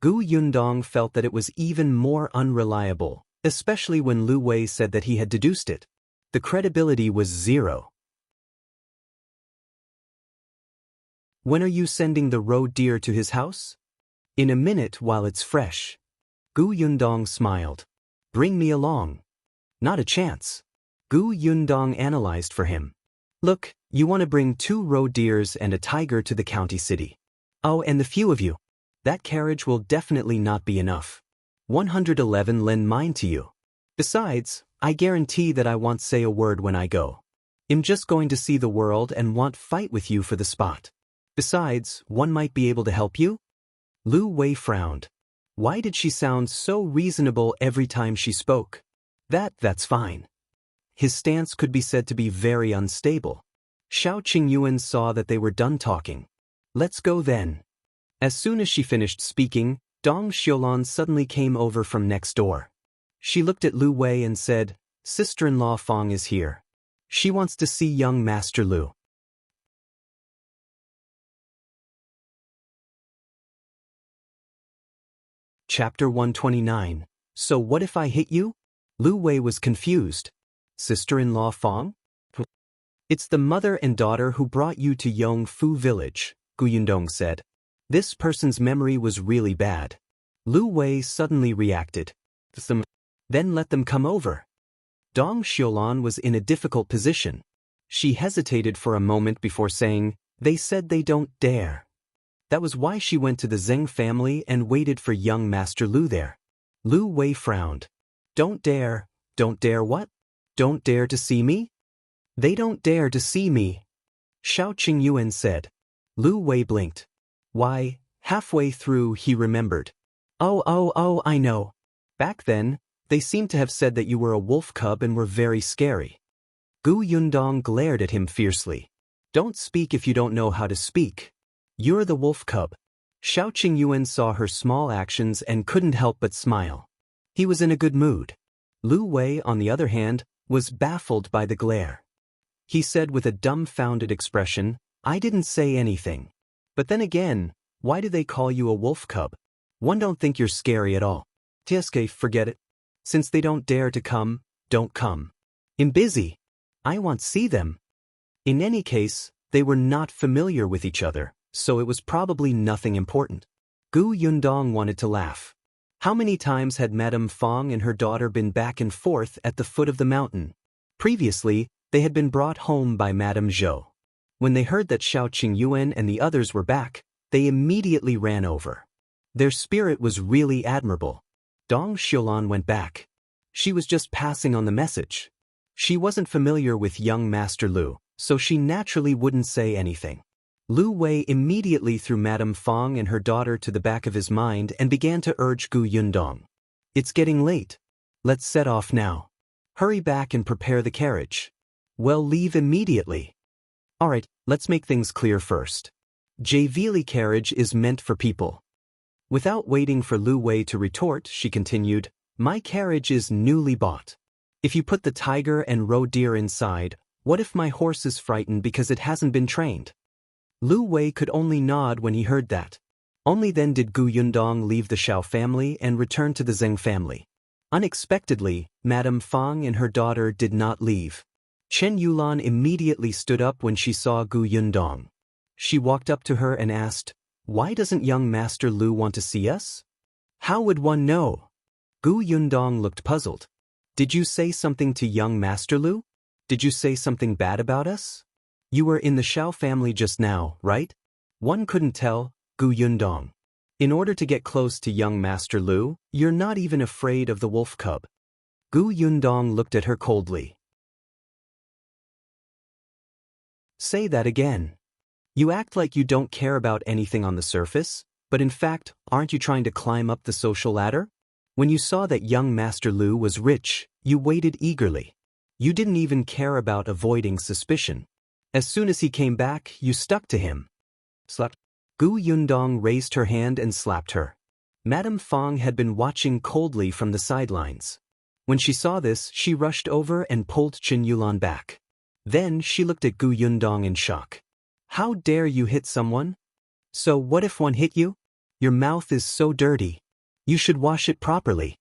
Yundong felt that it was even more unreliable, especially when Lu Wei said that he had deduced it. The credibility was zero. "When are you sending the roe deer to his house?" "In a minute while it's fresh." Yundong smiled. "Bring me along." "Not a chance." Yundong analyzed for him. "Look, you want to bring 2 roe deers and a tiger to the county city. Oh, and the few of you. That carriage will definitely not be enough. 111 lend mine to you. Besides, I guarantee that I won't say a word when I go. I'm just going to see the world and won't fight with you for the spot. Besides, one might be able to help you?" Lu Wei frowned. Why did she sound so reasonable every time she spoke? That's fine. His stance could be said to be very unstable. Shao Qingyuan saw that they were done talking. "Let's go then." As soon as she finished speaking, Dong Xiulan suddenly came over from next door. She looked at Lu Wei and said, "Sister-in-law Fang is here. She wants to see young Master Lu." Chapter 129. So what if I hit you? Lu Wei was confused. Sister-in-law Fang? "It's the mother and daughter who brought you to Yongfu village," Yundong said. This person's memory was really bad. Lu Wei suddenly reacted. Then let them come over." Dong Xiulan was in a difficult position. She hesitated for a moment before saying, "They said they don't dare." That was why she went to the Zheng family and waited for young Master Lu there. Lu Wei frowned. Don't dare what?" Don't dare to see me? They don't dare to see me. Shao Qingyuan said. Liu Wei blinked. Why, halfway through he remembered. Oh, I know. Back then, they seemed to have said that you were a wolf cub and were very scary. Yundong glared at him fiercely. Don't speak if you don't know how to speak. You're the wolf cub. Shao Qingyuan saw her small actions and couldn't help but smile. He was in a good mood. Liu Wei, on the other hand, was baffled by the glare. He said with a dumbfounded expression, I didn't say anything. But then again, why do they call you a wolf cub? One don't think you're scary at all. Tieske, forget it. Since they don't dare to come, don't come. I'm busy. I want to see them. In any case, they were not familiar with each other, so it was probably nothing important. Yundong wanted to laugh. How many times had Madame Fang and her daughter been back and forth at the foot of the mountain? Previously, they had been brought home by Madame Zhou. When they heard that Shao Qingyuan and the others were back, they immediately ran over. Their spirit was really admirable. Dong Xiulan went back. She was just passing on the message. She wasn't familiar with young Master Liu, so she naturally wouldn't say anything. Liu Wei immediately threw Madame Fang and her daughter to the back of his mind and began to urge Yundong. It's getting late. Let's set off now. Hurry back and prepare the carriage. Well, leave immediately. Alright, let's make things clear first. JVL carriage is meant for people. Without waiting for Liu Wei to retort, she continued, My carriage is newly bought. If you put the tiger and roe deer inside, what if my horse is frightened because it hasn't been trained? Liu Wei could only nod when he heard that. Only then did Yundong leave the Shao family and return to the Zheng family. Unexpectedly, Madame Fang and her daughter did not leave. Chen Yulan immediately stood up when she saw Yundong. She walked up to her and asked, Why doesn't young Master Liu want to see us? How would one know? Yundong looked puzzled. Did you say something to young Master Liu? Did you say something bad about us? You were in the Shao family just now, right? One couldn't tell, Yundong. In order to get close to young Master Liu, you're not even afraid of the wolf cub. Yundong looked at her coldly. Say that again. You act like you don't care about anything on the surface, but in fact, aren't you trying to climb up the social ladder? When you saw that young Master Liu was rich, you waited eagerly. You didn't even care about avoiding suspicion. As soon as he came back, you stuck to him. Slapped. Yundong raised her hand and slapped her. Madame Fang had been watching coldly from the sidelines. When she saw this, she rushed over and pulled Qingyuan back. Then she looked at Yundong in shock. How dare you hit someone? So what if one hit you? Your mouth is so dirty. You should wash it properly.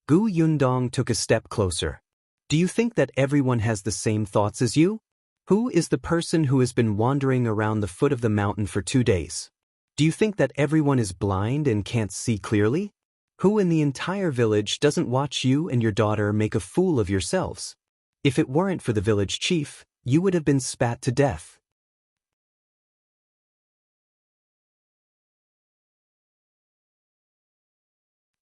Yundong took a step closer. Do you think that everyone has the same thoughts as you? Who is the person who has been wandering around the foot of the mountain for 2 days? Do you think that everyone is blind and can't see clearly? Who in the entire village doesn't watch you and your daughter make a fool of yourselves? If it weren't for the village chief, you would have been spat to death.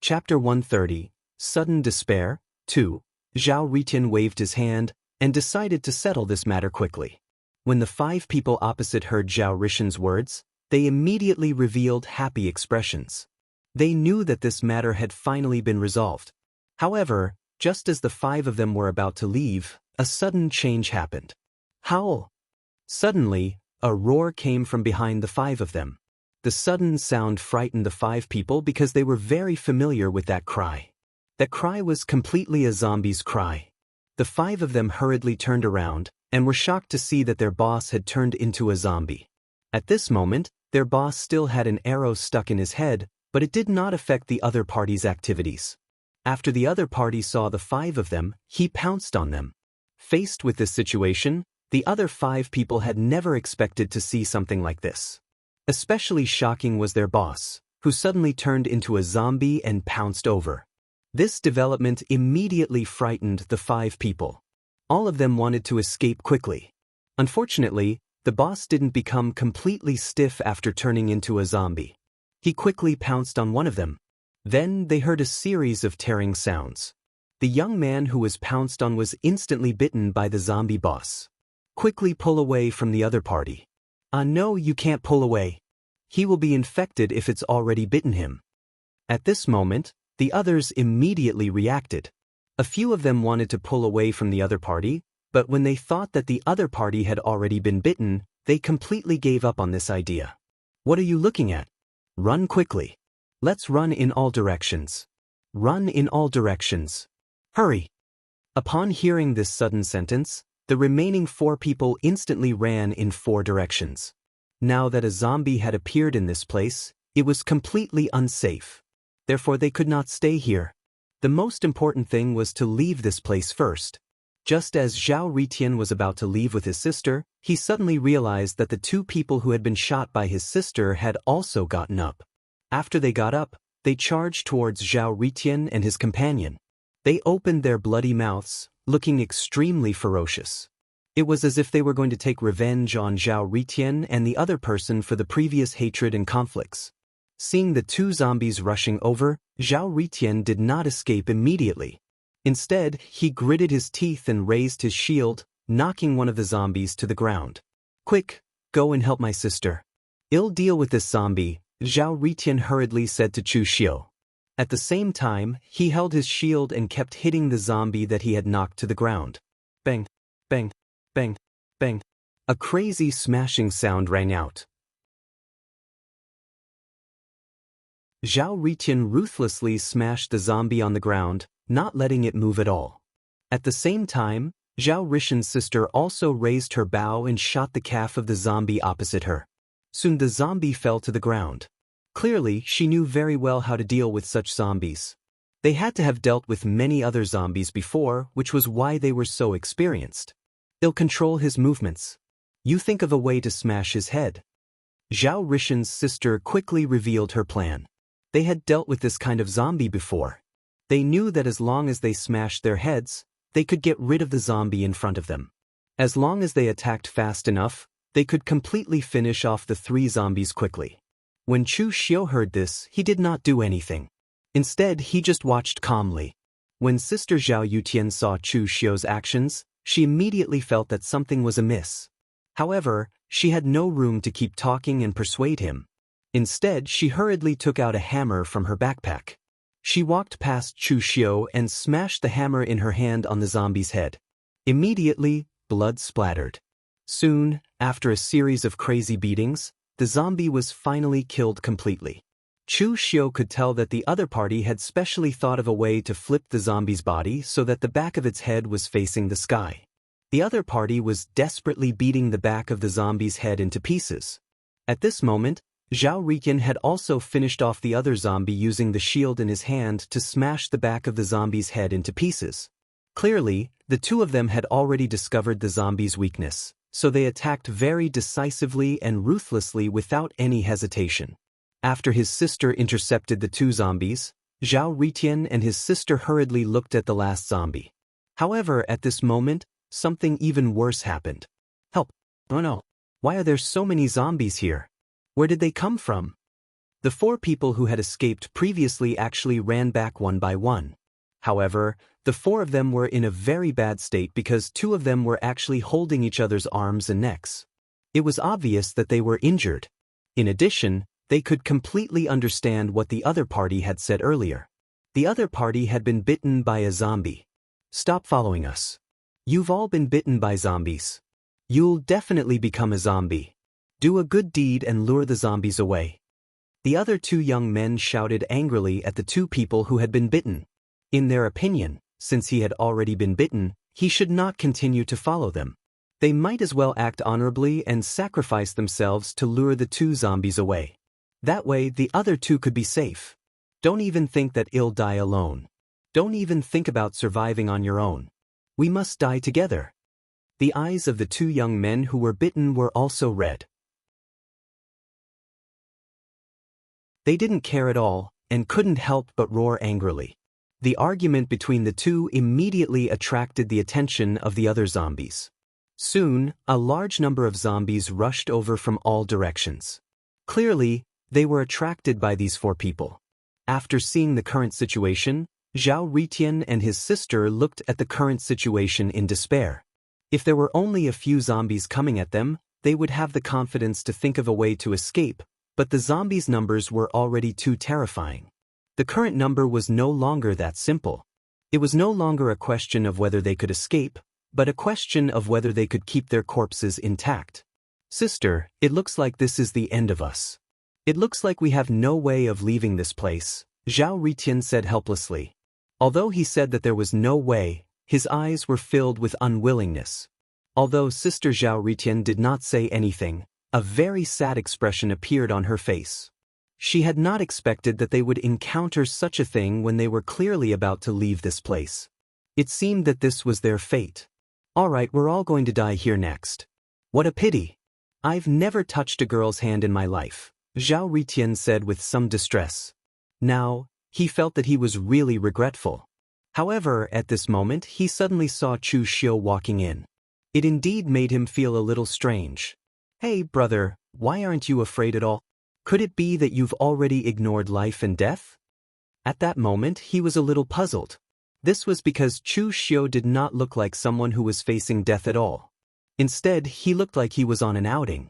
Chapter 130, Sudden Despair, 2. Zhao Ritin waved his hand and decided to settle this matter quickly. When the 5 people opposite heard Zhao Rishin's words, they immediately revealed happy expressions. They knew that this matter had finally been resolved. However, just as the 5 of them were about to leave, a sudden change happened. Howl! Suddenly, a roar came from behind the 5 of them. The sudden sound frightened the 5 people because they were very familiar with that cry. That cry was completely a zombie's cry. The 5 of them hurriedly turned around and were shocked to see that their boss had turned into a zombie. At this moment, their boss still had an arrow stuck in his head, but it did not affect the other party's activities. After the other party saw the 5 of them, he pounced on them. Faced with this situation, the other 5 people had never expected to see something like this. Especially shocking was their boss, who suddenly turned into a zombie and pounced over. This development immediately frightened the 5 people. All of them wanted to escape quickly. Unfortunately, the boss didn't become completely stiff after turning into a zombie. He quickly pounced on one of them. Then they heard a series of tearing sounds. The young man who was pounced on was instantly bitten by the zombie boss. Quickly pull away from the other party. No, you can't pull away. He will be infected if it's already bitten him. At this moment, the others immediately reacted. A few of them wanted to pull away from the other party, but when they thought that the other party had already been bitten, they completely gave up on this idea. What are you looking at? Run quickly. Let's run in all directions. Run in all directions. Hurry. Upon hearing this sudden sentence, the remaining 4 people instantly ran in 4 directions. Now that a zombie had appeared in this place, it was completely unsafe. Therefore they could not stay here. The most important thing was to leave this place first. Just as Zhou Ritian was about to leave with his sister, he suddenly realized that the 2 people who had been shot by his sister had also gotten up. After they got up, they charged towards Zhou Ritian and his companion. They opened their bloody mouths, looking extremely ferocious. It was as if they were going to take revenge on Zhou Ritian and the other person for the previous hatred and conflicts. Seeing the 2 zombies rushing over, Zhou Ritian did not escape immediately. Instead, he gritted his teeth and raised his shield, knocking one of the zombies to the ground. Quick, go and help my sister. I'll deal with this zombie, Zhou Ritian hurriedly said to Chu Xiu. At the same time, he held his shield and kept hitting the zombie that he had knocked to the ground. Bang, bang, bang, bang. A crazy smashing sound rang out. Zhou Ritian ruthlessly smashed the zombie on the ground, not letting it move at all. At the same time, Zhou Ritian's sister also raised her bow and shot the calf of the zombie opposite her. Soon the zombie fell to the ground. Clearly, she knew very well how to deal with such zombies. They had to have dealt with many other zombies before, which was why they were so experienced. They'll control his movements. You think of a way to smash his head. Zhou Ritian's sister quickly revealed her plan. They had dealt with this kind of zombie before. They knew that as long as they smashed their heads, they could get rid of the zombie in front of them. As long as they attacked fast enough, they could completely finish off the 3 zombies quickly. When Chu Xiu heard this, he did not do anything. Instead, he just watched calmly. When Sister Zhao Yutian saw Chu Xiu's actions, she immediately felt that something was amiss. However, she had no room to keep talking and persuade him. Instead, she hurriedly took out a hammer from her backpack. She walked past Chu Xiu and smashed the hammer in her hand on the zombie's head. Immediately, blood splattered. Soon, after a series of crazy beatings, the zombie was finally killed completely. Chu Xiu could tell that the other party had specially thought of a way to flip the zombie's body so that the back of its head was facing the sky. The other party was desperately beating the back of the zombie's head into pieces. At this moment, Zhou Ritian had also finished off the other zombie using the shield in his hand to smash the back of the zombie's head into pieces. Clearly, the 2 of them had already discovered the zombie's weakness, so they attacked very decisively and ruthlessly without any hesitation. After his sister intercepted the 2 zombies, Zhou Ritian and his sister hurriedly looked at the last zombie. However, at this moment, something even worse happened. Help! Oh no! Why are there so many zombies here? Where did they come from? The 4 people who had escaped previously actually ran back one by one. However, the 4 of them were in a very bad state because 2 of them were actually holding each other's arms and necks. It was obvious that they were injured. In addition, they could completely understand what the other party had said earlier. The other party had been bitten by a zombie. Stop following us. You've all been bitten by zombies. You'll definitely become a zombie. Do a good deed and lure the zombies away. The other 2 young men shouted angrily at the 2 people who had been bitten. In their opinion, since he had already been bitten, he should not continue to follow them. They might as well act honorably and sacrifice themselves to lure the 2 zombies away. That way, the other 2 could be safe. Don't even think that you'll die alone. Don't even think about surviving on your own. We must die together. The eyes of the 2 young men who were bitten were also red. They didn't care at all, and couldn't help but roar angrily. The argument between the 2 immediately attracted the attention of the other zombies. Soon, a large number of zombies rushed over from all directions. Clearly, they were attracted by these 4 people. After seeing the current situation, Zhao Ritian and his sister looked at the current situation in despair. If there were only a few zombies coming at them, they would have the confidence to think of a way to escape, but the zombies' numbers were already too terrifying. The current number was no longer that simple. It was no longer a question of whether they could escape, but a question of whether they could keep their corpses intact. Sister, it looks like this is the end of us. It looks like we have no way of leaving this place, Zhao Ritian said helplessly. Although he said that there was no way, his eyes were filled with unwillingness. Although Sister Zhao Ritian did not say anything, a very sad expression appeared on her face. She had not expected that they would encounter such a thing when they were clearly about to leave this place. It seemed that this was their fate. Alright, we're all going to die here next. What a pity. I've never touched a girl's hand in my life, Zhao Ritian said with some distress. Now, he felt that he was really regretful. However, at this moment he suddenly saw Chu Xiu walking in. It indeed made him feel a little strange. Hey brother, why aren't you afraid at all? Could it be that you've already ignored life and death? At that moment he was a little puzzled. This was because Chu Xiu did not look like someone who was facing death at all. Instead, he looked like he was on an outing.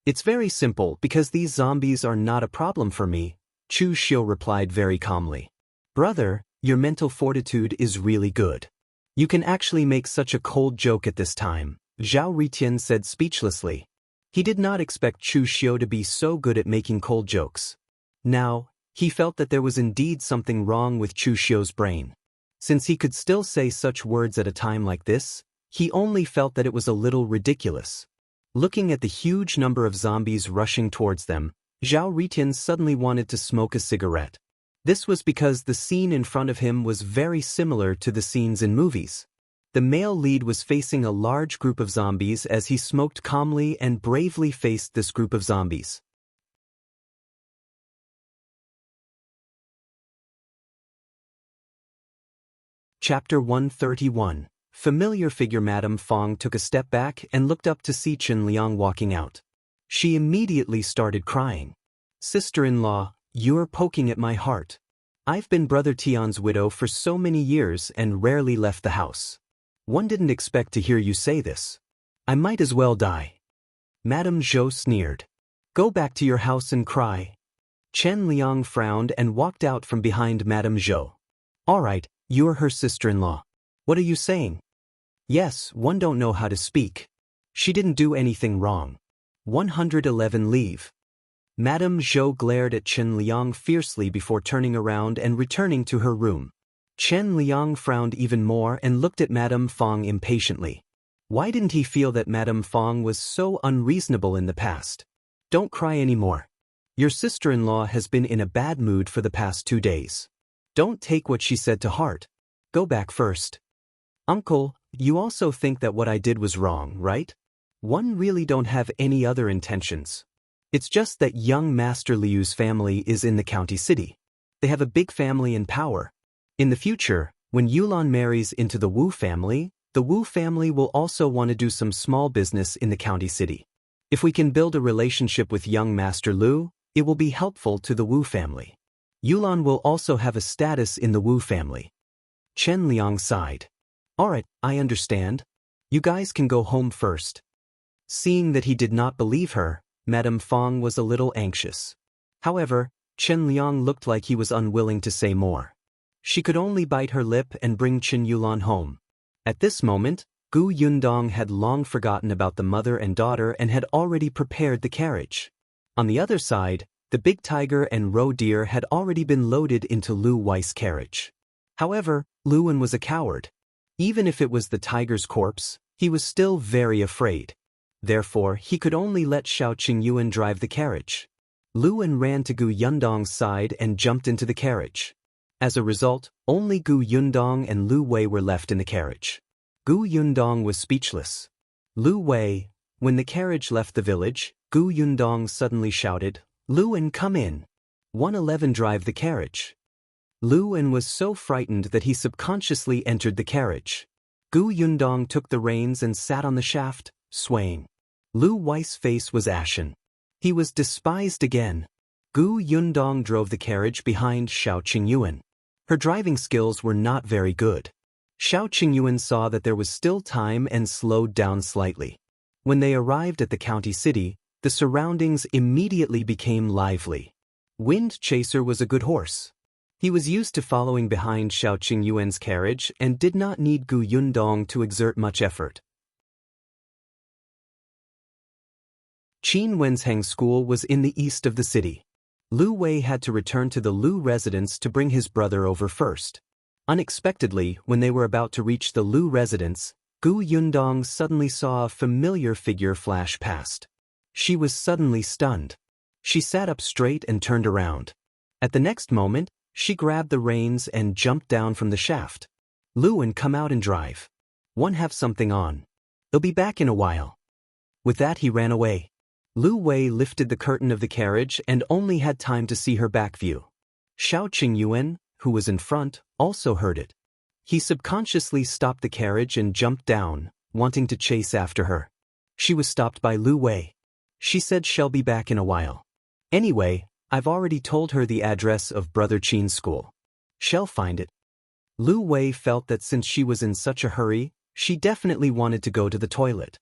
It's very simple because these zombies are not a problem for me, Chu Xiu replied very calmly. Brother, your mental fortitude is really good. You can actually make such a cold joke at this time, Zhao Ritian said speechlessly. He did not expect Chu Xiu to be so good at making cold jokes. Now, he felt that there was indeed something wrong with Chu Xiu's brain. Since he could still say such words at a time like this, he only felt that it was a little ridiculous. Looking at the huge number of zombies rushing towards them, Zhao Ritian suddenly wanted to smoke a cigarette. This was because the scene in front of him was very similar to the scenes in movies. The male lead was facing a large group of zombies as he smoked calmly and bravely faced this group of zombies. Chapter 131. Familiar figure. Madame Fang took a step back and looked up to see Chen Liang walking out. She immediately started crying. Sister-in-law, you're poking at my heart. I've been Brother Tian's widow for so many years and rarely left the house. One didn't expect to hear you say this. I might as well die. Madame Zhou sneered. Go back to your house and cry. Chen Liang frowned and walked out from behind Madame Zhou. Alright, you're her sister-in-law. What are you saying? Yes, one don't know how to speak. She didn't do anything wrong. 111 leave. Madame Zhou glared at Chen Liang fiercely before turning around and returning to her room. Chen Liang frowned even more and looked at Madame Fang impatiently. Why didn't he feel that Madame Fang was so unreasonable in the past? Don't cry anymore. Your sister-in-law has been in a bad mood for the past 2 days. Don't take what she said to heart. Go back first. Uncle, you also think that what I did was wrong, right? One really don't have any other intentions. It's just that young Master Liu's family is in the county city. They have a big family and power. In the future, when Yulan marries into the Wu family will also want to do some small business in the county city. If we can build a relationship with young Master Liu, it will be helpful to the Wu family. Yulan will also have a status in the Wu family. Chen Liang sighed. Alright, I understand. You guys can go home first. Seeing that he did not believe her, Madame Fang was a little anxious. However, Chen Liang looked like he was unwilling to say more. She could only bite her lip and bring Qingyuan home. At this moment, Yundong had long forgotten about the mother and daughter and had already prepared the carriage. On the other side, the big tiger and roe deer had already been loaded into Lu Wei's carriage. However, Liu An was a coward. Even if it was the tiger's corpse, he was still very afraid. Therefore, he could only let Shao Qingyuan drive the carriage. Liu An ran to Yundong's side and jumped into the carriage. As a result, only Yundong and Lu Wei were left in the carriage. Yundong was speechless. Lu Wei, when the carriage left the village, Yundong suddenly shouted, Liu An, come in. 111 drive the carriage. Liu An was so frightened that he subconsciously entered the carriage. Yundong took the reins and sat on the shaft, swaying. Lu Wei's face was ashen. He was despised again. Yundong drove the carriage behind Shao Qingyuan. Her driving skills were not very good. Qingyuan saw that there was still time and slowed down slightly. When they arrived at the county city, the surroundings immediately became lively. Wind Chaser was a good horse. He was used to following behind Qingyuan's carriage and did not need Yundong to exert much effort. Qin Wensheng's school was in the east of the city. Liu Wei had to return to the Liu residence to bring his brother over first. Unexpectedly, when they were about to reach the Liu residence, Yundong suddenly saw a familiar figure flash past. She was suddenly stunned. She sat up straight and turned around. At the next moment, she grabbed the reins and jumped down from the shaft. Liu An, come out and drive. One have something on. They'll be back in a while. With that he ran away. Liu Wei lifted the curtain of the carriage and only had time to see her back view. Qingyuan, who was in front, also heard it. He subconsciously stopped the carriage and jumped down, wanting to chase after her. She was stopped by Liu Wei. She said she'll be back in a while. Anyway, I've already told her the address of Brother Qin's school. She'll find it. Liu Wei felt that since she was in such a hurry, she definitely wanted to go to the toilet.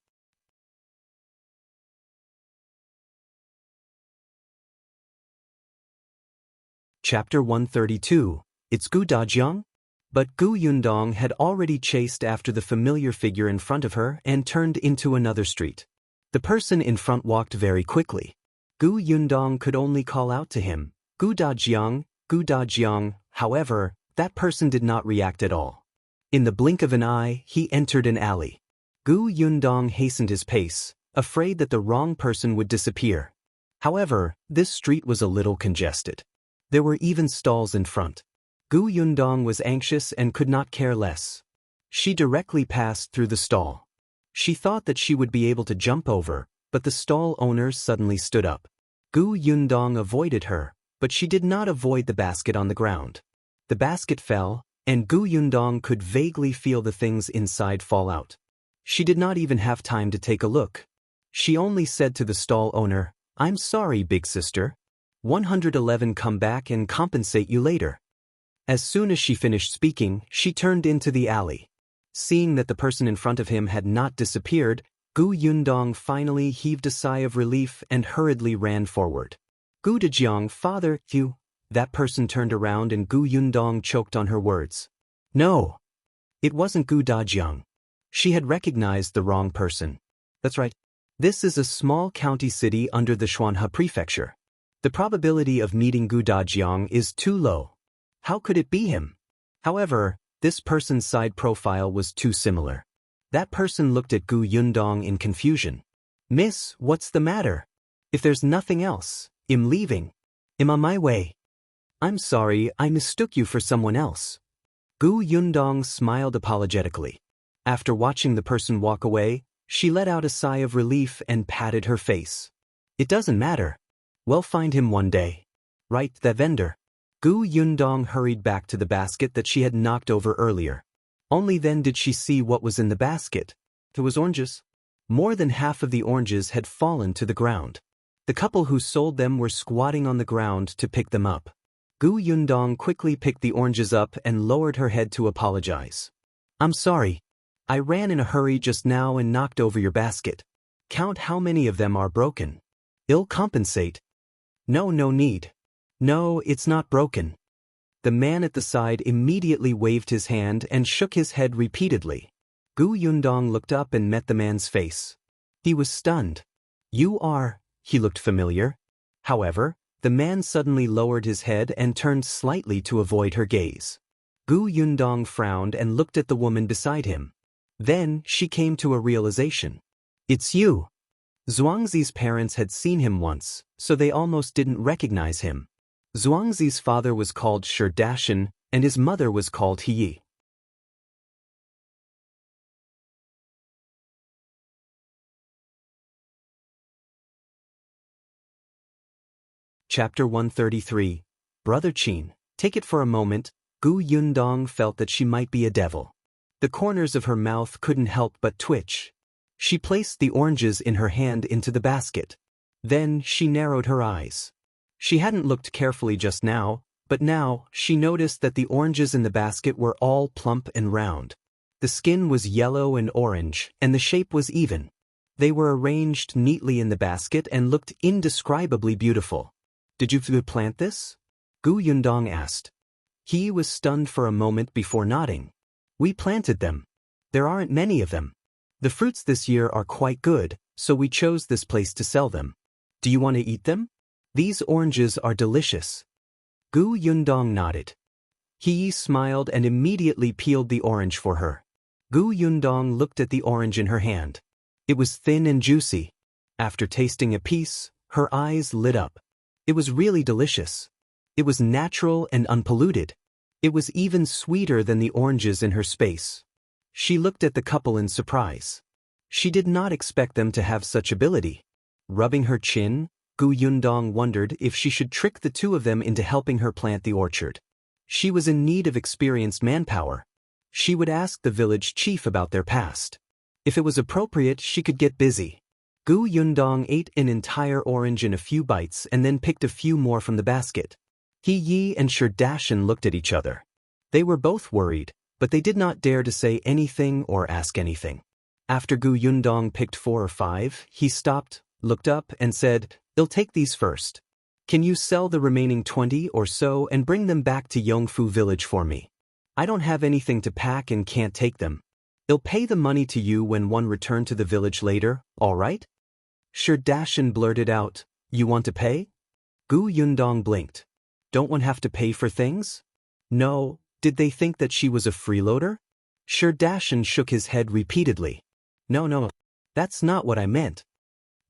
Chapter 132. It's Dajiang? But Yundong had already chased after the familiar figure in front of her and turned into another street. The person in front walked very quickly. Yundong could only call out to him, Dajiang, Dajiang. However, that person did not react at all. In the blink of an eye, he entered an alley. Yundong hastened his pace, afraid that the wrong person would disappear. However, this street was a little congested. There were even stalls in front. Yundong was anxious and could not care less. She directly passed through the stall. She thought that she would be able to jump over, but the stall owner suddenly stood up. Yundong avoided her, but she did not avoid the basket on the ground. The basket fell, and Yundong could vaguely feel the things inside fall out. She did not even have time to take a look. She only said to the stall owner, "I'm sorry, big sister. 111 come back and compensate you later." As soon as she finished speaking, she turned into the alley. Seeing that the person in front of him had not disappeared, Yundong finally heaved a sigh of relief and hurriedly ran forward. Dajiang, father, you. That person turned around and Yundong choked on her words. No. It wasn't Dajiang. She had recognized the wrong person. That's right. This is a small county city under the Xuanhe prefecture. The probability of meeting Dajiang is too low. How could it be him? However, this person's side profile was too similar. That person looked at Yundong in confusion. Miss, what's the matter? If there's nothing else, I'm leaving. I'm on my way. I'm sorry, I mistook you for someone else. Yundong smiled apologetically. After watching the person walk away, she let out a sigh of relief and patted her face. It doesn't matter. We'll find him one day. Right, that vendor. Yundong hurried back to the basket that she had knocked over earlier. Only then did she see what was in the basket. It was oranges. More than half of the oranges had fallen to the ground. The couple who sold them were squatting on the ground to pick them up. Yundong quickly picked the oranges up and lowered her head to apologize. I'm sorry. I ran in a hurry just now and knocked over your basket. Count how many of them are broken. I'll compensate. No need. No, it's not broken. The man at the side immediately waved his hand and shook his head repeatedly. Yundong looked up and met the man's face. He was stunned. He looked familiar. However, the man suddenly lowered his head and turned slightly to avoid her gaze. Yundong frowned and looked at the woman beside him. Then she came to a realization. It's you. Zhuangzi's parents had seen him once, so they almost didn't recognize him. Zhuangzi's father was called Sherdashan, and his mother was called He. Chapter 133. Brother Qin. Take it for a moment, Yundong felt that she might be a devil. The corners of her mouth couldn't help but twitch. She placed the oranges in her hand into the basket. Then she narrowed her eyes. She hadn't looked carefully just now, But now, she noticed that the oranges in the basket were all plump and round. The skin was yellow and orange, and the shape was even. They were arranged neatly in the basket and looked indescribably beautiful. Did you plant this? Yundong asked. He was stunned for a moment before nodding. We planted them. There aren't many of them. The fruits this year are quite good, so we chose this place to sell them. Do you want to eat them? These oranges are delicious. Yundong nodded. He smiled and immediately peeled the orange for her. Yundong looked at the orange in her hand. It was thin and juicy. After tasting a piece, her eyes lit up. It was really delicious. It was natural and unpolluted. It was even sweeter than the oranges in her space. She looked at the couple in surprise. She did not expect them to have such ability. Rubbing her chin, Yundong wondered if she should trick the two of them into helping her plant the orchard. She was in need of experienced manpower. She would ask the village chief about their past. If it was appropriate, she could get busy. Yundong ate an entire orange in a few bites and then picked a few more from the basket. He and Shao looked at each other. They were both worried, but they did not dare to say anything or ask anything. After Yundong picked 4 or 5, he stopped, looked up, and said, "I'll take these first. Can you sell the remaining 20 or so and bring them back to Yongfu village for me? I don't have anything to pack and can't take them. I'll pay the money to you when one return to the village later, all right?" Shao blurted out, "You want to pay?" Yundong blinked. "Don't one have to pay for things?" "No, did they think that she was a freeloader?" Shao shook his head repeatedly. No, that's not what I meant."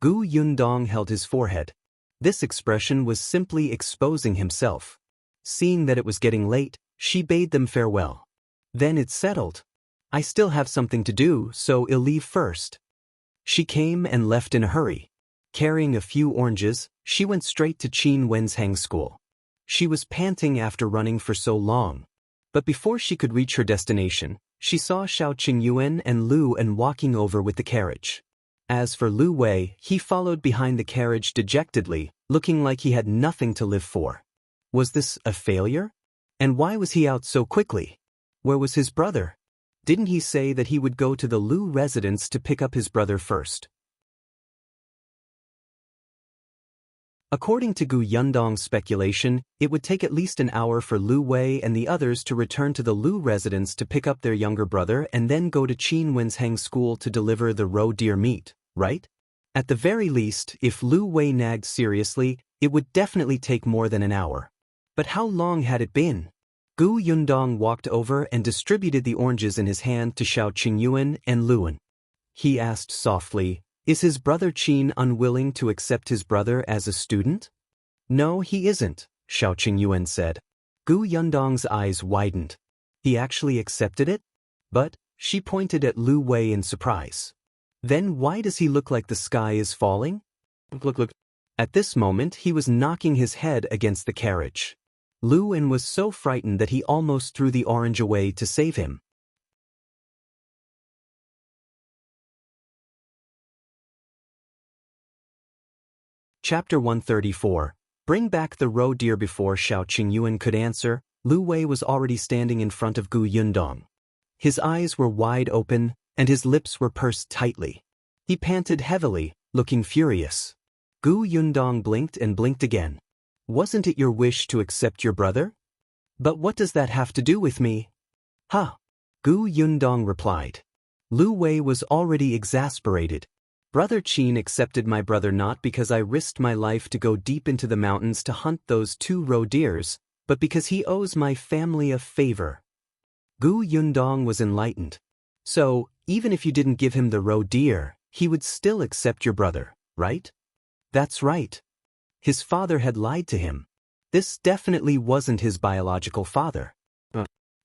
Yundong held his forehead. This expression was simply exposing himself. Seeing that it was getting late, she bade them farewell. "Then it's settled. I still have something to do, so I'll leave first." She came and left in a hurry. Carrying a few oranges, she went straight to Qingyuan's hang school. She was panting after running for so long. But before she could reach her destination, she saw Qingyuan and Liu An walking over with the carriage. As for Liu Wei, he followed behind the carriage dejectedly, looking like he had nothing to live for. Was this a failure? And why was he out so quickly? Where was his brother? Didn't he say that he would go to the Liu residence to pick up his brother first? According to Yundong's speculation, it would take at least an hour for Liu Wei and the others to return to the Liu residence to pick up their younger brother and then go to Qingyuan's hang school to deliver the roe deer meat, right? At the very least, if Liu Wei nagged seriously, it would definitely take more than an hour. But how long had it been? Yundong walked over and distributed the oranges in his hand to Qingyuan and Liu An. He asked softly, "Is his brother Qin unwilling to accept his brother as a student?" "No, he isn't," Qingyuan said. Yundong's eyes widened. He actually accepted it? But, she pointed at Liu Wei in surprise. Then why does he look like the sky is falling? Look. At this moment he was knocking his head against the carriage. Liu An was so frightened that he almost threw the orange away to save him. Chapter 134. Bring back the roe deer. Before Qingyuan could answer, Liu Wei was already standing in front of Yundong. His eyes were wide open, and his lips were pursed tightly. He panted heavily, looking furious. Yundong blinked and blinked again. "Wasn't it your wish to accept your brother?" "But what does that have to do with me?" "Huh." Yundong replied. Liu Wei was already exasperated. "Brother Qin accepted my brother not because I risked my life to go deep into the mountains to hunt those 2 roe deers, but because he owes my family a favor." Yundong was enlightened. "So, even if you didn't give him the roe deer, he would still accept your brother, right?" "That's right." His father had lied to him. This definitely wasn't his biological father.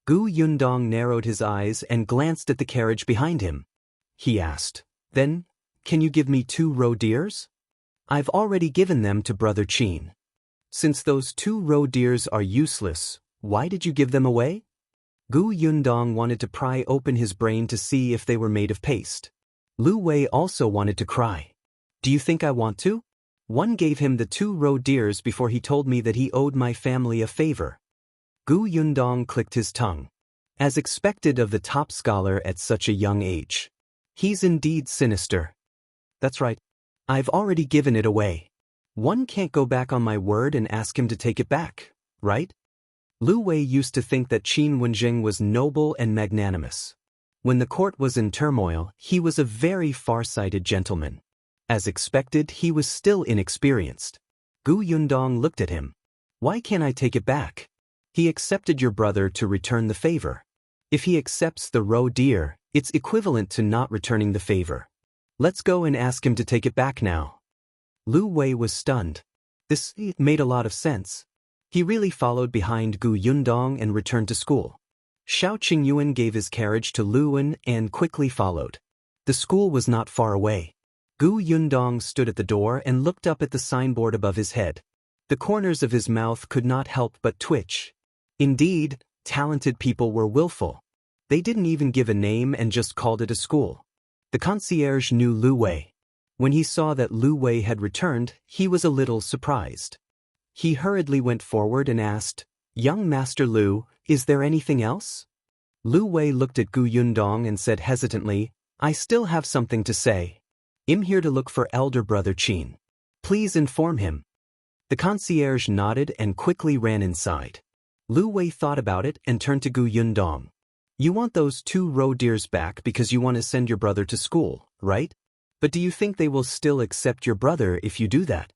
Yundong narrowed his eyes and glanced at the carriage behind him. He asked, "Then, can you give me 2 roe deers?" "I've already given them to Brother Qin." "Since those 2 roe deers are useless, why did you give them away?" Yundong wanted to pry open his brain to see if they were made of paste. Liu Wei also wanted to cry. "Do you think I want to? One gave him the 2 roe deers before he told me that he owed my family a favor. Gu Yundong clicked his tongue. As expected of the top scholar at such a young age. He's indeed sinister. That's right. I've already given it away. One can't go back on my word and ask him to take it back, right? Lu Wei used to think that Qin Wenjing was noble and magnanimous. When the court was in turmoil, he was a very far-sighted gentleman. As expected, he was still inexperienced. Gu Yundong looked at him. Why can't I take it back? He accepted your brother to return the favor. If he accepts the roe deer, it's equivalent to not returning the favor. Let's go and ask him to take it back now. Lu Wei was stunned. This made a lot of sense. He really followed behind Gu Yundong and returned to school. Shao Qingyuan gave his carriage to Liu An and quickly followed. The school was not far away. Gu Yundong stood at the door and looked up at the signboard above his head. The corners of his mouth could not help but twitch. Indeed, talented people were willful. They didn't even give a name and just called it a school. The concierge knew Lu Wei. When he saw that Lu Wei had returned, he was a little surprised. He hurriedly went forward and asked, "Young Master Liu, is there anything else?" Lu Wei looked at Gu Yundong and said hesitantly, "I still have something to say. I'm here to look for elder brother Qin. Please inform him." The concierge nodded and quickly ran inside. Lu Wei thought about it and turned to Gu Yundong. "You want those 2 roe deers back because you want to send your brother to school, right? But do you think they will still accept your brother if you do that?"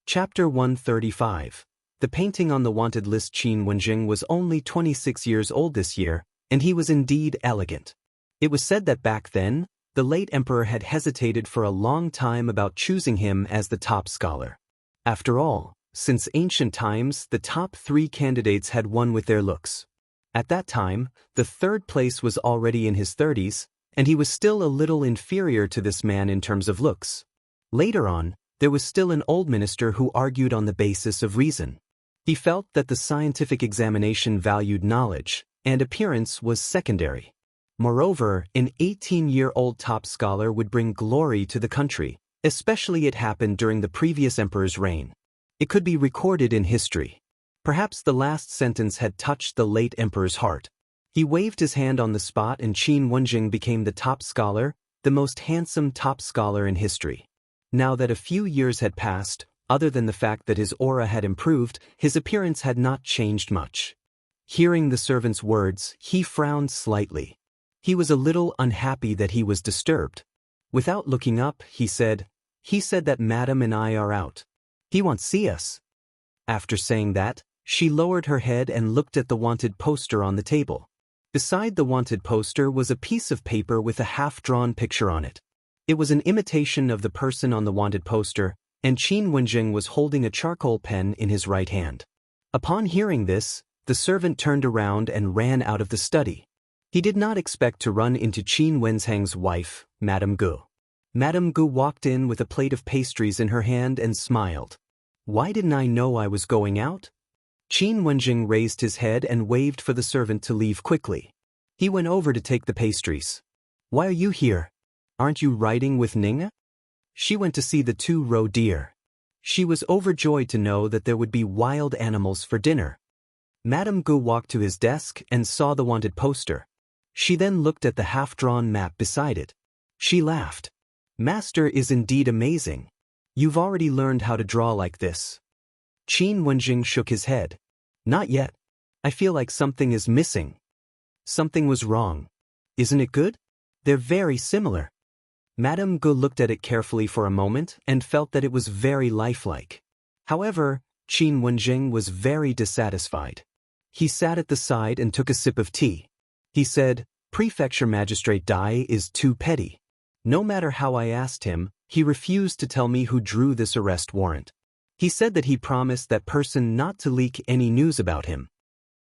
Chapter 135. The painting on the wanted list. Qin Wenjing was only 26 years old this year, and he was indeed elegant. It was said that back then, the late emperor had hesitated for a long time about choosing him as the top scholar. After all, since ancient times, the top 3 candidates had won with their looks. At that time, the 3rd place was already in his 30s, and he was still a little inferior to this man in terms of looks. Later on, there was still an old minister who argued on the basis of reason. He felt that the scientific examination valued knowledge, and appearance was secondary. Moreover, an 18-year-old top scholar would bring glory to the country, especially it happened during the previous emperor's reign. It could be recorded in history. Perhaps the last sentence had touched the late emperor's heart. He waved his hand on the spot and Qin Wenjing became the top scholar, the most handsome top scholar in history. Now that a few years had passed, other than the fact that his aura had improved, his appearance had not changed much. Hearing the servant's words, he frowned slightly. He was a little unhappy that he was disturbed. Without looking up, he said that Madam and I are out. He wants to see us. After saying that, she lowered her head and looked at the wanted poster on the table. Beside the wanted poster was a piece of paper with a half-drawn picture on it. It was an imitation of the person on the wanted poster, and Qin Wenjing was holding a charcoal pen in his right hand. Upon hearing this, the servant turned around and ran out of the study. He did not expect to run into Qin Wenjing's wife, Madame Gu. Madame Gu walked in with a plate of pastries in her hand and smiled. "Why didn't I know I was going out?" Qin Wenjing raised his head and waved for the servant to leave quickly. He went over to take the pastries. "Why are you here? Aren't you riding with Ning'e?" She went to see the 2 roe deer. She was overjoyed to know that there would be wild animals for dinner. Madame Gu walked to his desk and saw the wanted poster. She then looked at the half-drawn map beside it. She laughed. "Master is indeed amazing. You've already learned how to draw like this." Qin Wenjing shook his head. "Not yet. I feel like something is missing." "Something was wrong. Isn't it good? They're very similar." Madame Gu looked at it carefully for a moment and felt that it was very lifelike. However, Qin Wenjing was very dissatisfied. He sat at the side and took a sip of tea. He said, "Prefecture Magistrate Dai is too petty. No matter how I asked him, he refused to tell me who drew this arrest warrant. He said that he promised that person not to leak any news about him."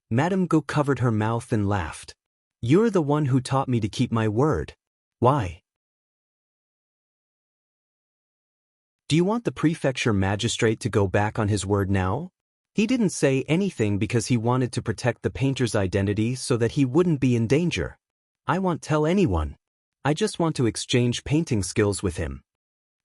Madame Gu covered her mouth and laughed. "You're the one who taught me to keep my word. Why? Do you want the prefecture magistrate to go back on his word now?" He didn't say anything because he wanted to protect the painter's identity so that he wouldn't be in danger. "I won't tell anyone." I just want to exchange painting skills with him.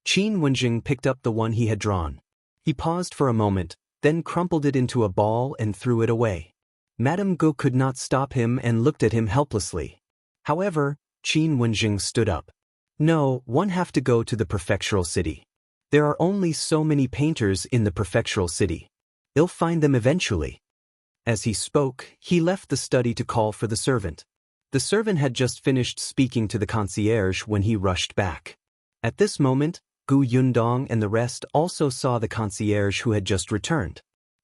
Qin Wenjing picked up the one he had drawn. He paused for a moment, then crumpled it into a ball and threw it away. Madame Gu could not stop him and looked at him helplessly. However, Qin Wenjing stood up. No, one have to go to the prefectural city. There are only so many painters in the prefectural city. You'll find them eventually. As he spoke, he left the study to call for the servant. The servant had just finished speaking to the concierge when he rushed back. At this moment, Gu Yundong and the rest also saw the concierge who had just returned.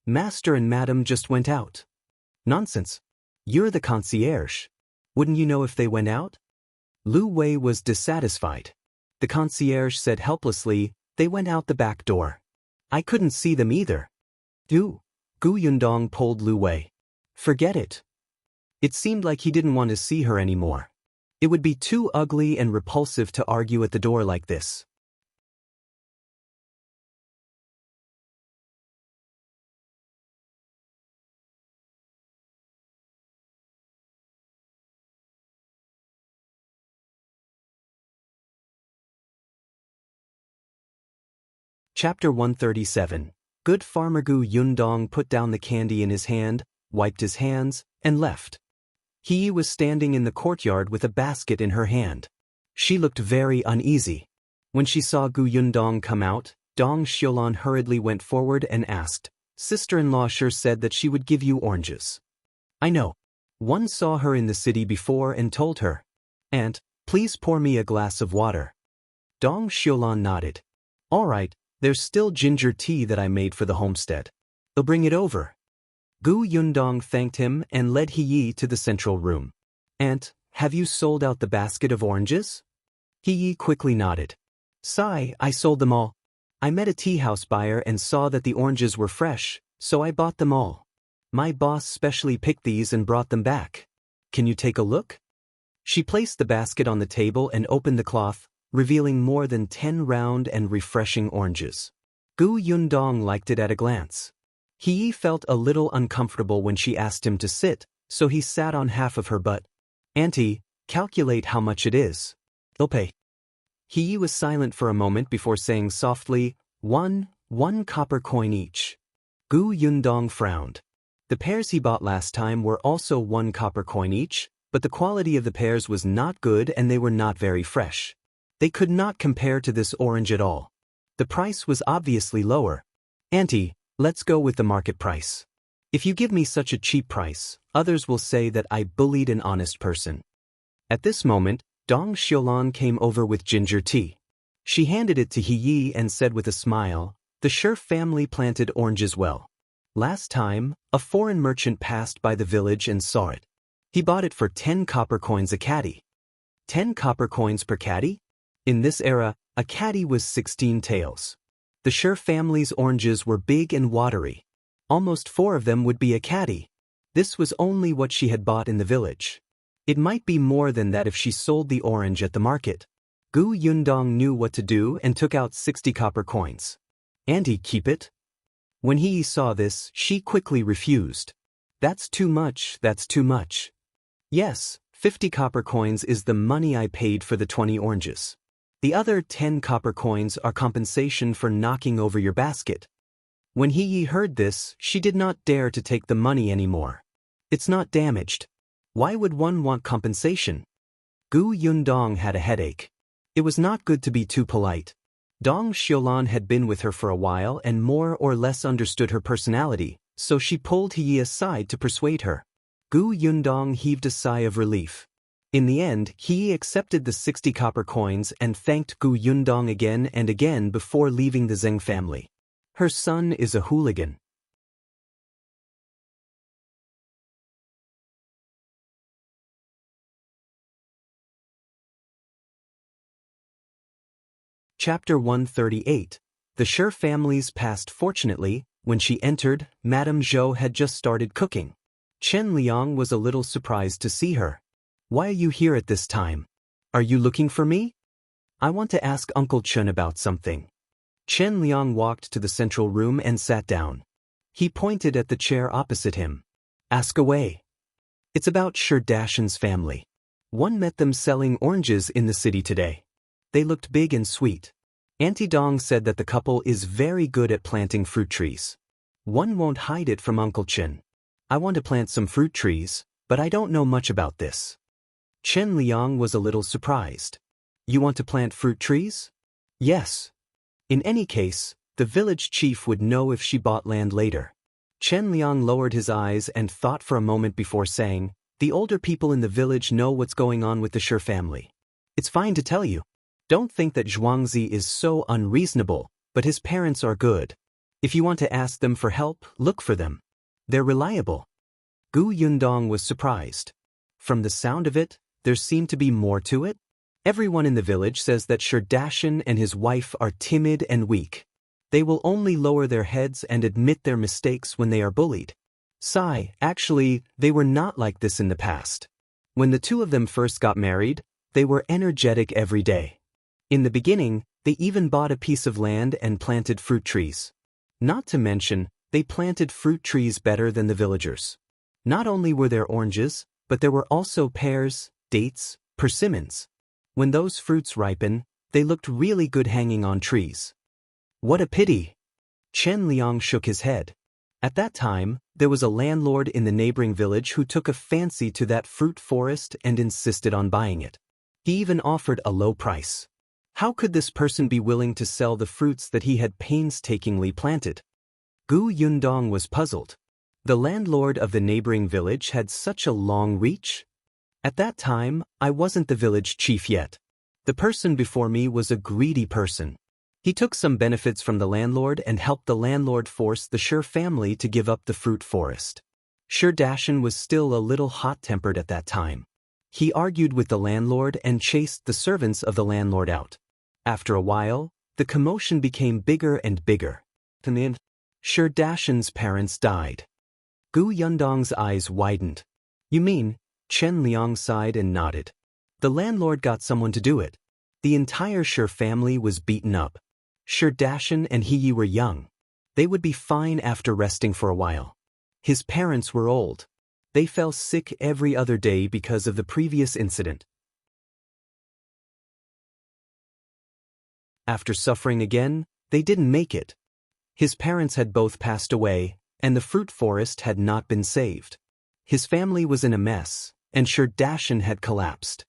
Master and Madam just went out. Nonsense. You're the concierge. Wouldn't you know if they went out? Liu Wei was dissatisfied. The concierge said helplessly, they went out the back door. I couldn't see them either. Gu Yundong pulled Liu Wei. Forget it. It seemed like he didn't want to see her anymore. It would be too ugly and repulsive to argue at the door like this. Chapter 137. Good Farmer Gu Yundong put down the candy in his hand, wiped his hands, and left. He was standing in the courtyard with a basket in her hand. She looked very uneasy. When she saw Gu Yundong come out, Dong Xiulan hurriedly went forward and asked, Sister-in-law sure said that she would give you oranges. I know. One saw her in the city before and told her. Aunt, please pour me a glass of water. Dong Xiulan nodded. All right. There's still ginger tea that I made for the homestead. They'll bring it over. Gu Yundong thanked him and led He to the central room. Aunt, have you sold out the basket of oranges? He quickly nodded. Sigh, I sold them all. I met a tea house buyer and saw that the oranges were fresh, so I bought them all. My boss specially picked these and brought them back. Can you take a look? She placed the basket on the table and opened the cloth, revealing more than 10 round and refreshing oranges. Gu Yundong liked it at a glance. He felt a little uncomfortable when she asked him to sit, so he sat on half of her butt. Auntie, calculate how much it is. I'll pay. He was silent for a moment before saying softly, one copper coin each. Gu Yundong frowned. The pears he bought last time were also 1 copper coin each, but the quality of the pears was not good and they were not very fresh. They could not compare to this orange at all. The price was obviously lower. Auntie, let's go with the market price. If you give me such a cheap price, others will say that I bullied an honest person. At this moment, Dong Xiulan came over with ginger tea. She handed it to He and said with a smile, the Shi family planted oranges well. Last time, a foreign merchant passed by the village and saw it. He bought it for 10 copper coins a catty. 10 copper coins per catty? In this era, a catty was 16 taels. The Shi family's oranges were big and watery. Almost 4 of them would be a catty. This was only what she had bought in the village. It might be more than that if she sold the orange at the market. Gu Yundong knew what to do and took out 60 copper coins. Auntie, keep it? When he saw this, she quickly refused. That's too much, that's too much. Yes, 50 copper coins is the money I paid for the 20 oranges. The other 10 copper coins are compensation for knocking over your basket. When He heard this, she did not dare to take the money anymore. It's not damaged. Why would one want compensation? Gu Yundong had a headache. It was not good to be too polite. Dong Xiulan had been with her for a while and more or less understood her personality, so she pulled He aside to persuade her. Gu Yundong heaved a sigh of relief. In the end, He accepted the 60 copper coins and thanked Gu Yundong again and again before leaving the Zheng family. Her son is a hooligan. Chapter 138. The Shi families passed. Fortunately, when she entered, Madame Zhou had just started cooking. Chen Liang was a little surprised to see her. Why are you here at this time? Are you looking for me? I want to ask Uncle Chen about something. Chen Liang walked to the central room and sat down. He pointed at the chair opposite him. Ask away. It's about Shi Dashan's family. One met them selling oranges in the city today. They looked big and sweet. Auntie Dong said that the couple is very good at planting fruit trees. One won't hide it from Uncle Qin. I want to plant some fruit trees, but I don't know much about this. Chen Liang was a little surprised. You want to plant fruit trees? Yes. In any case, the village chief would know if she bought land later. Chen Liang lowered his eyes and thought for a moment before saying, the older people in the village know what's going on with the Shi family. It's fine to tell you. Don't think that Zhuangzi is so unreasonable, but his parents are good. If you want to ask them for help, look for them. They're reliable. Gu Yundong was surprised. From the sound of it, there seemed to be more to it. Everyone in the village says that Dajiang and his wife are timid and weak. They will only lower their heads and admit their mistakes when they are bullied. Actually, they were not like this in the past. When the two of them first got married, they were energetic every day. In the beginning, they even bought a piece of land and planted fruit trees. Not to mention, they planted fruit trees better than the villagers. Not only were there oranges, but there were also pears, dates, persimmons. When those fruits ripen, they looked really good hanging on trees. What a pity! Chen Liang shook his head. At that time, there was a landlord in the neighboring village who took a fancy to that fruit forest and insisted on buying it. He even offered a low price. How could this person be willing to sell the fruits that he had painstakingly planted? Gu Yundong was puzzled. The landlord of the neighboring village had such a long reach? At that time, I wasn't the village chief yet. The person before me was a greedy person. He took some benefits from the landlord and helped the landlord force the Shi family to give up the fruit forest. Dajiang was still a little hot-tempered at that time. He argued with the landlord and chased the servants of the landlord out. After a while, the commotion became bigger and bigger. Dajiang's parents died. Gu Yundong's eyes widened. You mean? Chen Liang sighed and nodded. The landlord got someone to do it. The entire Shi family was beaten up. Dajiang and he were young. They would be fine after resting for a while. His parents were old. They fell sick every other day because of the previous incident. After suffering again, they didn't make it. His parents had both passed away, and the fruit forest had not been saved. His family was in a mess, and Dajiang had collapsed.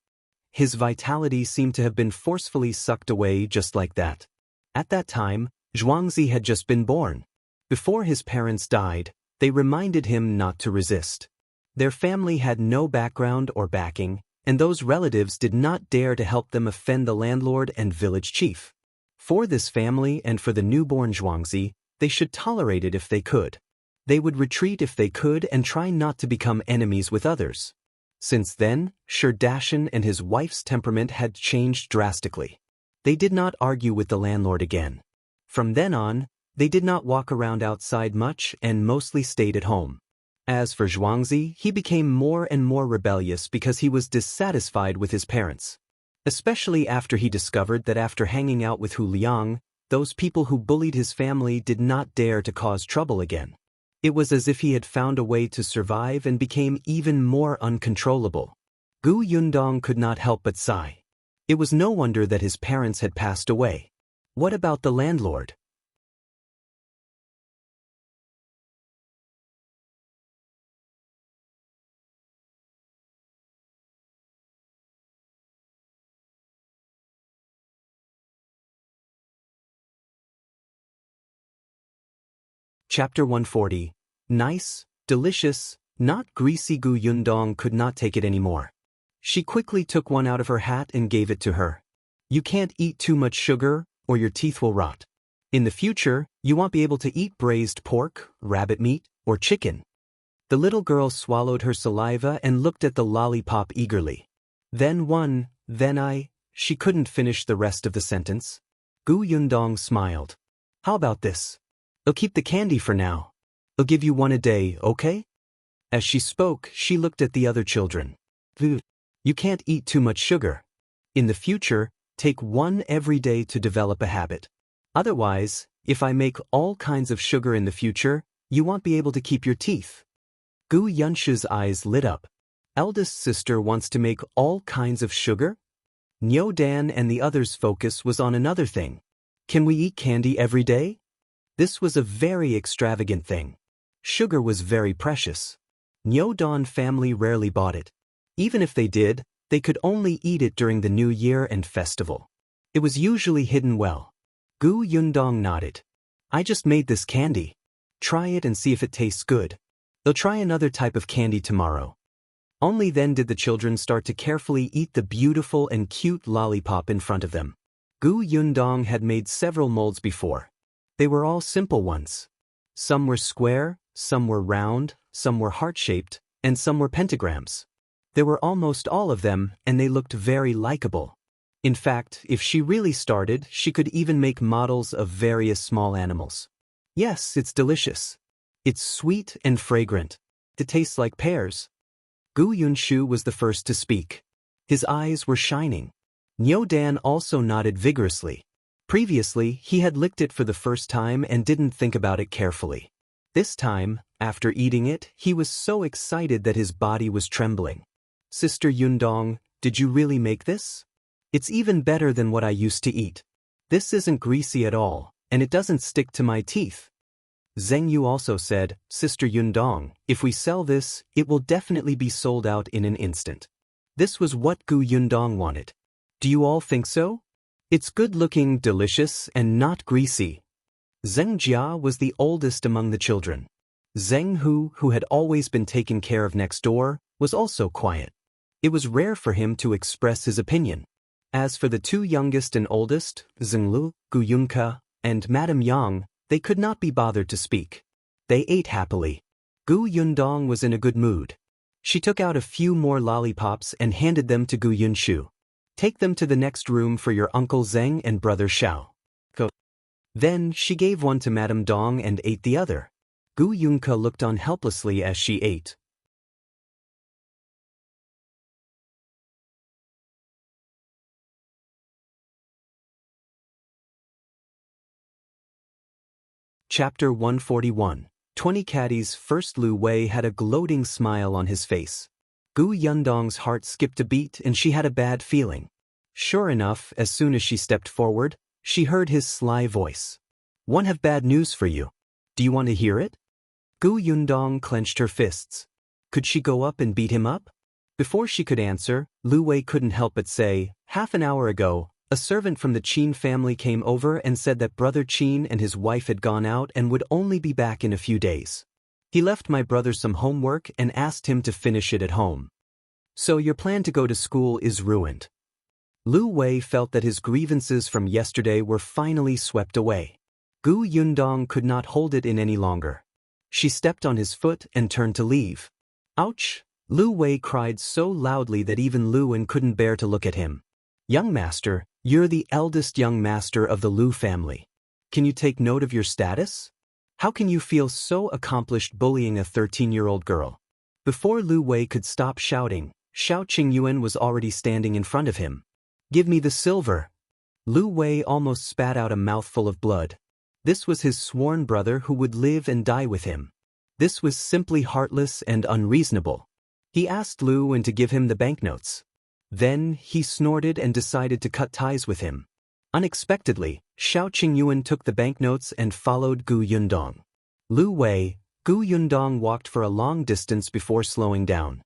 His vitality seemed to have been forcefully sucked away just like that. At that time, Zhuangzi had just been born. Before his parents died, they reminded him not to resist. Their family had no background or backing, and those relatives did not dare to help them offend the landlord and village chief. For this family and for the newborn Zhuangzi, they should tolerate it if they could. They would retreat if they could and try not to become enemies with others. Since then, Dajiang and his wife's temperament had changed drastically. They did not argue with the landlord again. From then on, they did not walk around outside much and mostly stayed at home. As for Zhuangzi, he became more and more rebellious because he was dissatisfied with his parents. Especially after he discovered that after hanging out with Hu Liang, those people who bullied his family did not dare to cause trouble again. It was as if he had found a way to survive and became even more uncontrollable. Gu Yundong could not help but sigh. It was no wonder that his parents had passed away. What about the landlord? Chapter 140. Nice, delicious, not greasy. Gu Yundong could not take it anymore. She quickly took one out of her hat and gave it to her. You can't eat too much sugar, or your teeth will rot. In the future, you won't be able to eat braised pork, rabbit meat, or chicken. The little girl swallowed her saliva and looked at the lollipop eagerly. She couldn't finish the rest of the sentence. Gu Yundong smiled. How about this? I'll keep the candy for now. I'll give you one a day, okay? As she spoke, she looked at the other children. You can't eat too much sugar. In the future, take one every day to develop a habit. Otherwise, if I make all kinds of sugar in the future, you won't be able to keep your teeth. Gu Yunshi's eyes lit up. eldest sister wants to make all kinds of sugar? Dan and the others' focus was on another thing. Can we eat candy every day? This was a very extravagant thing. Sugar was very precious. Dan family rarely bought it. Even if they did, they could only eat it during the New Year and festival. It was usually hidden well. Yundong nodded. I just made this candy. Try it and see if it tastes good. They'll try another type of candy tomorrow. Only then did the children start to carefully eat the beautiful and cute lollipop in front of them. Yundong had made several molds before. They were all simple ones. Some were square, some were round, some were heart-shaped, and some were pentagrams. There were almost all of them, and they looked very likable. In fact, if she really started, she could even make models of various small animals. Yes, it's delicious. It's sweet and fragrant. It tastes like pears. Yunshu was the first to speak. His eyes were shining. Dan also nodded vigorously. Previously, he had licked it for the first time and didn't think about it carefully. This time, after eating it, he was so excited that his body was trembling. Sister Yundong, did you really make this? It's even better than what I used to eat. This isn't greasy at all, and it doesn't stick to my teeth. Zheng Yu also said, Sister Yundong, if we sell this, it will definitely be sold out in an instant. This was what Yundong wanted. Do you all think so? It's good-looking, delicious, and not greasy. Zheng Jia was the oldest among the children. Zheng Hu, who had always been taken care of next door, was also quiet. It was rare for him to express his opinion. As for the two youngest and oldest, Zhenglu, Yunke, and Madame Yang, they could not be bothered to speak. They ate happily. Yundong was in a good mood. She took out a few more lollipops and handed them to Yunshu. Take them to the next room for your Uncle Zheng and Brother Shao. Then she gave one to Madame Dong and ate the other. Yunke looked on helplessly as she ate. Chapter 141. 20 Catties. First Liu Wei had a gloating smile on his face. Yundong's heart skipped a beat and she had a bad feeling. Sure enough, as soon as she stepped forward, she heard his sly voice. One have bad news for you. Do you want to hear it? Yundong clenched her fists. Could she go up and beat him up? Before she could answer, Liu Wei couldn't help but say, half an hour ago, a servant from the Qin family came over and said that Brother Qin and his wife had gone out and would only be back in a few days. He left my brother some homework and asked him to finish it at home. So your plan to go to school is ruined. Liu Wei felt that his grievances from yesterday were finally swept away. Yundong could not hold it in any longer. She stepped on his foot and turned to leave. Ouch! Liu Wei cried so loudly that even Liu An couldn't bear to look at him. Young master, you're the eldest young master of the Liu family. Can you take note of your status? How can you feel so accomplished bullying a 13-year-old girl? Before Liu Wei could stop shouting, Qingyuan was already standing in front of him. Give me the silver. Liu Wei almost spat out a mouthful of blood. This was his sworn brother who would live and die with him. This was simply heartless and unreasonable. He asked Liu An to give him the banknotes. Then he snorted and decided to cut ties with him. Unexpectedly, Qingyuan took the banknotes and followed Yundong. Liu Wei, Yundong walked for a long distance before slowing down.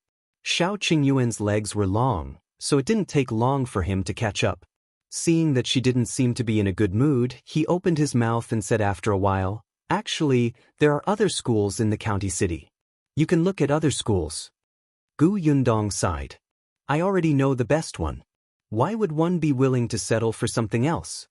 Qingyuan's legs were long, so it didn't take long for him to catch up. Seeing that she didn't seem to be in a good mood, he opened his mouth and said after a while, actually, there are other schools in the county city. You can look at other schools. Yundong sighed. I already know the best one. Why would one be willing to settle for something else?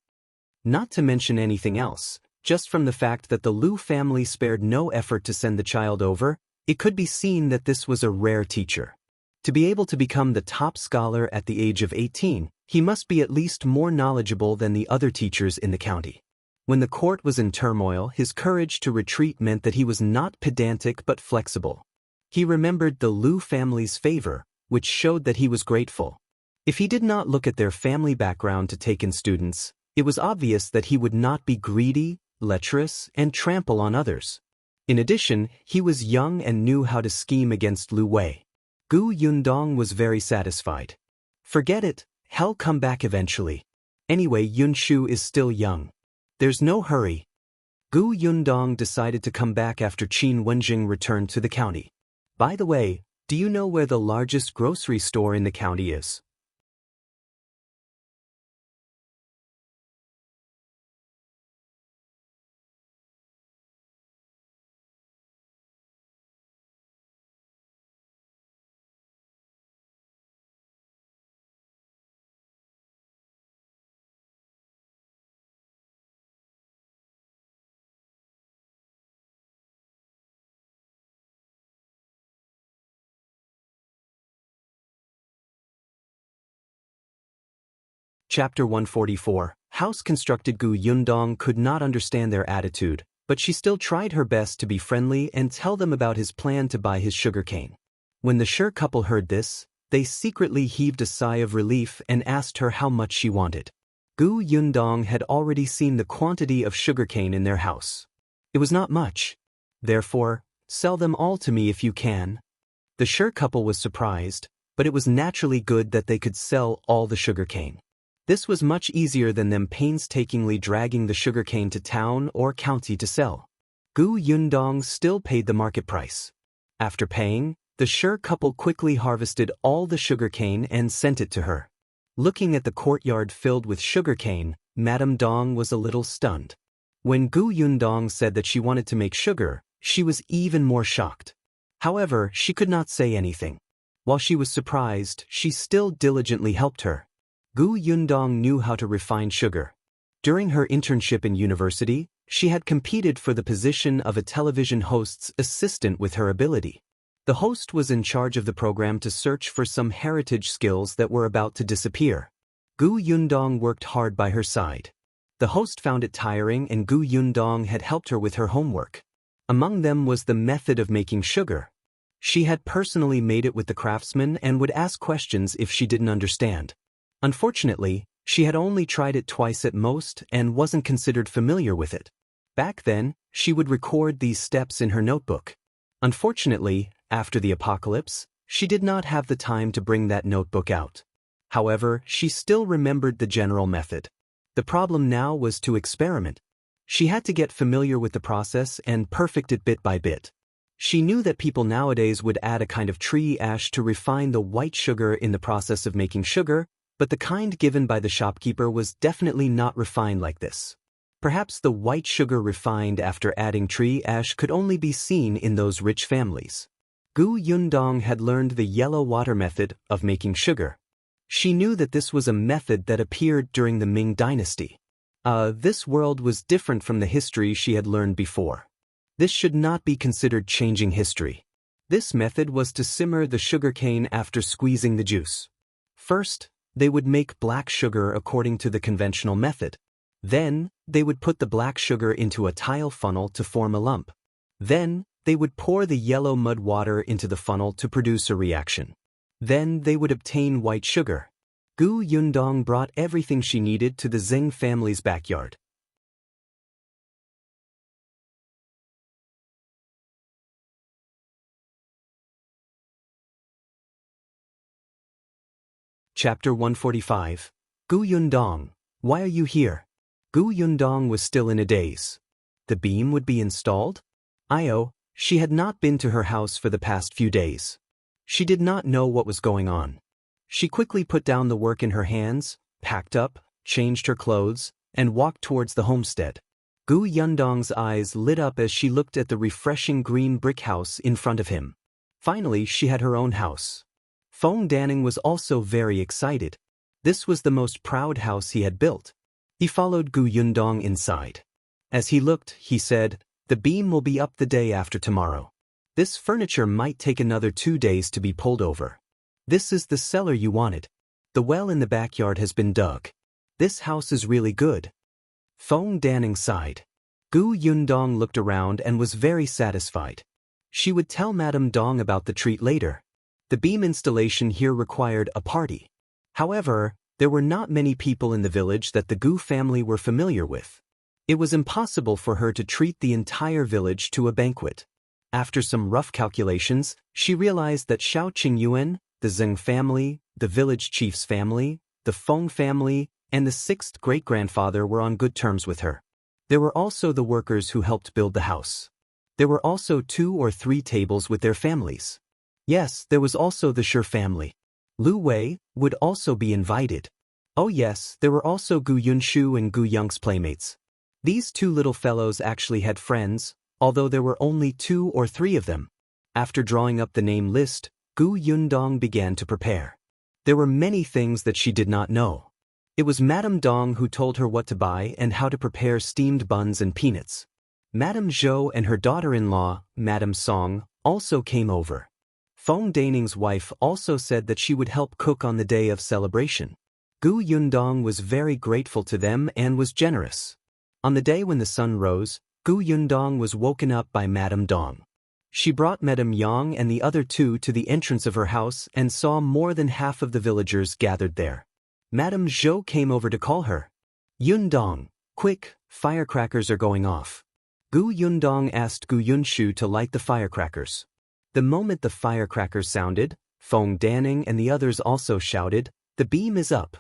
Not to mention anything else, just from the fact that the Liu family spared no effort to send the child over, it could be seen that this was a rare teacher. To be able to become the top scholar at the age of 18, he must be at least more knowledgeable than the other teachers in the county. When the court was in turmoil, his courage to retreat meant that he was not pedantic but flexible. He remembered the Liu family's favor, which showed that he was grateful. If he did not look at their family background to take in students, it was obvious that he would not be greedy, lecherous, and trample on others. In addition, he was young and knew how to scheme against Liu Wei. Gu Yundong was very satisfied. Forget it, he'll come back eventually. Anyway, Yunshu is still young. There's no hurry. Gu Yundong decided to come back after Qin Wenjing returned to the county. By the way, do you know where the largest grocery store in the county is? Chapter 144. House-constructed Gu Yundong could not understand their attitude, but she still tried her best to be friendly and tell them about his plan to buy his sugarcane. When the Shi couple heard this, they secretly heaved a sigh of relief and asked her how much she wanted. Gu Yundong had already seen the quantity of sugarcane in their house. It was not much. Therefore, sell them all to me if you can. The Shi couple was surprised, but it was naturally good that they could sell all the sugarcane. This was much easier than them painstakingly dragging the sugarcane to town or county to sell. Gu Yundong still paid the market price. After paying, the Shi couple quickly harvested all the sugarcane and sent it to her. Looking at the courtyard filled with sugarcane, Madame Dong was a little stunned. When Gu Yundong said that she wanted to make sugar, she was even more shocked. However, she could not say anything. While she was surprised, she still diligently helped her. Gu Yundong knew how to refine sugar. During her internship in university, she had competed for the position of a television host's assistant with her ability. The host was in charge of the program to search for some heritage skills that were about to disappear. Gu Yundong worked hard by her side. The host found it tiring and Gu Yundong had helped her with her homework. Among them was the method of making sugar. She had personally made it with the craftsman and would ask questions if she didn't understand. Unfortunately, she had only tried it twice at most and wasn't considered familiar with it. Back then, she would record these steps in her notebook. Unfortunately, after the apocalypse, she did not have the time to bring that notebook out. However, she still remembered the general method. The problem now was to experiment. She had to get familiar with the process and perfect it bit by bit. She knew that people nowadays would add a kind of tree ash to refine the white sugar in the process of making sugar, but the kind given by the shopkeeper was definitely not refined like this. Perhaps the white sugar refined after adding tree ash could only be seen in those rich families. Gu Yundong had learned the yellow water method of making sugar. She knew that this was a method that appeared during the Ming dynasty. This world was different from the history she had learned before. This should not be considered changing history. This method was to simmer the sugarcane after squeezing the juice. First, they would make black sugar according to the conventional method. Then, they would put the black sugar into a tile funnel to form a lump. Then, they would pour the yellow mud water into the funnel to produce a reaction. Then, they would obtain white sugar. Gu Yundong brought everything she needed to the Zheng family's backyard. Chapter 145. Gu Yundong, why are you here? Gu Yundong was still in a daze. The beam would be installed? She had not been to her house for the past few days. She did not know what was going on. She quickly put down the work in her hands, packed up, changed her clothes, and walked towards the homestead. Gu Yundong's eyes lit up as she looked at the refreshing green brick house in front of him. Finally, she had her own house. Feng Danning was also very excited. This was the most proud house he had built. He followed Gu Yundong inside. As he looked, he said, "The beam will be up the day after tomorrow. This furniture might take another 2 days to be pulled over. This is the cellar you wanted. The well in the backyard has been dug. This house is really good." Feng Danning sighed. Gu Yundong looked around and was very satisfied. She would tell Madame Dong about the treat later. The beam installation here required a party. However, there were not many people in the village that the Gu family were familiar with. It was impossible for her to treat the entire village to a banquet. After some rough calculations, she realized that Shao Qingyuan, the Zheng family, the village chief's family, the Feng family, and the sixth great-grandfather were on good terms with her. There were also the workers who helped build the house. There were also 2 or 3 tables with their families. Yes, there was also the Shi family. Liu Wei would also be invited. Oh yes, there were also Gu Yunshu and Gu Yong's playmates. These 2 little fellows actually had friends, although there were only 2 or 3 of them. After drawing up the name list, Gu Yundong began to prepare. There were many things that she did not know. It was Madame Dong who told her what to buy and how to prepare steamed buns and peanuts. Madame Zhou and her daughter-in-law, Madame Song, also came over. Feng Daning's wife also said that she would help cook on the day of celebration. Gu Yundong was very grateful to them and was generous. On the day when the sun rose, Gu Yundong was woken up by Madame Dong. She brought Madame Yang and the other 2 to the entrance of her house and saw more than half of the villagers gathered there. Madame Zhou came over to call her. Yundong, quick, firecrackers are going off. Gu Yundong asked Gu Yunshu to light the firecrackers. The moment the firecrackers sounded, Feng Daning and the others also shouted, "The beam is up."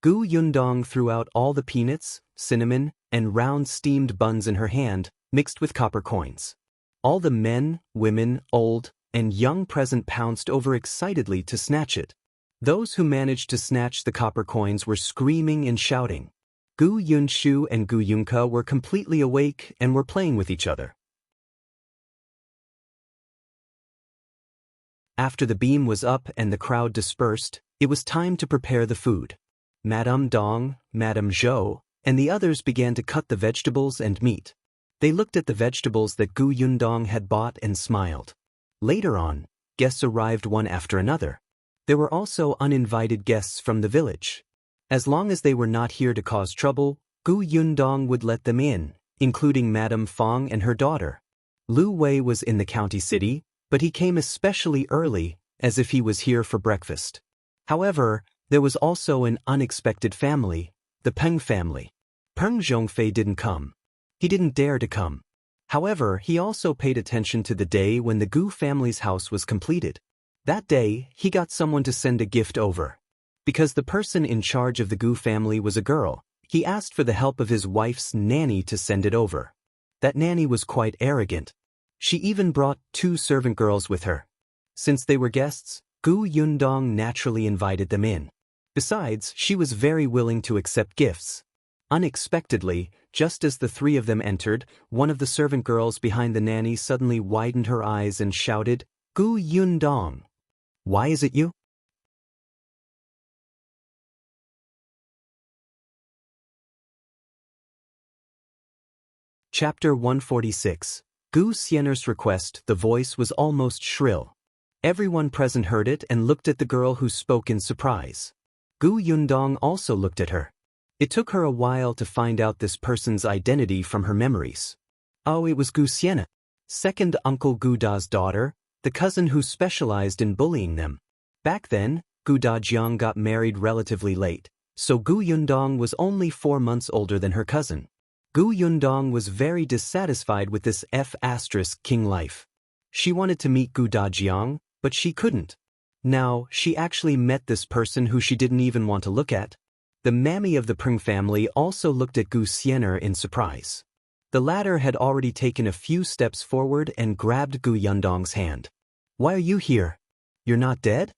Gu Yundong threw out all the peanuts, cinnamon, and round steamed buns in her hand, mixed with copper coins. All the men, women, old, and young present pounced over excitedly to snatch it. Those who managed to snatch the copper coins were screaming and shouting. Gu Yunshu and Gu Yunke were completely awake and were playing with each other. After the beam was up and the crowd dispersed, it was time to prepare the food. Madame Dong, Madame Zhou, and the others began to cut the vegetables and meat. They looked at the vegetables that Gu Yundong had bought and smiled. Later on, guests arrived one after another. There were also uninvited guests from the village. As long as they were not here to cause trouble, Gu Yundong would let them in, including Madame Fang and her daughter. Liu Wei was in the county city, but he came especially early, as if he was here for breakfast. However, there was also an unexpected family, the Peng family. Peng Zhongfei didn't come. He didn't dare to come. However, he also paid attention to the day when the Gu family's house was completed. That day, he got someone to send a gift over. Because the person in charge of the Gu family was a girl, he asked for the help of his wife's nanny to send it over. That nanny was quite arrogant. She even brought 2 servant girls with her. Since they were guests, Gu Yundong naturally invited them in. Besides, she was very willing to accept gifts. Unexpectedly, just as the 3 of them entered, one of the servant girls behind the nanny suddenly widened her eyes and shouted, "Gu Yundong! Why is it you?" Chapter 146. Gu Xian'er's request. The voice was almost shrill. Everyone present heard it and looked at the girl who spoke in surprise. Gu Yundong also looked at her. It took her a while to find out this person's identity from her memories. Oh, it was Gu Xian'er, second Uncle Gu Da's daughter, the cousin who specialized in bullying them. Back then, Gu Dajiang got married relatively late, so Gu Yundong was only 4 months older than her cousin. Gu Yundong was very dissatisfied with this F***king life. She wanted to meet Gu Dajiang, but she couldn't. Now, she actually met this person who she didn't even want to look at. The mammy of the Peng family also looked at Gu Xian'er in surprise. The latter had already taken a few steps forward and grabbed Gu Yundong's hand. "Why are you here? You're not dead?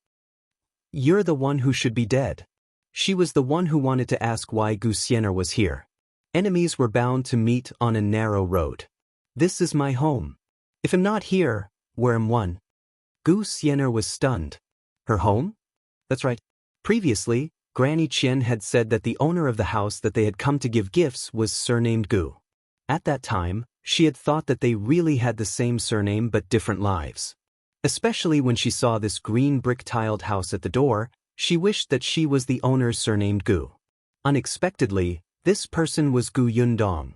You're the one who should be dead." She was the one who wanted to ask why Gu Xian'er was here. Enemies were bound to meet on a narrow road. "This is my home. If I'm not here, where am I?" Gu Xian'er was stunned. Her home? That's right. Previously, Granny Qian had said that the owner of the house that they had come to give gifts was surnamed Gu. At that time, she had thought that they really had the same surname but different lives. Especially when she saw this green brick-tiled house at the door, she wished that she was the owner surnamed Gu. Unexpectedly, this person was Gu Yundong.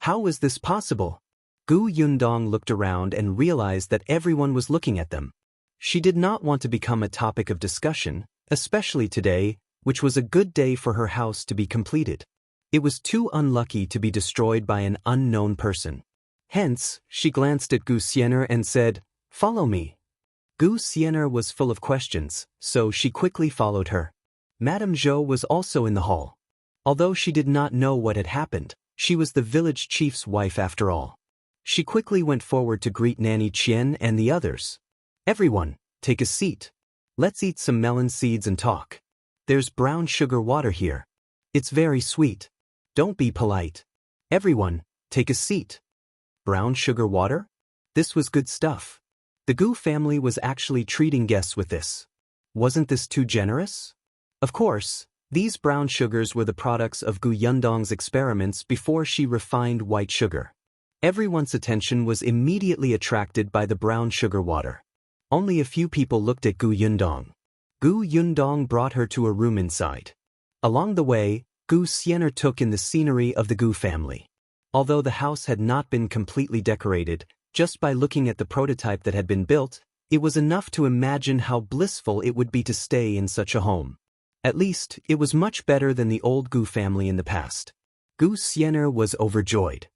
How was this possible? Gu Yundong looked around and realized that everyone was looking at them. She did not want to become a topic of discussion, especially today, which was a good day for her house to be completed. It was too unlucky to be destroyed by an unknown person. Hence, she glanced at Xian'er and said, "Follow me." Xian'er was full of questions, so she quickly followed her. Madame Zhou was also in the hall. Although she did not know what had happened, she was the village chief's wife after all. She quickly went forward to greet Nanny Qian and the others. "Everyone, take a seat. Let's eat some melon seeds and talk. There's brown sugar water here. It's very sweet. Don't be polite. Everyone, take a seat." Brown sugar water? This was good stuff. The Gu family was actually treating guests with this. Wasn't this too generous? Of course, these brown sugars were the products of Gu Yundong's experiments before she refined white sugar. Everyone's attention was immediately attracted by the brown sugar water. Only a few people looked at Gu Yundong. Gu Yundong brought her to a room inside. Along the way, Xian'er took in the scenery of the Gu family. Although the house had not been completely decorated, just by looking at the prototype that had been built, it was enough to imagine how blissful it would be to stay in such a home. At least, it was much better than the old Gu family in the past. Xian'er was overjoyed.